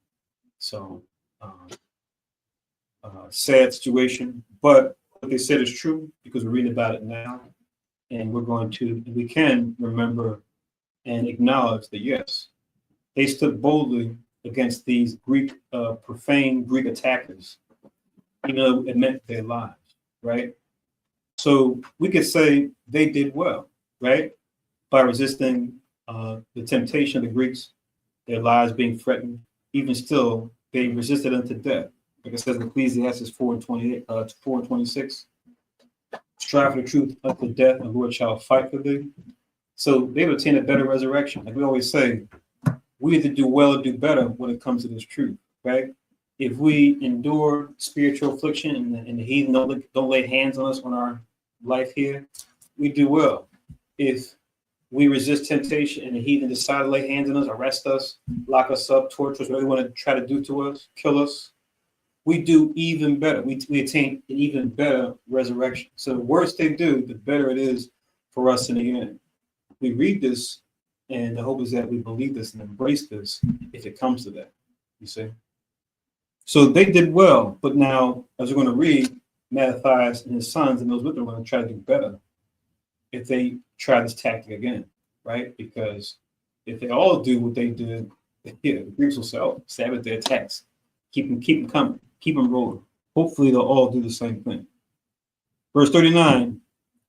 So sad situation, but what they said is true because we're reading about it now, and we can remember and acknowledge that yes, they stood boldly against these profane Greek attackers. It meant their lives, right? So we could say they did well, right? By resisting the temptation of the Greeks their lives being threatened, even still, they resisted unto death. Like it says in Ecclesiastes 4:28, 4:26, strive for the truth unto death, and who shall fight for thee. So they would obtain a better resurrection. Like we always say, we either do well or do better when it comes to this truth, right? If we endure spiritual affliction and the heathen don't lay hands on us on our life here, we do well. If we resist temptation and the heathen decide to lay hands on us, arrest us, lock us up, torture us, whatever they want to try to do to us, kill us, we do even better. We attain an even better resurrection. So the worse they do, the better it is for us in the end. We read this, and the hope is that we believe this and embrace this if it comes to that, you see. So they did well, but now, as we're going to read, Mattathias and his sons and those with them are going to try to do better if they try this tactic again, right? Because if they all do what they did, the Greeks will say, oh, Sabbath day attacks. Keep them coming, keep them rolling. Hopefully they'll all do the same thing. Verse 39,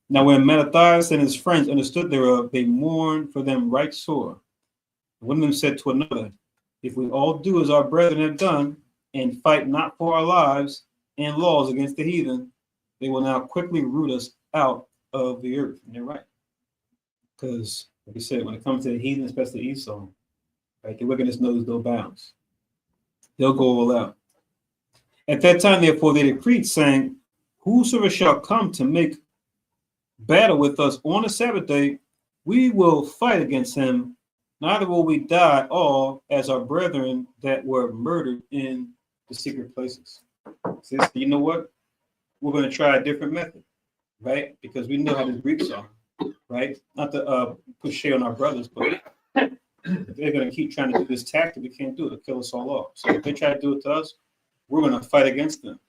now when Mattathias and his friends understood thereof, they mourned for them right sore. One of them said to another, if we all do as our brethren have done, and fight not for our lives and laws against the heathen, they will now quickly root us out of the earth. And they're right. Because, like I said, when it comes to the heathen, especially Esau, right, the wickedness knows no bounds. They'll go all out. At that time, therefore, they decreed, saying, whosoever shall come to make battle with us on the Sabbath day, we will fight against him, neither will we die all as our brethren that were murdered in the secret places. So you know what? We're going to try a different method, right? Because we know how the Greeks are, right? Not to put shade on our brothers, but if they're going to keep trying to do this tactic, we can't do it. It'll kill us all off. So if they try to do it to us, we're going to fight against them,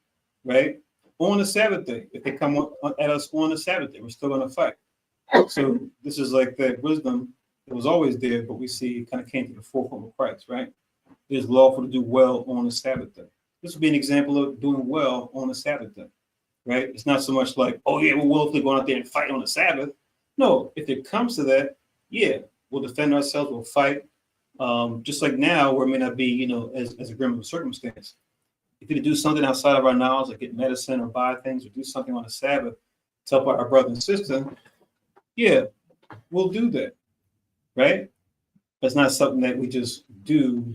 right? On the Sabbath day, if they come at us on the Sabbath day, we're still going to fight. So this is like that wisdom that was always there, but we see it kind of came to the forefront of Christ, right? It is lawful to do well on the Sabbath day. This would be an example of doing well on the Sabbath day, right? It's not so much like, oh yeah, we're willfully going out there and fight on the Sabbath. No, if it comes to that, yeah, we'll defend ourselves, we'll fight. Just like now, where it may not be, you know, as a grim of a circumstance. If you do something outside of our knowledge, like get medicine or buy things or do something on the Sabbath to help our brother and sister, yeah, we'll do that, right? That's not something that we just do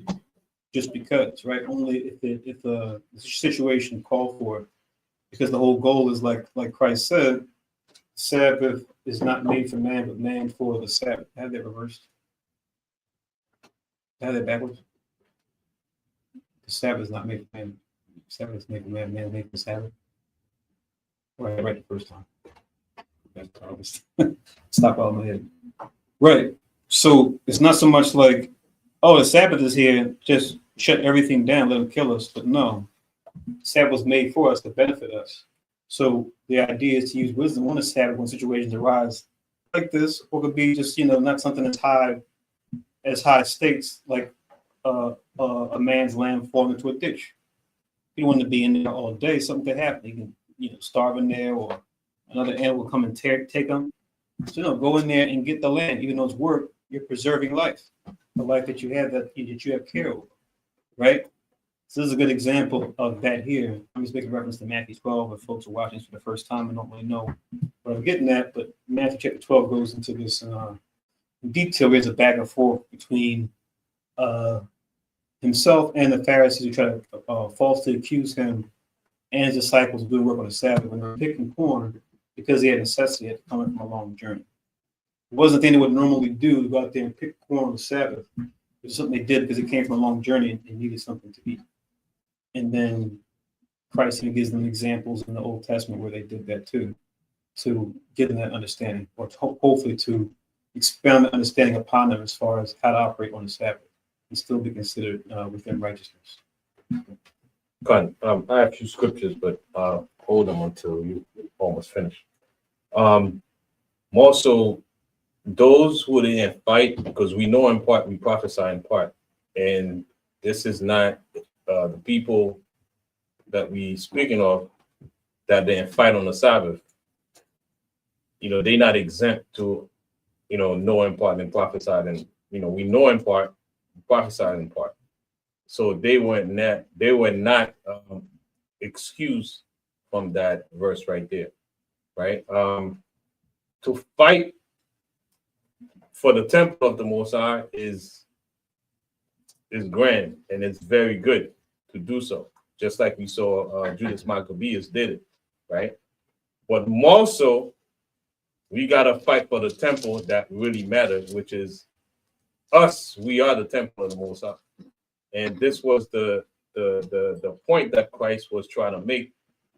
just because, right? Only if the situation called for it, because the whole goal is like Christ said, Sabbath is not made for man, but man for the Sabbath. Have that reversed. Have that backwards. The Sabbath is not made for man. Sabbath is made for man. Man is made for the Sabbath. Right the first time. Stop all my head. Right. So it's not so much like, oh, the Sabbath is here, just shut everything down, let them kill us. But no, Sabbath was made for us to benefit us. So the idea is to use wisdom on the Sabbath when situations arise like this, or could be just, you know, not something as high stakes, like a man's lamb falling into a ditch. You don't want to be in there all day. Something could happen. You can, you know, starve in there, or another animal will come and take them. So no, go in there and get the land. Even though it's work, you're preserving life, the life that you have that you have care over, right? So this is a good example of that here. I'm just making reference to Matthew 12, if folks are watching this for the first time and don't really know what I'm getting at. But Matthew chapter 12 goes into this in detail. There's a back and forth between himself and the Pharisees who try to falsely accuse him and his disciples of doing work on the Sabbath when they were picking corn because they had necessity had to come from a long journey. It wasn't a thing they would normally do to go out there and pick corn on the Sabbath. It was something they did because they came from a long journey and needed something to eat. And then Christ gives them examples in the Old Testament where they did that too, to give them that understanding, or hopefully to expand the understanding upon them as far as how to operate on the Sabbath and still be considered within righteousness. God, I have a few scriptures, but hold them until you almost finish. More so, those who didn't fight, because we know in part, we prophesy in part, and this is not the people that we speaking of that didn't fight on the Sabbath. You know, they're not exempt to, you know in part and prophesied, and we know in part, prophesied in part. So they were not excused from that verse right there, right? To fight for the temple of the Most High is grand, and it's very good to do so. Just like we saw Judas Maccabeus did it, right? But more so, we gotta fight for the temple that really matters, which is us. We are the temple of the Most High, and this was the point that Christ was trying to make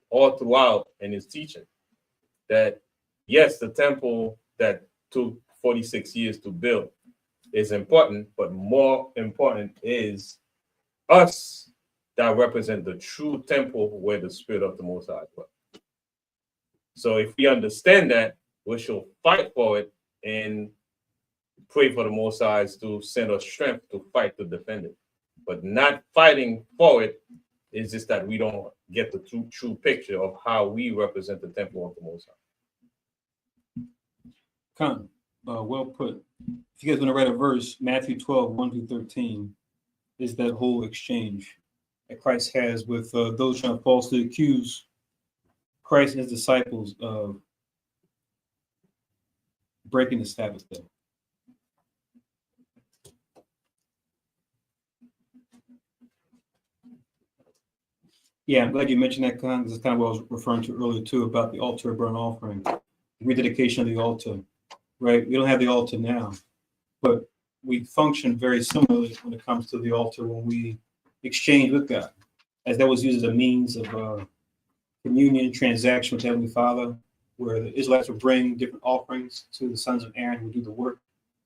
all throughout in his teaching. That yes, the temple that took 46 years to build is important, but more important is us that represent the true temple where the Spirit of the Most High dwells. So if we understand that, we shall fight for it and pray for the Most High to send us strength to fight to defend it. But not fighting for it is just that we don't get the true picture of how we represent the temple of the Most High. Come, well put. If you guys want to write a verse, Matthew 12, 1 through 13, is that whole exchange that Christ has with those trying to falsely accuse Christ and his disciples of breaking the Sabbath day. Yeah, I'm glad you mentioned that, Khan. This is kind of what I was referring to earlier, too, about the altar burnt offering, rededication of the altar, right? We don't have the altar now, but we function very similarly when it comes to the altar when we exchange with God, as that was used as a means of communion, transaction with Heavenly Father, where the Israelites would bring different offerings to the sons of Aaron who do the work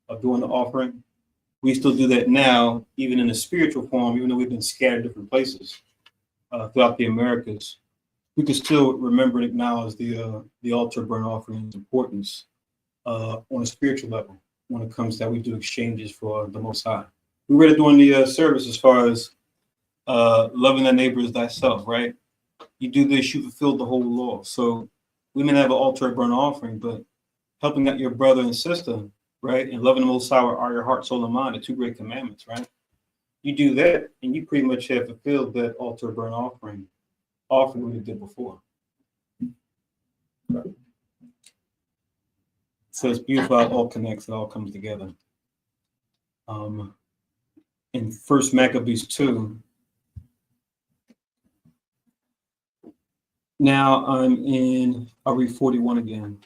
of doing the offering. We still do that now, even in a spiritual form, even though we've been scattered different places throughout the Americas. We can still remember and acknowledge the altar burnt offering's importance on a spiritual level when it comes to how we do exchanges for the Most High. We read it during the service as far as loving thy neighbor as thyself, right? You do this, you fulfill the whole law. So we may have an altar burnt offering, but helping out your brother and sister, right? And loving the Most High are your heart, soul, and mind, the two great commandments, right? You do that, and you pretty much have fulfilled that altar burnt offering what you did before. Right. So it's beautiful how it all connects, it all comes together. In First Maccabees 2, now I'll read 41 again.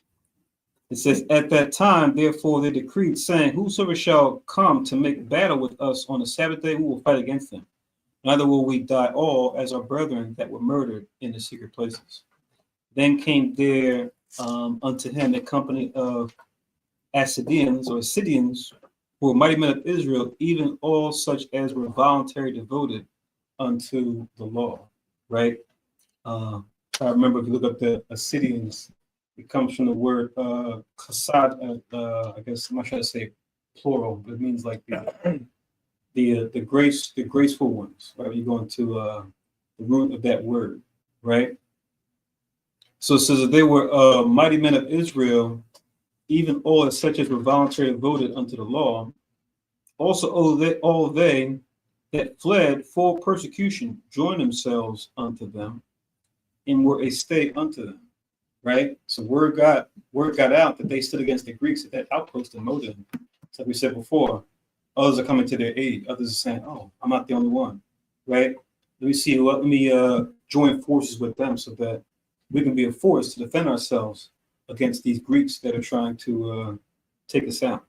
It says, at that time, therefore, they decreed, saying, whosoever shall come to make battle with us on the Sabbath day, we will fight against them. Neither will we die all as our brethren that were murdered in the secret places. Then came there unto him a company of Assyrians or Assyrians, who were mighty men of Israel, even all such as were voluntarily devoted unto the law. Right? I remember if you look up the Assyrians, it comes from the word chasad. I guess I'm not sure to say plural, but it means like the graceful ones. Right? You go into the root of that word, right? So it says that they were mighty men of Israel, even all as such as were voluntarily devoted unto the law. Also, all they that fled for persecution joined themselves unto them, and were a stay unto them. Right? So word got out that they stood against the Greeks at that outpost in Modin. So like we said before, others are coming to their aid. Others are saying, oh, I'm not the only one. Right? Let me join forces with them so that we can be a force to defend ourselves against these Greeks that are trying to take us out.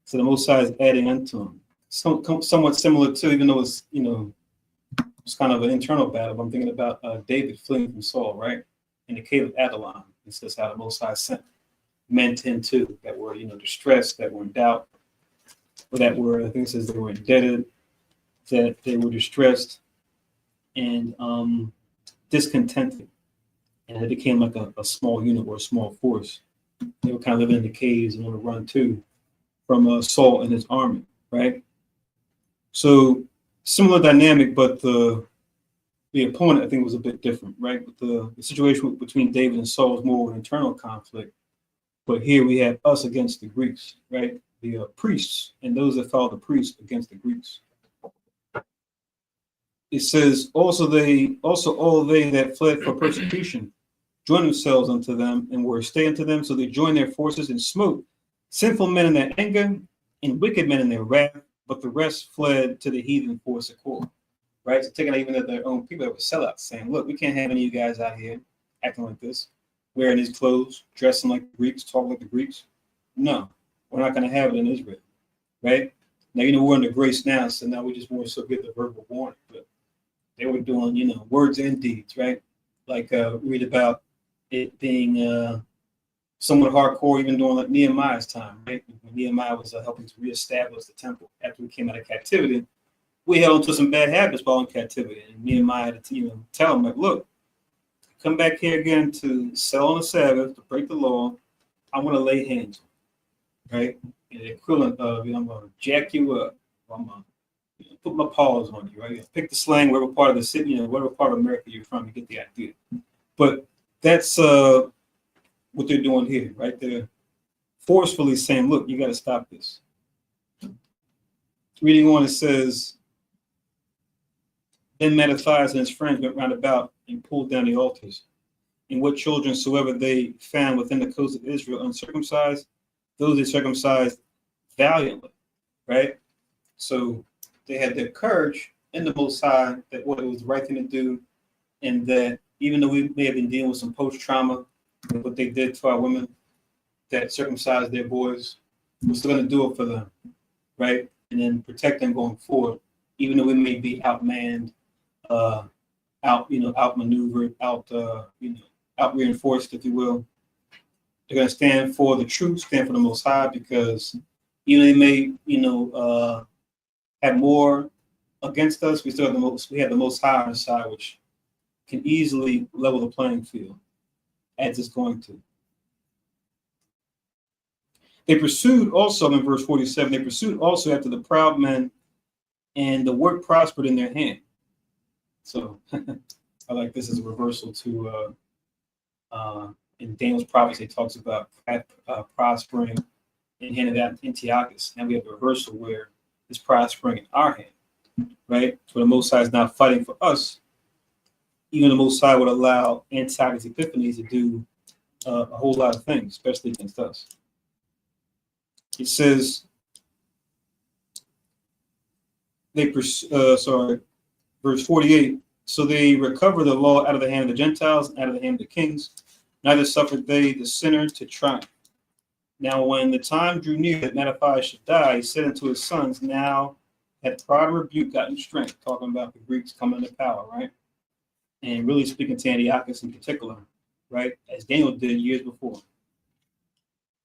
So the Most High is adding unto them. Somewhat similar to, even though it's, it's kind of an internal battle. I'm thinking about David fleeing from Saul, right? In the cave of Adullam. It says how the Most High sent men to him too, that were, distressed, that were in doubt, or that were, I think it says they were indebted, that they were distressed and discontented. And it became like a small unit or a small force. They were kind of living in the caves and on the run too from Saul and his army, right? So similar dynamic, but the opponent, I think, was a bit different, right? But the situation between David and Saul was more of an internal conflict. But here we have us against the Greeks, right? the priests and those that follow the priests against the Greeks. It says also all they that fled for persecution joined themselves unto them and were stay unto them. So they joined their forces and smote sinful men in their anger and wicked men in their wrath. But the rest fled to the heathen for succor. Right? So taking even at their own people that were sellouts, saying, "Look, we can't have any of you guys out here acting like this, wearing these clothes, dressing like the Greeks, talking like the Greeks. No, we're not going to have it in Israel." Right? Now, we're under grace now, so now we just more so get the verbal warning. But they were doing, words and deeds, right? Like read about it being somewhat hardcore, even during like Nehemiah's time, right? When Nehemiah was helping to reestablish the temple after we came out of captivity, we held into some bad habits while in captivity. And Nehemiah had to tell them, like, look, come back here again to sell on the Sabbath, to break the law, I'm going to lay hands on you, right? And the equivalent of, I'm going to jack you up, I'm going to put my paws on you, right? Pick the slang, whatever part of the city, whatever part of America you're from, you get the idea. But that's what they're doing here, right? They're forcefully saying, look, you got to stop this. Reading on, it says, then Mattathias and his friends went round about and pulled down the altars. And what children soever they found within the coast of Israel uncircumcised, those they circumcised valiantly, right? So they had their courage in the Most High that what it was the right thing to do, and that even though we may have been dealing with some post-trauma, what they did to our women that circumcised their boys, we're still going to do it for them, right? And then protect them going forward, even though we may be outmanned, outmaneuvered, out reinforced, if you will. They're going to stand for the truth, stand for the Most High, because even they may, have more against us, we still have the Most High on our side, which can easily level the playing field, as it's going to. They pursued also, in verse 47, they pursued also after the proud men, and the work prospered in their hand. So I like this as a reversal to in Daniel's prophecy, it talks about prospering in hand of Antiochus. Now we have a reversal where it's prospering in our hand, right? So the Most High is not fighting for us. Even the Most High would allow Antiochus Epiphanes to do a whole lot of things, especially against us. It says, verse 48, so they recover the law out of the hand of the Gentiles and out of the hand of the kings. Neither suffered they the sinner to triumph. Now, when the time drew near that Mattathias should die, he said unto his sons, now had pride and rebuke gotten strength, talking about the Greeks coming to power, right? And really speaking to Antiochus in particular, right? As Daniel did years before.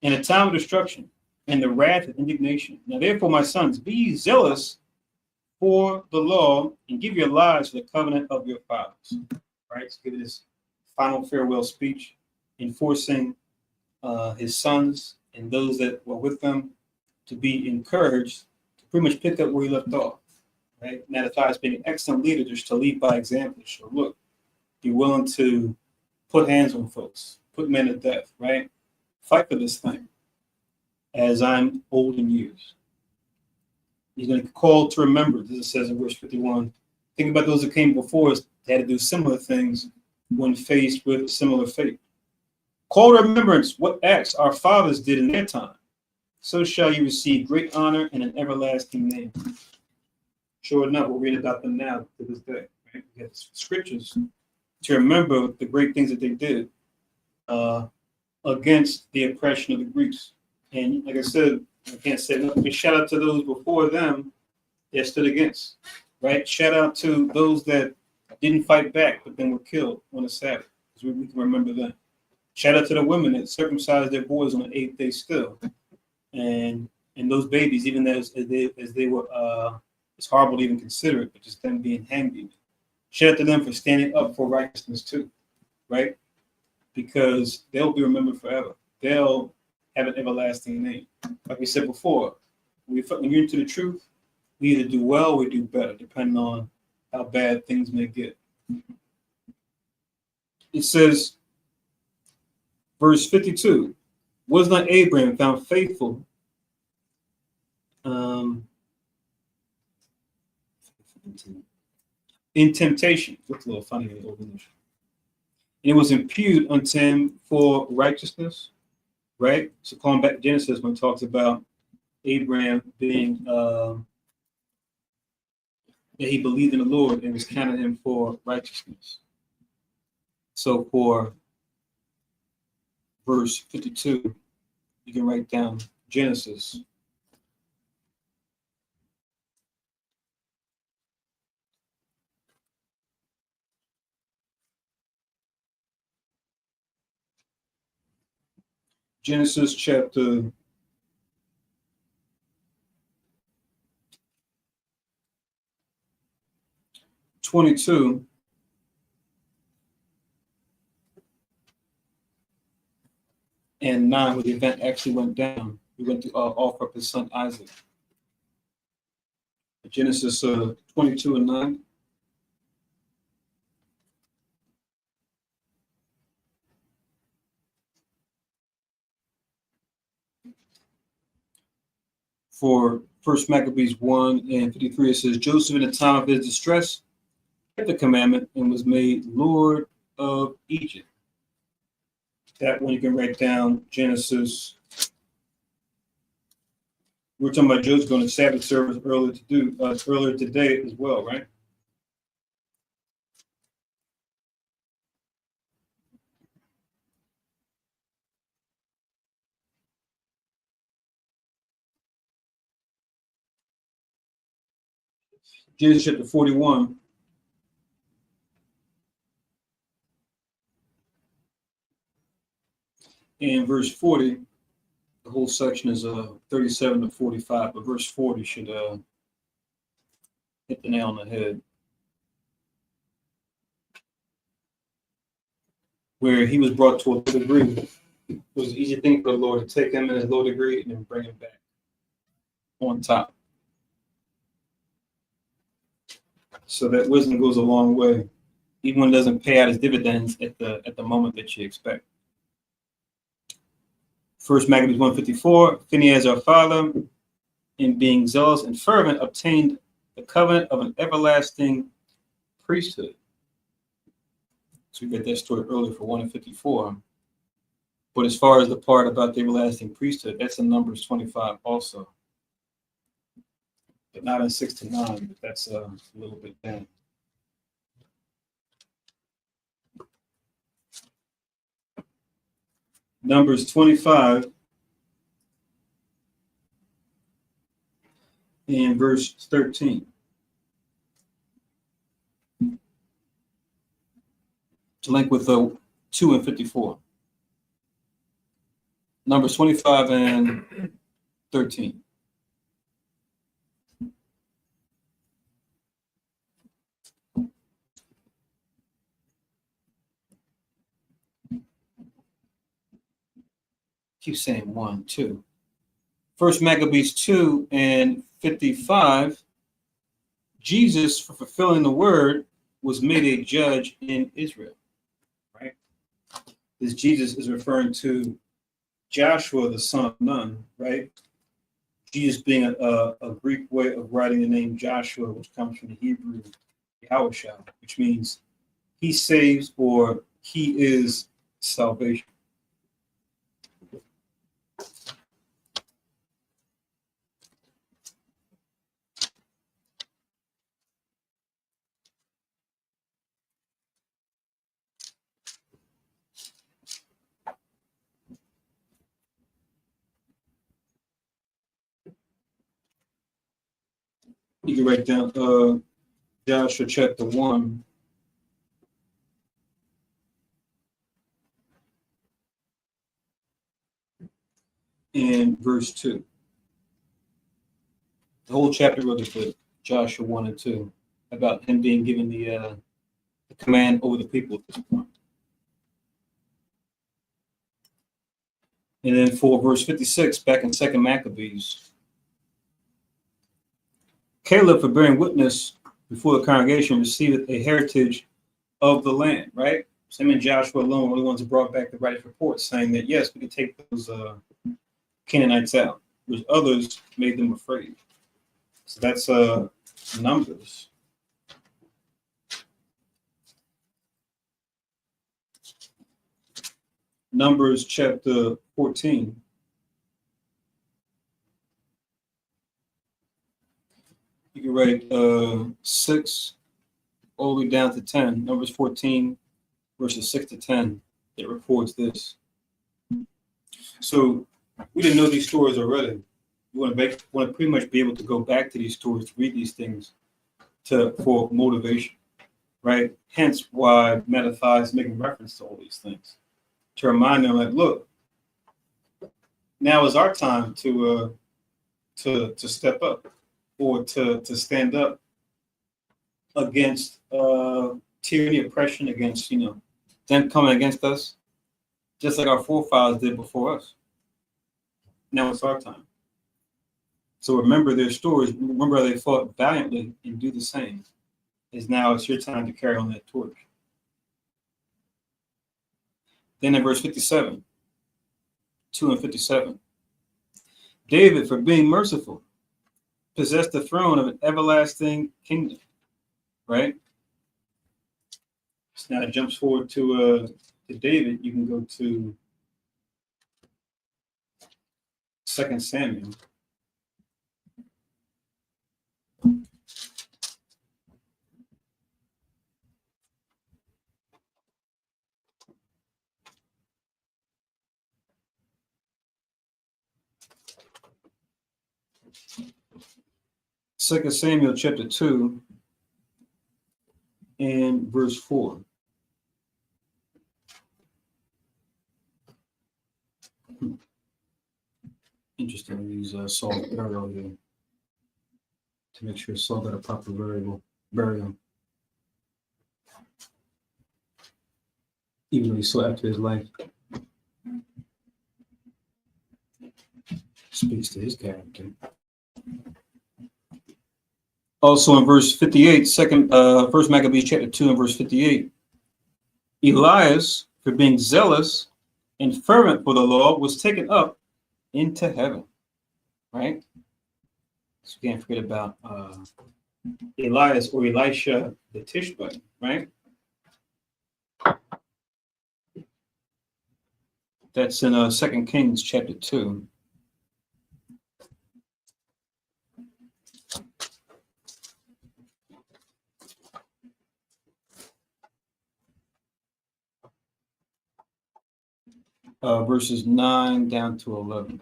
In a time of destruction and the wrath of indignation. Now, therefore, my sons, be ye zealous for the law and give your lives for the covenant of your fathers, right? So give this final farewell speech, enforcing his sons and those that were with them to be encouraged to pretty much pick up where he left off, right? Mattathias being an excellent leader, just to lead by example. So look, be willing to put hands on folks, put men to death, right? Fight for this thing as I'm old in years. He's going to call to remember, as it says in verse 51. Think about those that came before us. They had to do similar things when faced with a similar fate. Call to remembrance what acts our fathers did in their time. So shall you receive great honor and an everlasting name. Sure enough, we'll read about them now to this day. Right? We have scriptures to remember the great things that they did against the oppression of the Greeks. And like I said, I can't say enough. We shout out to those before them that stood against, right? Shout out to those that didn't fight back, but then were killed on the Sabbath, because we can remember that. Shout out to the women that circumcised their boys on the 8th day still. And those babies, even as they were, it's horrible to even consider it, but just them being hanged even. Shout out to them for standing up for righteousness too, right? Because they'll be remembered forever. They'll have an everlasting name. Like we said before, when you're into the truth, we either do well or we do better, depending on how bad things may get. It says, verse 52, was not Abraham found faithful In temptation. Looks a little funny in the Old English. And it was imputed unto him for righteousness, right? So calling back to Genesis when it talks about Abraham being that he believed in the Lord and was counted him for righteousness. So for verse 52, you can write down Genesis. Genesis chapter 22. And 9, where the event actually went down. He went to offer up his son Isaac. Genesis 22 and 9. For 1 Maccabees 1 and 53, it says, Joseph in the time of his distress kept the commandment and was made Lord of Egypt. That one you can write down Genesis. We were talking about Joseph going to Sabbath service earlier today as well, right? Genesis chapter 41. And verse 40, the whole section is 37 to 45, but verse 40 should hit the nail on the head. Where he was brought to a low degree. It was an easy thing for the Lord to take him in his low degree and then bring him back on top. So that wisdom goes a long way, even when it doesn't pay out its dividends at the moment that you expect. 1 Maccabees 1:54, Phinehas our father, in being zealous and fervent, obtained the covenant of an everlasting priesthood. So we read that story earlier for 1 and 54. But as far as the part about the everlasting priesthood, that's in Numbers 25 also. But not in 6 to 9, but that's a little bit down. Numbers 25 and verse 13. To link with 2 and 54. Numbers 25 and 13. Keep saying 1, 2. 1 Maccabees 2 and 55. Jesus, for fulfilling the word, was made a judge in Israel. Right? This Jesus is referring to Joshua, the son of Nun, right? Jesus being a Greek way of writing the name Joshua, which comes from the Hebrew Yahushua, which means he saves or he is salvation. You can write down Joshua chapter 1. And verse 2. The whole chapter really good, Joshua 1 and 2, about him being given the command over the people at this point. And then for verse 56, back in 2 Maccabees, Caleb, for bearing witness before the congregation, received a heritage of the land, right? So him and Joshua alone were the ones who brought back the right report saying that, yes, we can take those Canaanites out. whereas others made them afraid. So that's Numbers. Numbers chapter 14. You can write 6 all the way down to 10. Numbers 14, verses 6 to 10. It records this. So we didn't know these stories already. We want to pretty much be able to go back to these stories to read these things for motivation, right? Hence why Matthew is making reference to all these things to remind them, like, look, now is our time to step up or to stand up against tyranny, oppression, against them coming against us, just like our forefathers did before us. Now it's our time. So remember their stories. Remember how they fought valiantly, and do the same. Is now it's your time to carry on that torch. Then in verse 57, 2 and 57, David, for being merciful, possessed the throne of an everlasting kingdom. Right? So now it jumps forward to David. You can go to 2 Samuel. Second Samuel chapter 2 and verse 4. Interesting. We use Saul's burial here to make sure Saul got a proper burial. Even though he sought after his life. Speaks to his character. Also in verse 58, First Maccabees chapter 2 and verse 58, Elias, for being zealous and fervent for the law, was taken up into heaven. Right? So we can't forget about Elias or Elisha the Tishbite, right? That's in 2 Kings chapter 2. Verses 9 down to 11.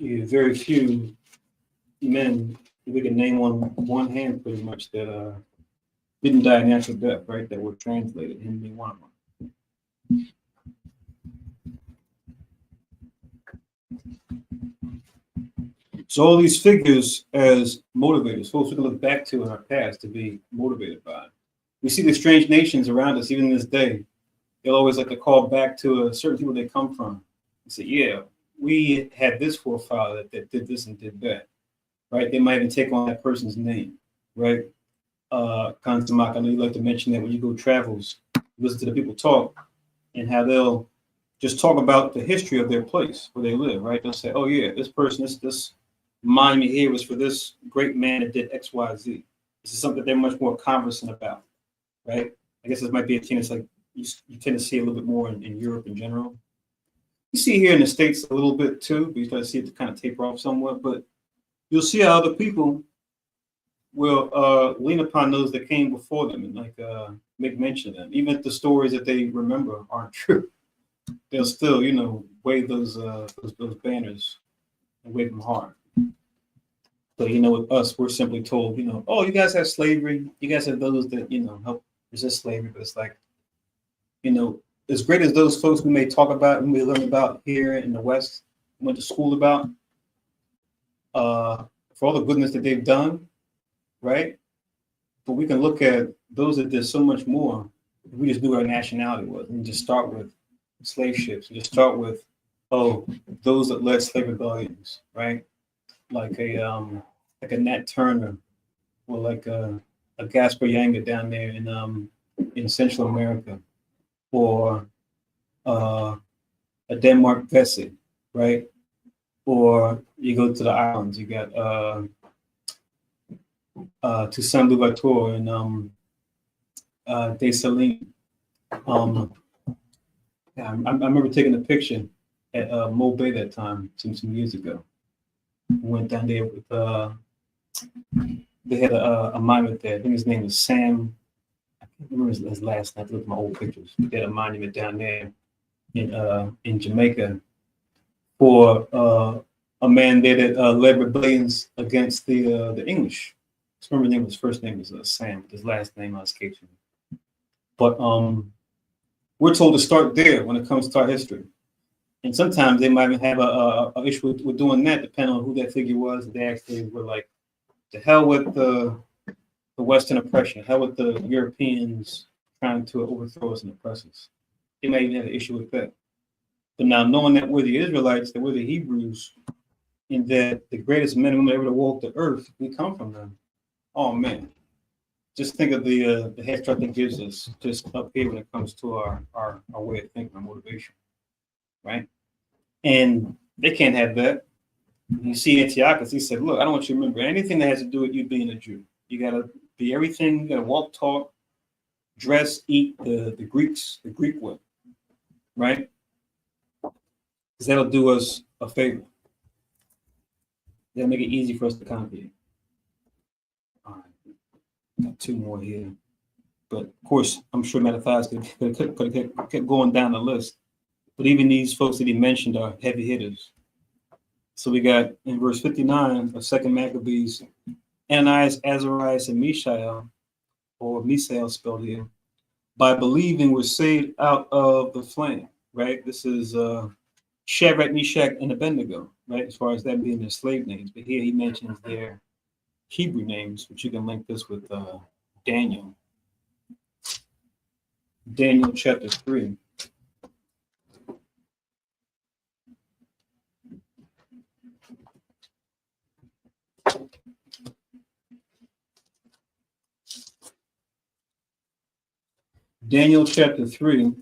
Very few men, we can name on one hand pretty much, that didn't die a natural death, right? That were translated, him being one of them. So all these figures as motivators, folks we can look back to in our past to be motivated by. We see the strange nations around us, even this day. They'll always like to call back to certain people they come from and say, yeah, we had this forefather that did this and did that, right? They might even take on that person's name, right? Kansamak, I know you like to mention that when you go travels, listen to the people talk and how they'll just talk about the history of their place where they live, right? They'll say, oh yeah, this person, this monument here was for this great man that did X, Y, Z. This is something that they're much more conversant about, right? I guess this might be a thing that's like you tend to see a little bit more in Europe in general. You see here in the States a little bit too, but you start to see it kind of taper off somewhat, but you'll see how other people will lean upon those that came before them and like make mention of them. Even if the stories that they remember aren't true, they'll still, wave those banners and wave them hard. But with us, we're simply told, oh, you guys have slavery. You guys have those that, help resist slavery. But it's like, as great as those folks we may talk about and we learn about here in the West, went to school about, for all the goodness that they've done, right? But we can look at those that did so much more if we just knew what our nationality was and just start with slave ships and just start with, those that led slave rebellions, right? Like a Nat Turner or like a Gaspar Yanga down there in Central America, or a Denmark Vesey, right? Or you go to the islands, you got Toussaint Louverture and Dessalines. Yeah, I remember taking a picture at Mo Bay that time, some years ago. Went down there with they had a monument there. I think his name was Sam. I can't remember his last name. I have to look at my old pictures. They had a monument down there in Jamaica for a man there that led rebellions against the English. I remember his name. His first name was Sam. His last name escapes me. But we're told to start there when it comes to our history. And sometimes they might have a issue with doing that, depending on who that figure was. They actually were like, to hell with the Western oppression, hell with the Europeans trying to overthrow us and oppress us. They might even have an issue with that. But now knowing that we're the Israelites, that we're the Hebrews, and that the greatest men and women ever to walk the earth, we come from them. Oh man. Just think of the head start that gives us just up here when it comes to our way of thinking, our motivation, right? And they can't have that. You see Antiochus, he said, look, I don't want you to remember anything that has to do with you being a Jew. You got to be everything, you got to walk, talk, dress, eat the Greek way, right? Because that'll do us a favor. That'll make it easy for us to conquer you. All right. Got two more here. But of course, I'm sure Mattathias could have kept going down the list. But even these folks that he mentioned are heavy hitters. So we got in verse 59 of 2 Maccabees, Ananias, Azarias, and Mishael, or Misael spelled here, by believing were saved out of the flame, right? This is Shadrach, Meshach, and Abednego, right? As far as that being their slave names. But here he mentions their Hebrew names, which you can link this with Daniel. Daniel chapter 3. Daniel chapter 3.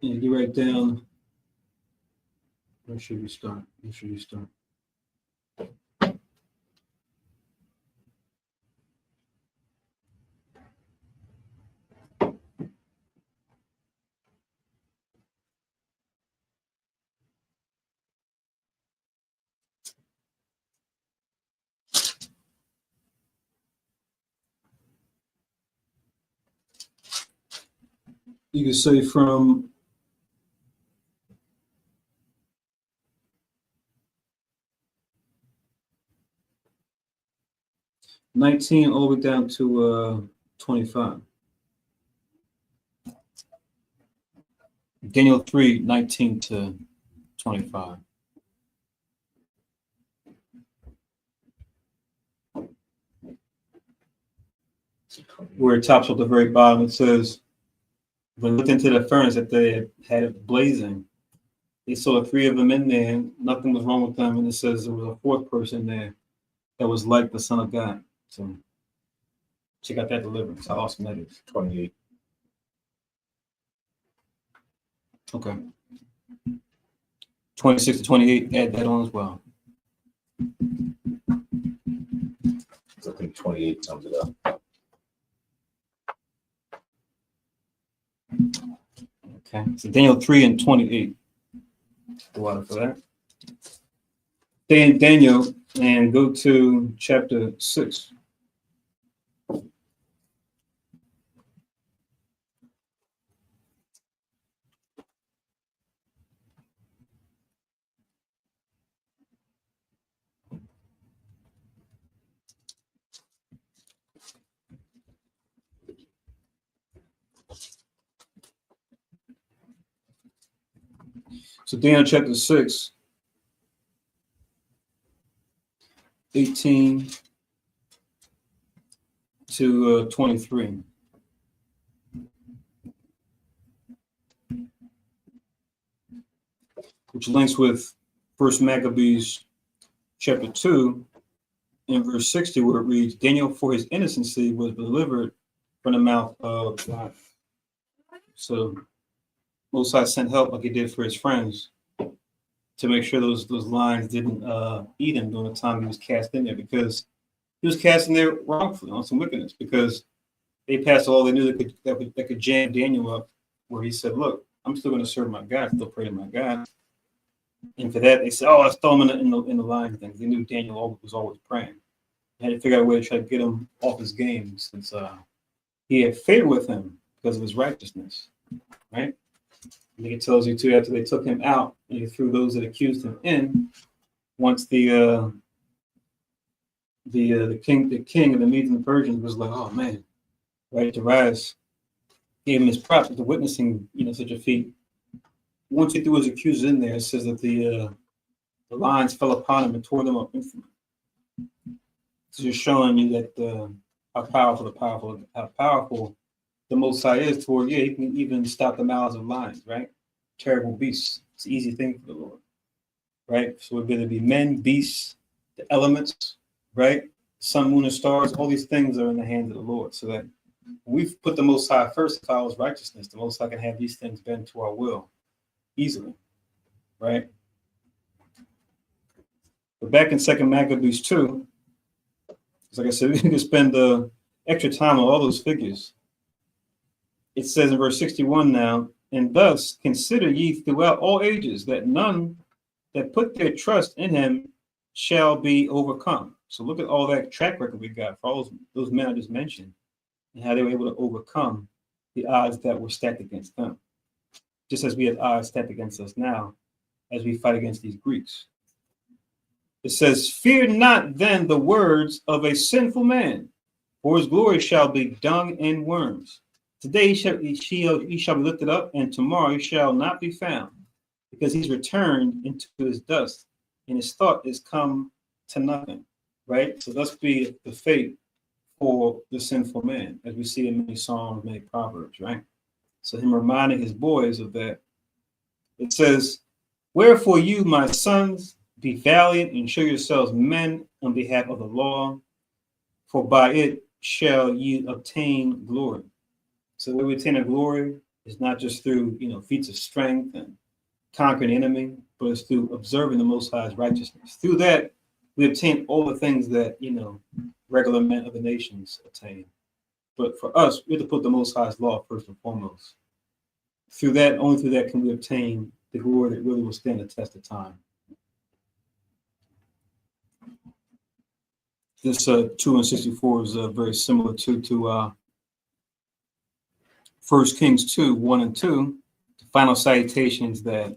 And you write down, where should we start? Where should you start? You can say from $19 all the way down to $25. Daniel 3, 19 to 25. Where it tops at the very bottom, it says, when looked into the furnace that they had it blazing, they saw 3 of them in there, and nothing was wrong with them. And it says there was a 4th person there that was like the Son of God. So check out that deliverance. How awesome that is. 28. Okay. 26 to 28, add that on as well. I think 28 sums it up. Okay. So Daniel 3 and 28. The water for that. Stay in Daniel and go to chapter 6. So Daniel chapter 6, 18 to 23. which links with First Maccabees chapter 2 in verse 60, where it reads, Daniel, for his innocency, was delivered from the mouth of God. So Most High sent help like he did for his friends to make sure those lions didn't eat him during the time he was cast in there, because he was cast in there wrongfully on some wickedness, because they passed all they knew that could jam Daniel up, where he said, look, I'm still going to serve my God, still pray to my God. And for that, they said, oh, let's throw him in the lion thing. They knew Daniel was always praying. They had to figure out a way to try to get him off his game, since he had favor with him because of his righteousness, right? I think it tells you too, after they took him out and he threw those that accused him in, once the king of the Medes and the Persians was like, oh man, right? Darius gave him his props after witnessing, such a feat. Once he threw his accusers in there, it says that the lions fell upon him and tore them up instantly. It's just showing you that how powerful the Most High is toward, he can even stop the mouths of lions, right? Terrible beasts. It's an easy thing for the Lord, right? So it'd either be men, beasts, the elements, right? Sun, moon, and stars, all these things are in the hands of the Lord. So that we've put the Most High first to follow his righteousness. The Most High can have these things bend to our will easily, right? But back in 2 Maccabees 2, like I said, we can spend extra time on all those figures. It says in verse 61 now, and thus consider ye throughout all ages that none that put their trust in him shall be overcome. So look at all that track record we got for all those men I just mentioned, and how they were able to overcome the odds that were stacked against them. Just as we have odds stacked against us now as we fight against these Greeks. It says, fear not then the words of a sinful man, for his glory shall be dung and worms. Today he shall be lifted up, and tomorrow he shall not be found, because he's returned into his dust, and his thought is come to nothing, right? So thus be the fate for the sinful man, as we see in many Psalms, many Proverbs, right? So him reminding his boys of that. It says, wherefore you, my sons, be valiant and show yourselves men on behalf of the law, for by it shall ye obtain glory. So the way we attain a glory is not just through, feats of strength and conquering the enemy, but it's through observing the Most High's righteousness. Through that, we obtain all the things that, regular men of the nations attain. But for us, we have to put the Most High's law first and foremost. Only through that can we obtain the glory that really will stand the test of time. This 2 and 64 is very similar to 1 Kings 2, 1 and 2, the final salutations that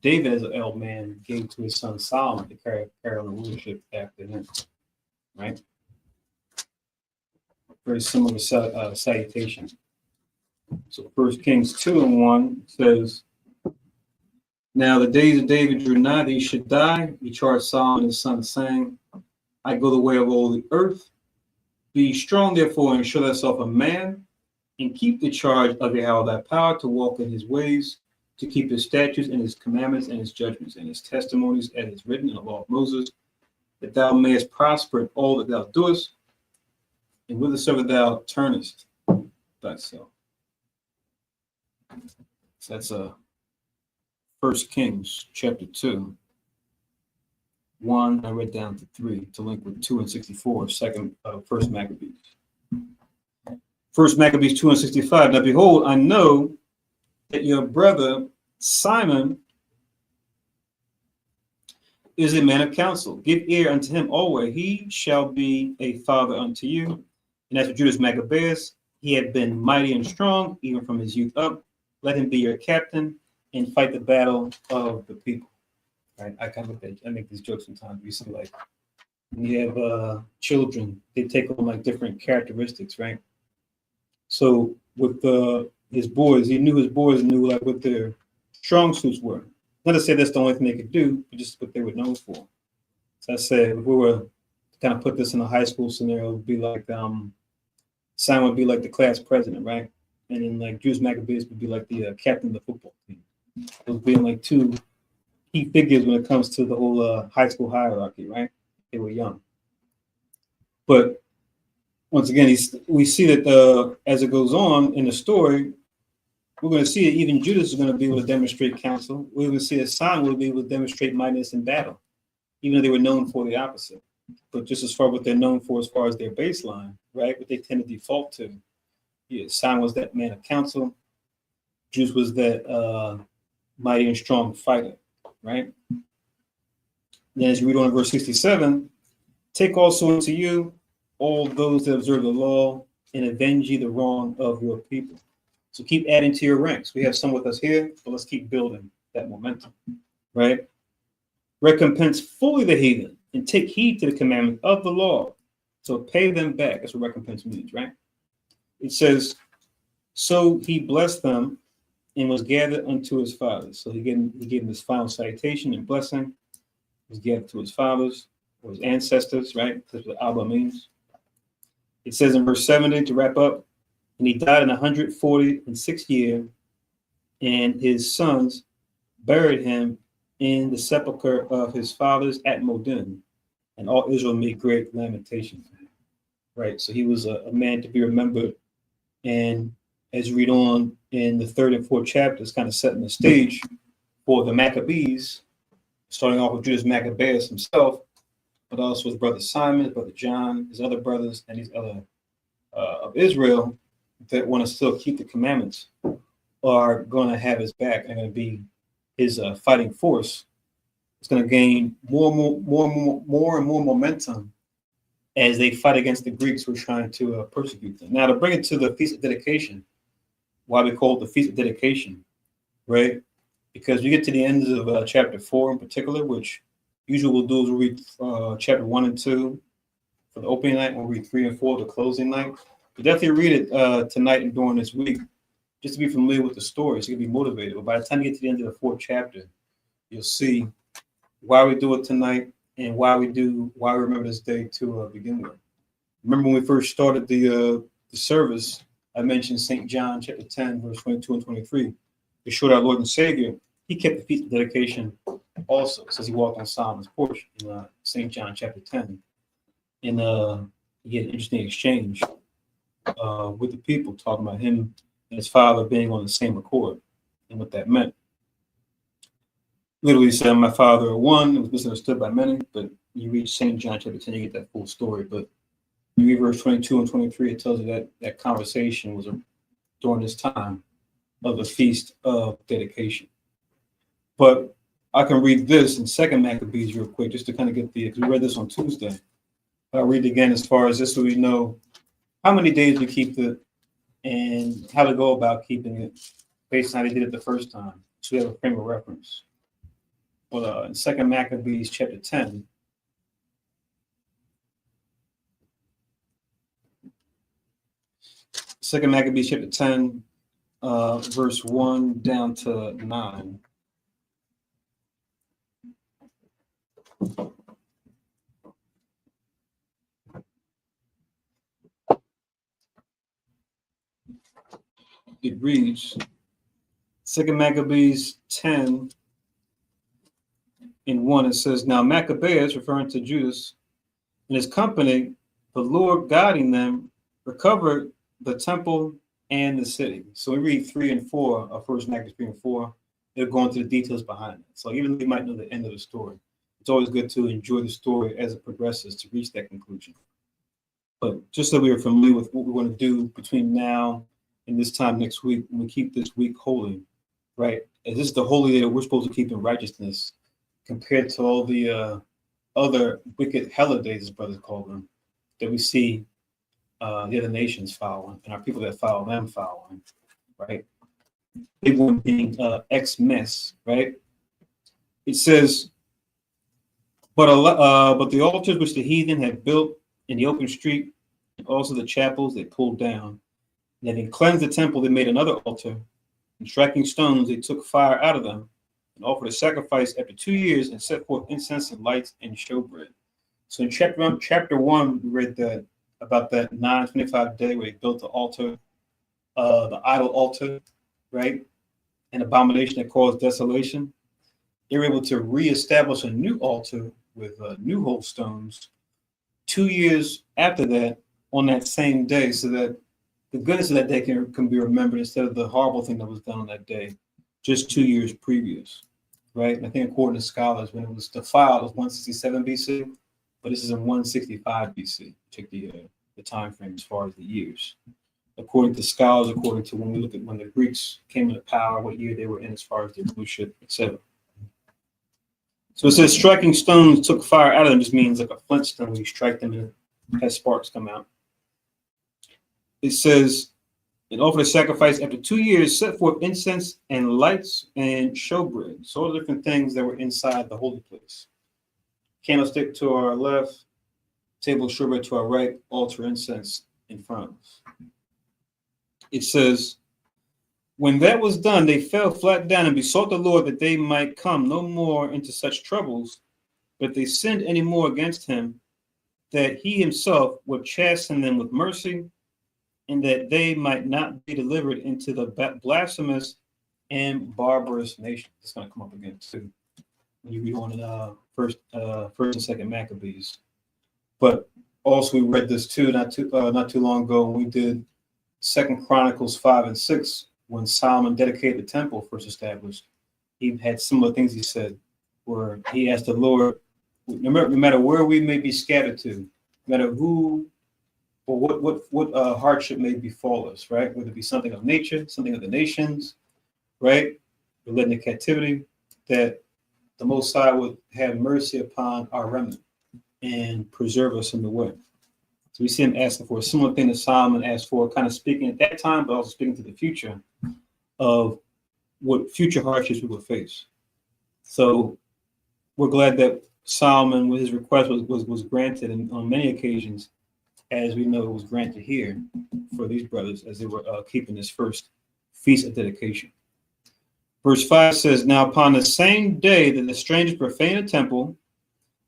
David, as an old man, gave to his son Solomon to carry on the rulership after him, right? Very similar salutation. So 1 Kings 2 and 1 says, now the days of David drew nigh that he should die. He charged Solomon his son, saying, I go the way of all the earth. Be strong, therefore, and show thyself a man, and keep the charge of Yahweh thy power to walk in his ways, to keep his statutes and his commandments and his judgments and his testimonies as is written in the law of Moses, that thou mayest prosper in all that thou doest, and whithersoever thou turnest thyself. So that's 1 Kings chapter 2. 1, I read down to 3 to link with 2 and 64, 1 Maccabees. 1 Maccabees 2 and 65. Now behold, I know that your brother Simon is a man of counsel. Give ear unto him always. He shall be a father unto you. And as for Judas Maccabeus, he had been mighty and strong, even from his youth up. Let him be your captain and fight the battle of the people. Right? I make these jokes sometimes. We see like when you have children, they take on like different characteristics, right? So with his boys, he knew his boys knew like what their strong suits were. Not to say that's the only thing they could do, but just what they were known for. So I said, if we were to kind of put this in a high school scenario, it would be like Simon would be like the class president, right? And then like Judas Maccabeus would be like the captain of the football team. Those being like two key figures when it comes to the whole high school hierarchy, right? They were young. But once again, we see that as it goes on in the story, we're going to see that even Judas is going to be able to demonstrate counsel. We're going to see that Simon will be able to demonstrate mightiness in battle, even though they were known for the opposite. But just as far what they're known for as far as their baseline, right? What they tend to default to. Yeah, Simon was that man of counsel. Judas was that mighty and strong fighter, right? Then as you read on in verse 67, take also unto you all those that observe the law and avenge ye the wrong of your people. So keep adding to your ranks. We have some with us here, but let's keep building that momentum, right? Recompense fully the heathen and take heed to the commandment of the law. So pay them back. That's what recompense means, right? It says, so he blessed them and was gathered unto his fathers. So he gave him this final citation and blessing. He was gathered to his fathers or his ancestors, right? That's what Abba means. It says in verse 70 to wrap up, and he died in 146th year, and his sons buried him in the sepulchre of his fathers at Modin, and all Israel made great lamentation for him. Right, so he was a man to be remembered. And as you read on in the 3rd and 4th chapters, kind of setting the stage for the Maccabees, starting off with Judas Maccabeus himself, but also his brother Simon, his brother John, his other brothers, and these other of Israel that want to still keep the commandments are going to have his back and going to be his fighting force. It's going to gain more and more momentum as they fight against the Greeks who are trying to persecute them. Now, to bring it to the Feast of Dedication, why we call it the Feast of Dedication, right? Because we get to the end of chapter 4 in particular, which usually we'll do is we'll read chapter 1 and 2 for the opening night, and we'll read 3 and 4 the closing night. But definitely read it tonight and during this week, just to be familiar with the story, so you can be motivated. But by the time you get to the end of the 4th chapter, you'll see why we do it tonight and why we remember this day to begin with. Remember when we first started the service, I mentioned St. John chapter 10, verse 22 and 23. To show our Lord and Savior, he kept the feast of dedication also, says he walked on Solomon's porch in St. John chapter 10. And he had an interesting exchange with the people, talking about him and his father being on the same accord and what that meant. Literally said, my father are one. It was misunderstood by many, but you read St. John chapter 10, you get that full story. But you read verse 22 and 23, it tells you that that conversation was during this time of the Feast of Dedication. But I can read this in 2nd Maccabees real quick, just to kind of get because we read this on Tuesday. I'll read it again as far as this, so we know how many days we keep it and how to go about keeping it based on how they did it the first time. So we have a frame of reference. But in 2nd Maccabees chapter 10, Second Maccabees chapter 10, verse 1 down to 9. It reads, 2 Maccabees 10 in 1, it says, now Maccabeus, referring to Judas, and his company, the Lord guiding them, recovered the temple and the city. So we read 3 and 4 of 1 Maccabees 3 and 4. They'll go into the details behind it. So even though you might know the end of the story, it's always good to enjoy the story as it progresses to reach that conclusion. But just so we are familiar with what we want to do between now and this time next week, when we keep this week holy, right? As this is the holy day that we're supposed to keep in righteousness compared to all the other wicked holidays, as brothers call them, that we see the other nations following and our people that follow them following, right? Big one being Xmas, right? It says, but the altars which the heathen had built in the open street, and also the chapels they pulled down, and having cleansed the temple, they made another altar, and striking stones, they took fire out of them, and offered a sacrifice after 2 years, and set forth incense and lights and showbread. So in chapter 1, we read that about that 925 day where they built the altar, the idol altar, right? An abomination that caused desolation. they were able to reestablish a new altar with new whole stones 2 years after that on that same day, so that the goodness of that day can be remembered instead of the horrible thing that was done on that day just 2 years previous, right? And I think according to scholars, when it was defiled, it was 167 BC, but this is in 165 BC. Check the time frame as far as the years. According to scholars, according to when we look at when the Greeks came into power, what year they were in as far as their rulership, etc. So it says striking stones took fire out of them. Just means like a flint stone, when you strike them and it has sparks come out. It says, and offered a sacrifice after 2 years, set forth incense and lights and showbread. So all the different things that were inside the holy place. Candlestick to our left, table of showbread to our right, altar incense in front of us. It says, when that was done, they fell flat down and besought the Lord that they might come no more into such troubles, but if they sinned any more against him, that he himself would chasten them with mercy, and that they might not be delivered into the blasphemous and barbarous nation. It's going to come up again too when you read on first and second Maccabees. But also we read this too not too long ago when we did Second Chronicles 5 and 6 when Solomon dedicated the temple first established. He had similar things he said, where he asked the Lord, no matter where we may be scattered to, no matter who or what hardship may befall us, right? Whether it be something of nature, something of the nations, right? We're led into captivity, that the Most High would have mercy upon our remnant and preserve us in the way. So we see him asking for a similar thing that Solomon asked for, kind of speaking at that time, but also speaking to the future of what future hardships we will face. So we're glad that Solomon, with his request, was granted, and on many occasions, as we know, it was granted here for these brothers as they were keeping this first feast of dedication. Verse 5 says, now upon the same day that the strangers profaned the temple,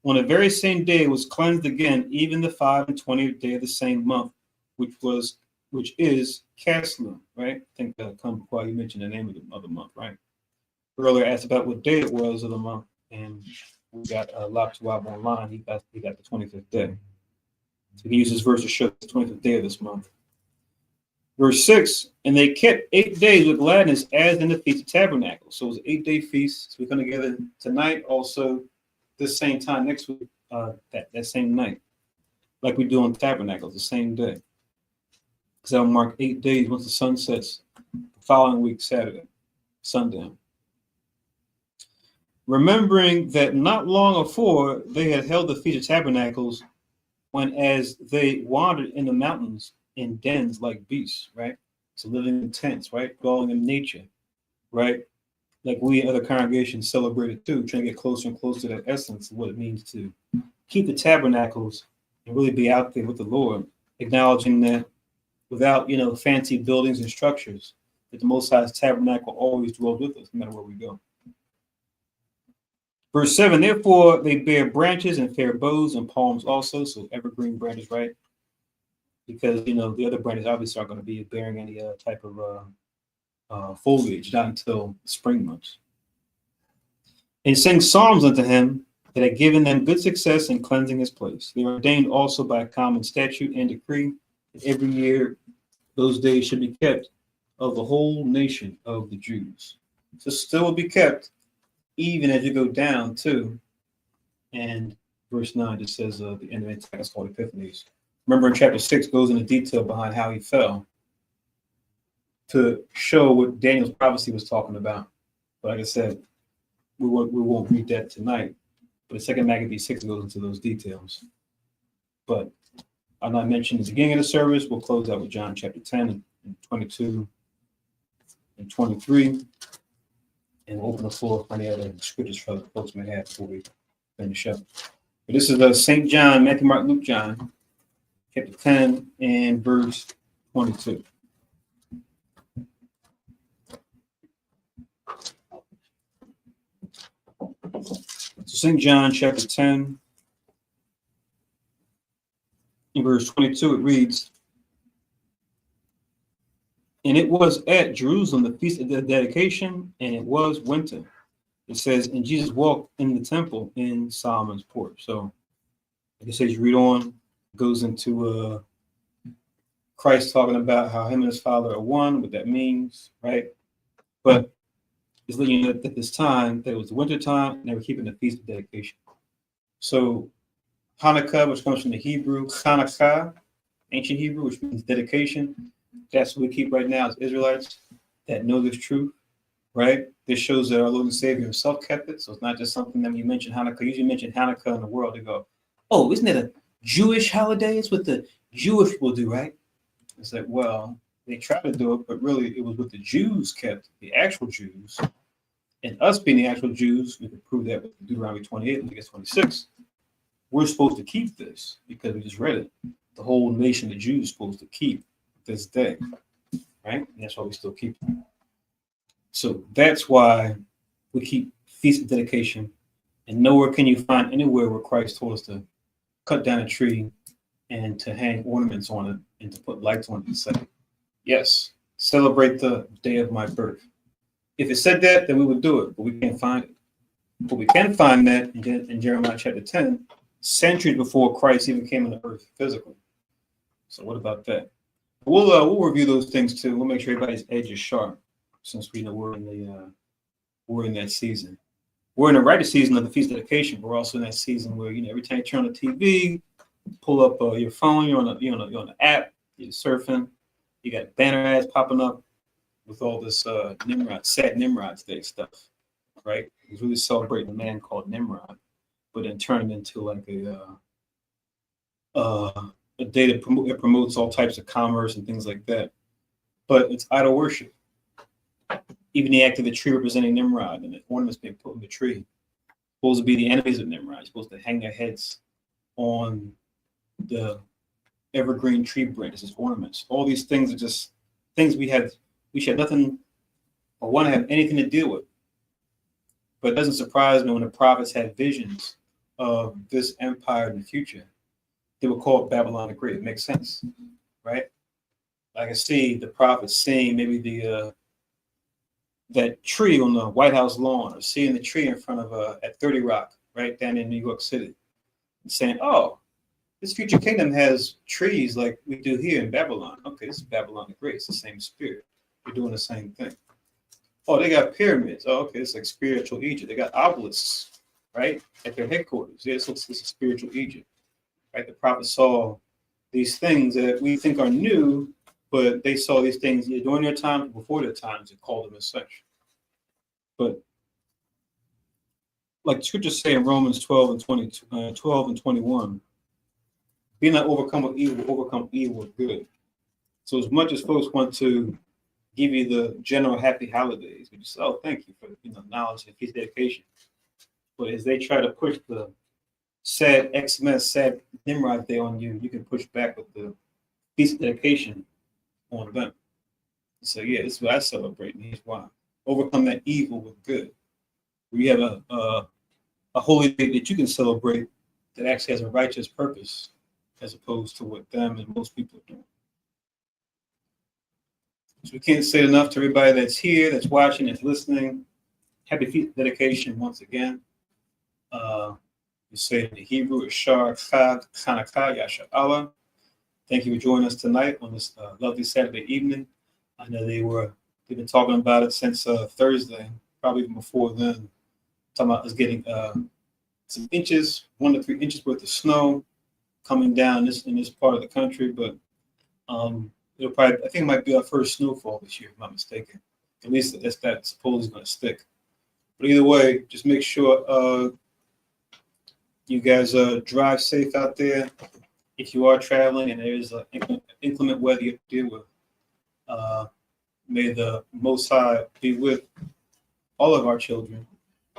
on the very same day it was cleansed again, even the 25th day of the same month, which is Caslu, right? I think while you mentioned the name of the month, right? Earlier asked about what day it was of the month, and we got Lop Tuab online. He got the 25th day. So he uses this verse to show the 25th day of this month. Verse 6, and they kept 8 days with gladness as in the Feast of Tabernacles. So it was an 8-day feast. So we come together tonight, also this same time next week, that same night, like we do on Tabernacles, the same day. Because that'll mark 8 days once the sun sets, the following week, Saturday, sundown. Remembering that not long afore they had held the Feast of Tabernacles, when as they wandered in the mountains in dens like beasts, right? So living in tents, right? Dwelling in nature, right? Like we and other congregations celebrated too, trying to get closer and closer to that essence of what it means to keep the tabernacles and really be out there with the Lord, acknowledging that without, fancy buildings and structures, that the Most High's tabernacle always dwells with us, no matter where we go. Verse 7, therefore they bear branches and fair boughs and palms also, so evergreen branches, right? Because, the other branches obviously aren't going to be bearing any type of foliage, not until the spring months. And sing psalms unto him that had given them good success in cleansing his place. They were ordained also by a common statute and decree that every year those days should be kept of the whole nation of the Jews. So still will be kept even as you go down to, and verse 9 just says the end of Antiochus called Epiphanes. Remember in chapter 6 goes into detail behind how he fell to show what Daniel's prophecy was talking about. But like I said, we won't read that tonight. But the second Maccabees 6 goes into those details. But I'll not mention the beginning of the service. We'll close out with John chapter 10 and 22 and 23. And we'll open the floor for any other scriptures for the folks may have before we finish up. But this is St. John, Matthew, Mark, Luke, John, chapter 10 and verse 22. So St. John chapter 10 in verse 22, it reads, and it was at Jerusalem the feast of the dedication, and it was winter. It says, and Jesus walked in the temple in Solomon's porch. So, like it says, you read on, goes into Christ talking about how him and his Father are one, what that means, right? But it's letting you know that at this time, that it was the winter time, and they were keeping the Feast of Dedication. So, Hanukkah, which comes from the Hebrew, Hanukkah, ancient Hebrew, which means dedication. That's what we keep right now as Israelites that know this truth, right? This shows that our Lord and Savior himself kept it. So it's not just something that when you mention Hanukkah, you usually mention Hanukkah in the world, they go, oh, isn't it a Jewish holiday? It's what the Jewish people do, right? It's like, well, they try to do it, but really it was what the Jews kept, the actual Jews. And us being the actual Jews, we can prove that with Deuteronomy 28, I guess 26. We're supposed to keep this because we just read it. The whole nation of Jews is supposed to keep this day, right? And that's why we still keep it. So that's why we keep Feast of Dedication. And nowhere can you find anywhere where Christ told us to cut down a tree and to hang ornaments on it and to put lights on it and say, yes, celebrate the day of my birth. If it said that, then we would do it, but we can't find it. But we can find that in Jeremiah chapter 10, centuries before Christ even came on the earth physically. So what about that? We'll review those things too. We'll make sure everybody's edge is sharp, since we know we're in that season. We're in the right season of the Feast Dedication. We're also in that season where every time you turn on the TV, pull up your phone, you're on the app, you're surfing, you got banner ads popping up with all this sad Nimrod's Day stuff, right? He's really celebrating a man called Nimrod, but then turn it into like a day that promotes all types of commerce and things like that. But it's idol worship. Even the act of the tree representing Nimrod and the ornaments being put in the tree, supposed to be the enemies of Nimrod, supposed to hang their heads on the evergreen tree branches as ornaments. All these things are just things we should have nothing or want to have anything to deal with. But it doesn't surprise me when the prophets had visions of this empire in the future. They were called Babylon the Great. It makes sense, right? I can see the prophets seeing maybe that tree on the White House lawn, or seeing the tree in front of at 30 Rock, right down in New York City, and saying, "Oh, this future kingdom has trees like we do here in Babylon. Okay, this is Babylon the Great. It's the same spirit. We're doing the same thing. Oh, they got pyramids. Oh, okay, it's like spiritual Egypt. They got obelisks, right, at their headquarters. Yeah, so it's a spiritual Egypt, right? The prophets saw these things that we think are new, but they saw these things either during their time or before their times and called them as such. But like the scriptures say in Romans 12 and 21, be not overcome with evil, overcome evil with good. So as much as folks want to give you the general happy holidays, we just, oh, thank you for knowledge and feast dedication. But as they try to push the sad Xmas, sad Nimrod Day on you, you can push back with the feast dedication on them. So yeah, this is what I celebrate, and here's why. Overcome that evil with good. We have a holy day that you can celebrate that actually has a righteous purpose, as opposed to what them and most people are doing. So we can't say enough to everybody that's here, that's watching, that's listening. Happy feast dedication once again. We say it in the Hebrew, Ashar Chag Chanukah Yasha Allah. Thank you for joining us tonight on this lovely Saturday evening. I know they've been talking about it since Thursday, probably even before then. Talking about us getting some inches, 1 to 3 inches worth of snow coming down in this part of the country, but it'll probably, I think it might be our first snowfall this year, if I'm not mistaken. At least that's supposedly going to stick. But either way, just make sure you guys drive safe out there. If you are traveling and there is inclement weather you have to deal with, may the Most High be with all of our children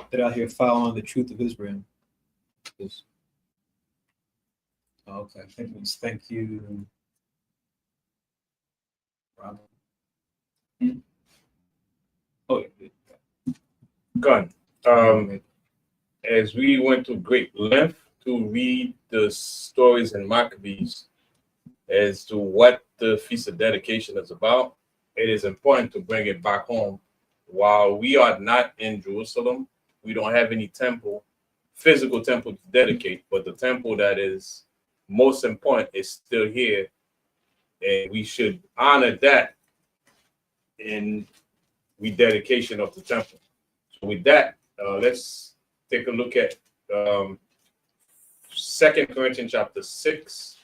that are out here following the truth of Israel. Yes. Okay, thank you. Robert. Oh, yeah. Good. As we went to great length to read the stories in Maccabees as to what the Feast of Dedication is about, it is important to bring it back home. While we are not in Jerusalem, we don't have any temple, physical temple to dedicate, but the temple that is most important is still here, and we should honor that in rededication of the temple. So with that, let's take a look at 2 Corinthians chapter 6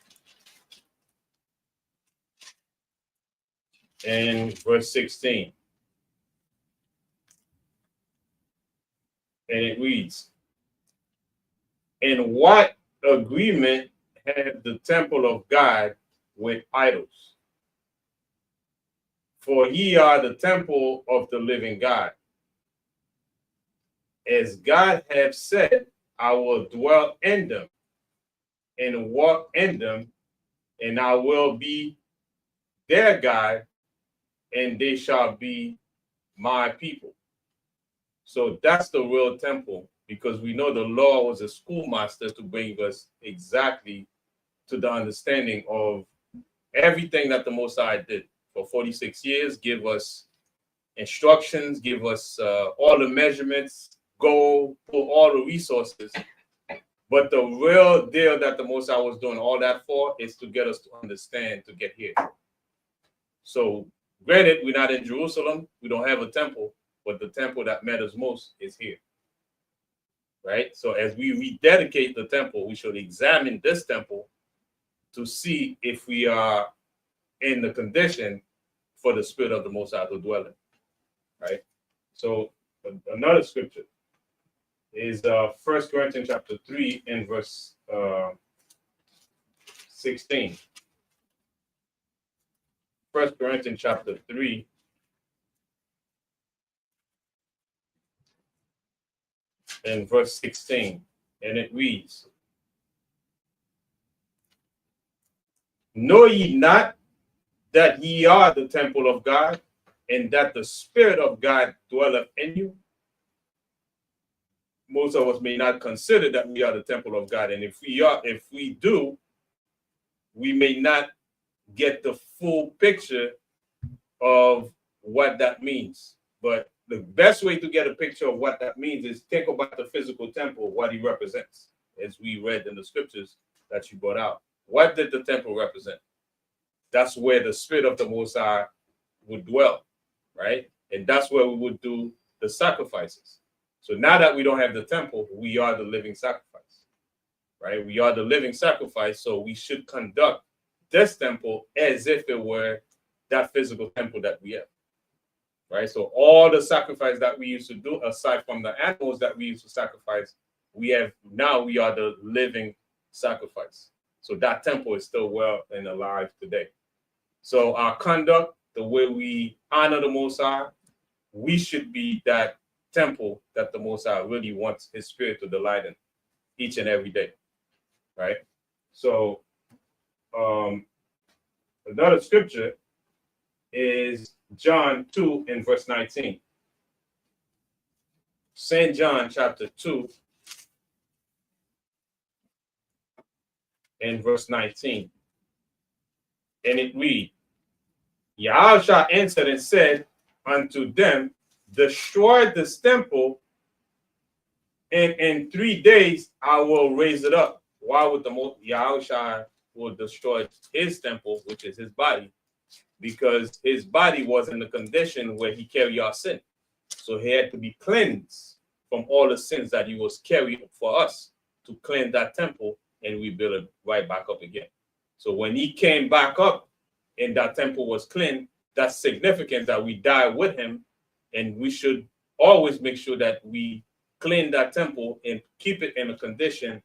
and verse 16. And it reads, "In what agreement had the temple of God with idols? For ye are the temple of the living God. As God hath said, I will dwell in them and walk in them, and I will be their God, and they shall be my people." So that's the real temple, because we know the law was a schoolmaster to bring us exactly to the understanding of everything that the Most High did for 46 years, give us instructions, give us all the measurements, go pull all the resources. But the real deal that the Most High was doing all that for is to get us to understand, to get here. So granted, we're not in Jerusalem, we don't have a temple, but the temple that matters most is here, right? So as we rededicate the temple, we should examine this temple to see if we are in the condition for the Spirit of the Most High to dwell in, right? So another scripture is 1 Corinthians chapter 3 and verse 16. 1 Corinthians chapter 3 and verse 16, and it reads, "Know ye not that ye are the temple of God, and that the Spirit of God dwelleth in you?" Most of us may not consider that we are the temple of God, and if we do, we may not get the full picture of what that means. But the best way to get a picture of what that means is think about the physical temple, what he represents, as we read in the scriptures that you brought out. What did the temple represent? That's where the Spirit of the Most High would dwell, right? And that's where we would do the sacrifices. So now that we don't have the temple, we are the living sacrifice, right? We are the living sacrifice, so we should conduct this temple as if it were that physical temple that we have, right? So all the sacrifice that we used to do, aside from the animals that we used to sacrifice, we are the living sacrifice. So that temple is still well and alive today. So our conduct, the way we honor the Most High, we should be that temple that the Most High really wants his Spirit to delight in each and every day, right? So another scripture is John 2 and verse 19. St. John chapter 2 and verse 19. And it reads, "Yahushua answered and said unto them, Destroy this temple, and in 3 days I will raise it up." Why would Yahushua will destroy his temple, which is his body? Because his body was in the condition where he carried our sin. So he had to be cleansed from all the sins that he was carrying for us to cleanse that temple and rebuild it right back up again. So when he came back up and that temple was clean, that's significant that we die with him, and we should always make sure that we clean that temple and keep it in a condition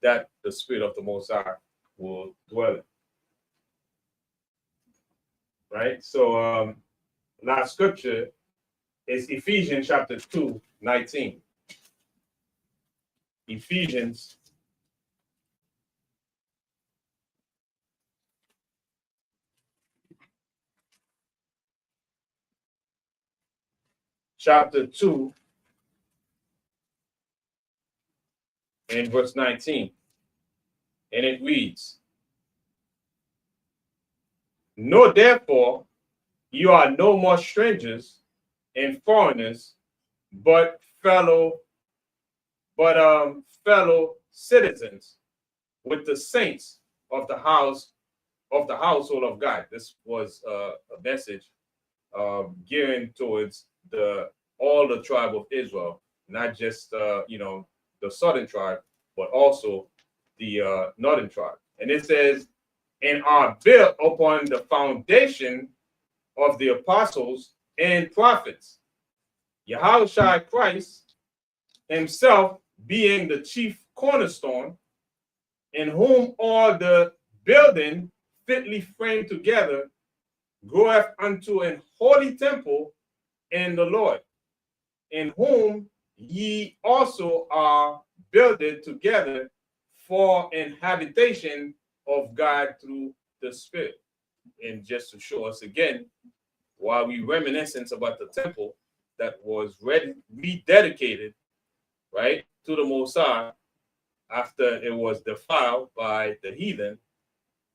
that the Spirit of the Most High will dwell in. Right? So last scripture is Ephesians chapter 2, 19. Ephesians chapter 2 and verse 19. And it reads, "Know therefore you are no more strangers and foreigners, but fellow but fellow citizens with the saints of the household of God. This was a message gearing towards all the tribe of Israel, not just the southern tribe, but also the northern tribe. And it says, and are built upon the foundation of the apostles and prophets, Yahushua Christ himself being the chief cornerstone, in whom all the building fitly framed together groweth unto an holy temple in the Lord, in whom ye also are builded together for an habitation of God through the Spirit. And just to show us again, while we reminiscence about the temple that was rededicated, right, to the Most High after it was defiled by the heathen,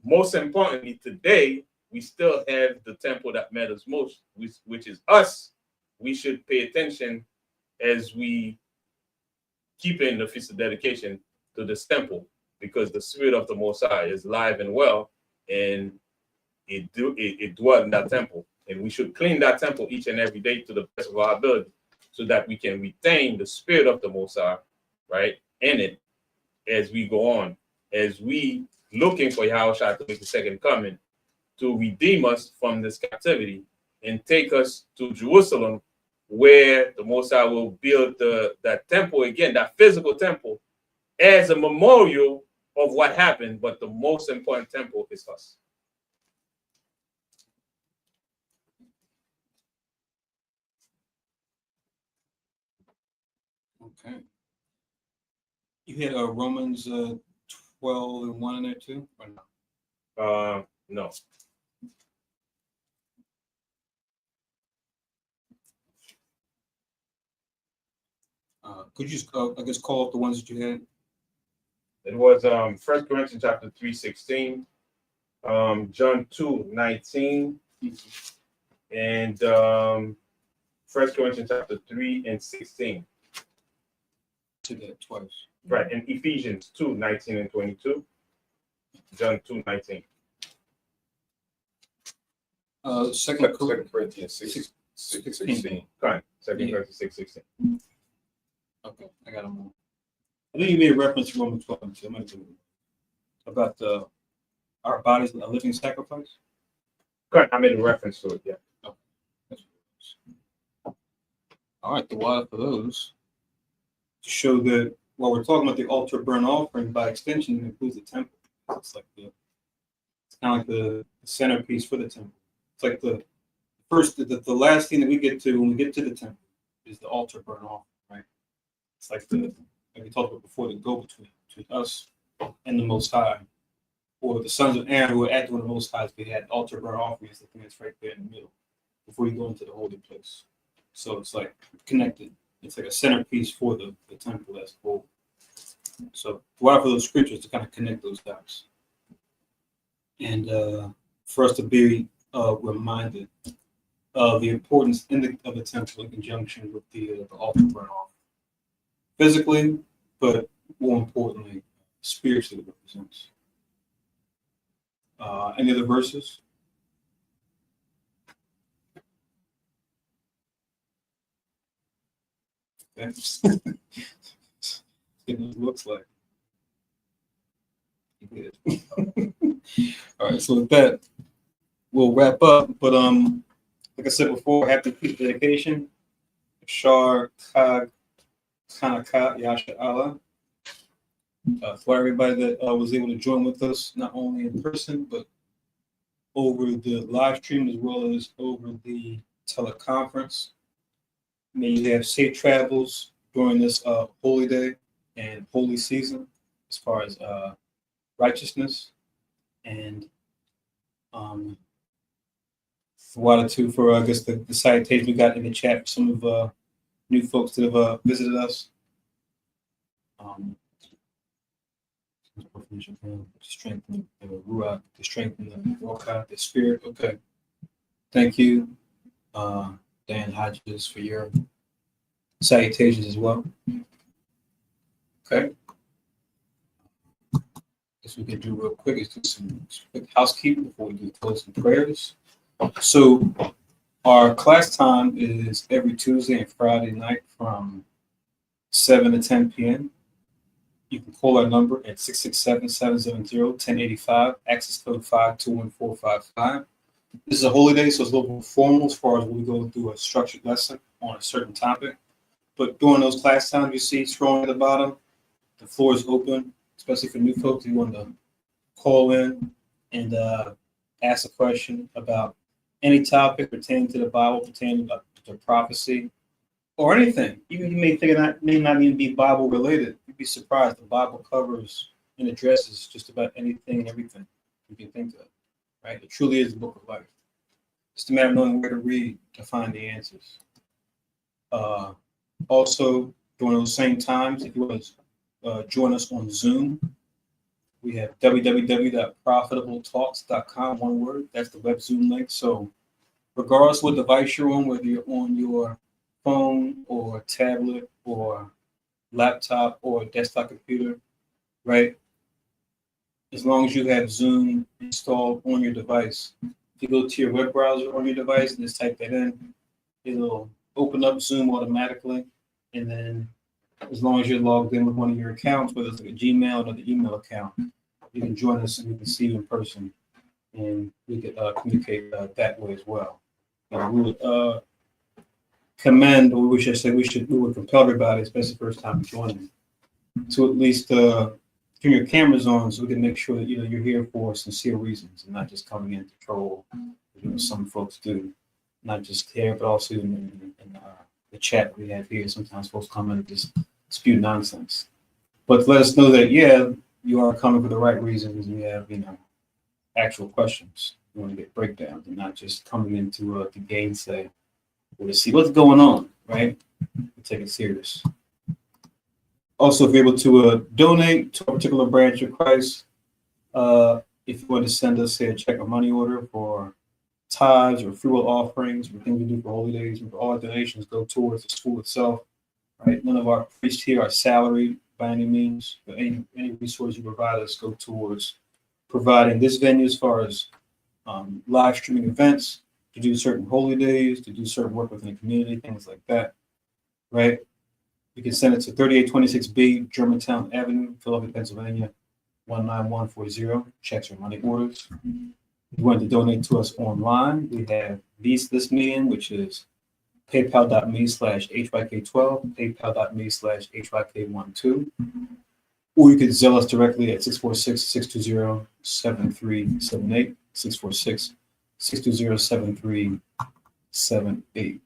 most importantly, today, we still have the temple that matters most, which is us. We should pay attention as we keep in the Feast of Dedication to this temple, because the Spirit of the Most High is live and well, and it dwells in that temple. And we should clean that temple each and every day to the best of our ability, so that we can retain the Spirit of the Most High, right, in it as we go on, as we looking for Yahushua to make the second coming, to redeem us from this captivity and take us to Jerusalem, where the Most High will build that temple again, that physical temple, as a memorial of what happened. But the most important temple is us. Okay. You had Romans 12 and 1 in there too, or no? No. Could you just, I guess, call up the ones that you had? It was 1 Corinthians chapter 3:16, John 2:19, and 1 Corinthians chapter 3:16. To that twice. Right, and Ephesians 2:19 and 22, John 2:19. Second Corinthians 6:16. Fine, 2 Corinthians 6:16. Okay, I got them all. I think you made a reference to Romans 12 and 2. I might do it. About our bodies a living sacrifice. Correct, I made a reference to it, yeah. That's what it is. All right, the water for those to show that while we're talking about the altar burnt offering, by extension, it includes the temple. It's like it's kind of like the centerpiece for the temple. It's like the last thing that we get to when we get to the temple is the altar burnt offering, right? It's like like we talked about before, the go-between us and the Most High, or the sons of Aaron who were acting with the Most High. They had altar burnt offerings, the thing that's right there in the middle before you go into the holy place. So it's like connected. It's like a centerpiece for the temple as a whole. So why for those scriptures to kind of connect those dots, and for us to be reminded of the importance of the temple in conjunction with the altar burnt off, physically, but more importantly, spiritually, it represents. Any other verses? Okay. It looks like. Good. All right, so with that, we'll wrap up. But like I said before, happy feast dedication. Shar Kag Kanaka Yasha Allah. For everybody that was able to join with us, not only in person, but over the live stream as well as over the teleconference. May you have safe travels during this holy day and holy season, as far as righteousness, and water too for I guess the citation we got in the chat for some of new folks that have visited us. Strengthen the ruach, to strengthen the ruach, the spirit. Okay, thank you, Dan Hodges, for your salutations as well. Okay. Guess we can do real quick is do some quick housekeeping before we do closing prayers. So our class time is every Tuesday and Friday night from 7 to 10 p.m. You can call our number at 667-770-1085, access code 521-455. This is a holy day, so it's a little more formal as far as we go through a structured lesson on a certain topic. But during those class times, you see scrolling at the bottom, the floor is open, especially for new folks. You want to call in and ask a question about any topic pertaining to the Bible, pertaining to prophecy, or anything. Even you may think that may not even be Bible related. You'd be surprised. The Bible covers and addresses just about anything and everything you can think of. Right? It truly is the book of life. It's a matter of knowing where to read to find the answers. Also, during those same times, if you want to join us on Zoom, we have www.profitabletalks.com, one word. That's the web Zoom link. So regardless of what device you're on, whether you're on your phone or tablet or laptop or desktop computer, right? As long as you have Zoom installed on your device, if you go to your web browser on your device and just type that in, it'll open up Zoom automatically. And then as long as you're logged in with one of your accounts, whether it's like a Gmail or another email account, you can join us and we can see you in person and we could communicate that way as well. And we would commend, or we should say we would compel everybody, especially first time joining, to at least turn your cameras on so we can make sure that you're here for sincere reasons and not just coming in to troll. Some folks do, not just here, but also in the chat we have here. Sometimes folks come in and just spew nonsense. But let us know that, yeah, you are coming for the right reasons and you have, actual questions. You want to get breakdowns and not just coming into to gainsay or to see what's going on, right? We take it serious. Also, if you're able to donate to a particular branch of Christ, if you want to send us, say, a check or money order for tithes or free will offerings, or things we do for holy days, and all our donations go towards the school itself, right? None of our priests here are salaried by any means, but any resource you provide us go towards providing this venue as far as live streaming events, to do certain holy days, to do certain work within the community, things like that, right? You can send it to 3826B Germantown Avenue, Philadelphia, Pennsylvania, 19140, checks or money orders. If you want to donate to us online, we have this medium, which is paypal.me/HYK12, paypal.me/HYK12, or you could Zelle us directly at 646-620-7378, 646-620-7378.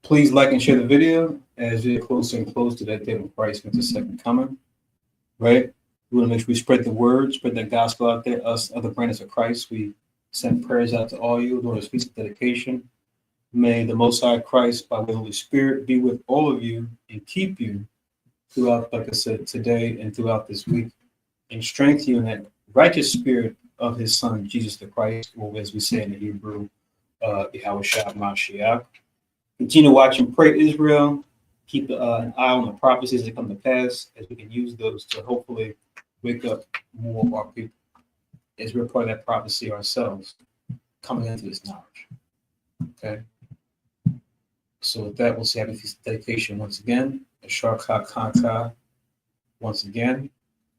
Please like and share the video as we get closer and closer to that day when Christ makes his second coming, right? We want to make sure we spread the word, spread that gospel out there. Us, other branches of Christ, we send prayers out to all you during this feast of dedication. May the Most High Christ, by the Holy Spirit, be with all of you and keep you throughout, like I said, today and throughout this week, and strengthen you in that righteous spirit of his Son, Jesus the Christ, or as we say in the Hebrew, Yahushua Mashiach. Continue to watch and pray, Israel. Keep an eye on the prophecies that come to pass, as we can use those to hopefully wake up more of our people, as we're part of that prophecy ourselves, coming into this knowledge. Okay? So with that, we'll say happy feast of dedication once again. A Sharka Kaka once again.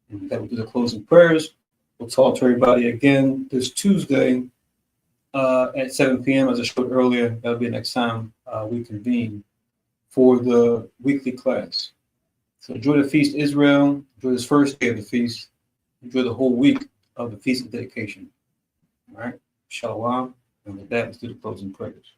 And that will do the closing prayers. We'll talk to everybody again this Tuesday at 7 p.m. As I showed earlier, that'll be the next time we convene for the weekly class. So enjoy the feast, Israel. Enjoy this first day of the feast. Enjoy the whole week of the feast of dedication. All right. Shalom. And with that, let's do the closing prayers.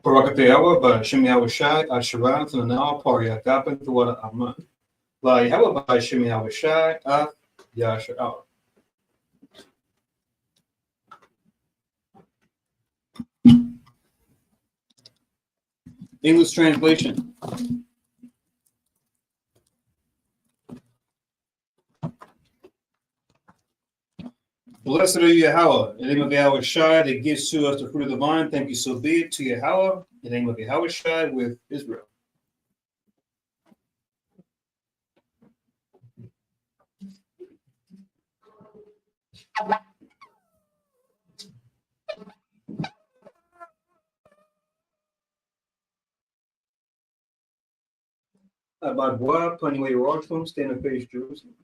Barakateawa, Bashim Yahushai, Asharan, Tanao, Pari, Agapan, Tuwada Aman. La Yahweh, Bashim Yahushai, Yashar. English translation. Blessed are you, Yahweh, in the name of Yahweh Shai, that gives to us the fruit of the vine. Thank you, so be it to Yahweh, in the name of Yahweh Shai, with Israel. About what? Plenty way Rockstone, stand and face Jerusalem.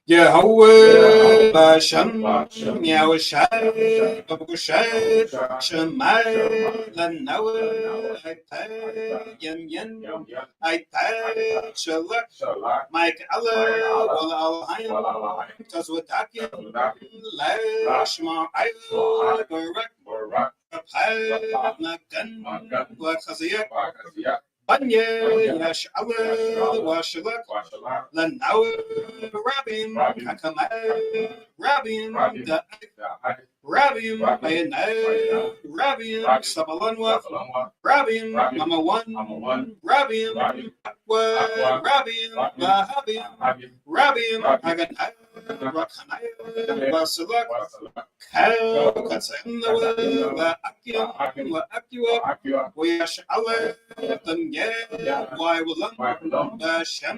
Yahweh Bashem Yahushai Babushai Shemai Lanawe Aitai Yem Yen Aitai Shalak Mike Allah Wala Alahayim Tazwatakim Lashma Ayla Barak Apai Nagan Wakaziyak Banye Yash'ala Washalak Lanawe Rabim Kakamai Rabim Rabim Bayanai Rabim Sabalanwa Rabim Mama One Rabim Akwa Rabim Bahabim Rabim Haganai Rakanai Basalak Kal Katsandawa Akia Akua Wayash'ala Tanya Why will Bashem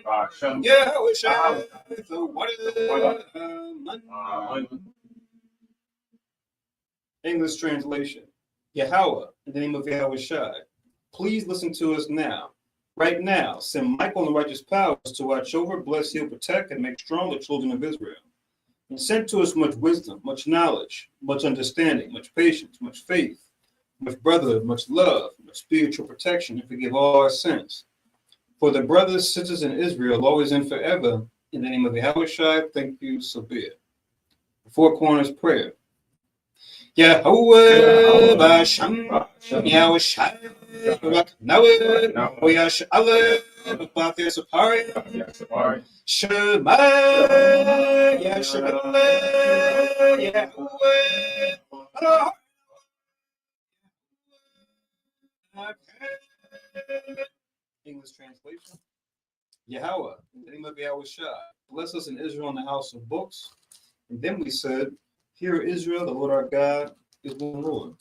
Yahushai the water. English translation. Yahweh, in the name of Yahweh Shai, please listen to us now. Right now, send Michael and the righteous powers to watch over, bless, heal, protect, and make strong the children of Israel. And send to us much wisdom, much knowledge, much understanding, much patience, much faith, much brotherhood, much love, much spiritual protection, and forgive all our sins. For the brothers, sisters in Israel, always and forever, in the name of Yahweh Shai, thank you, so be it. Four Corners Prayer. Yahweh Bashem Yahweh Shai Nawe Oyash Ale Bathir Sapari Shema Yashale Yahweh. English translation. Yahweh, in the name of Yahweh Shai, bless us in Israel in the house of books. And then we said, Hear Israel, the Lord our God is one Lord.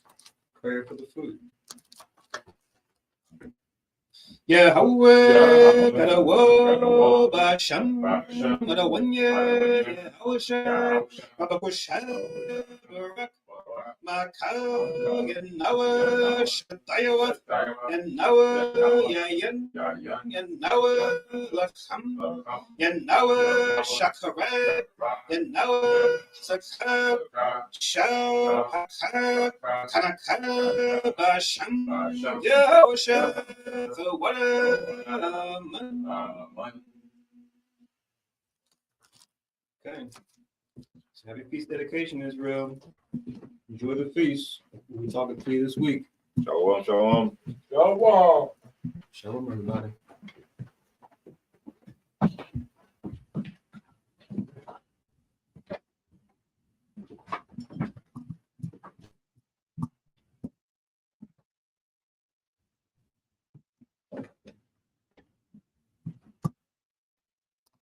Prayer for the food. Yahweh, Gadawo, Bashem, Gadawanya, Yahweh Shai, Babakushai, Barak, Makal, Yanawa, Shatayawat, Yanawa, Yayan, Yanawa, Lacham, Yanawa, Shakarat, Yanawa, Sakab, Shah, Hakab, Kanakab, Basham, Yahusha, the water. Okay. So happy feast dedication, Israel. Enjoy the feast. We'll be talking to you this week. Shalom, shalom. Shalom. Shalom, everybody.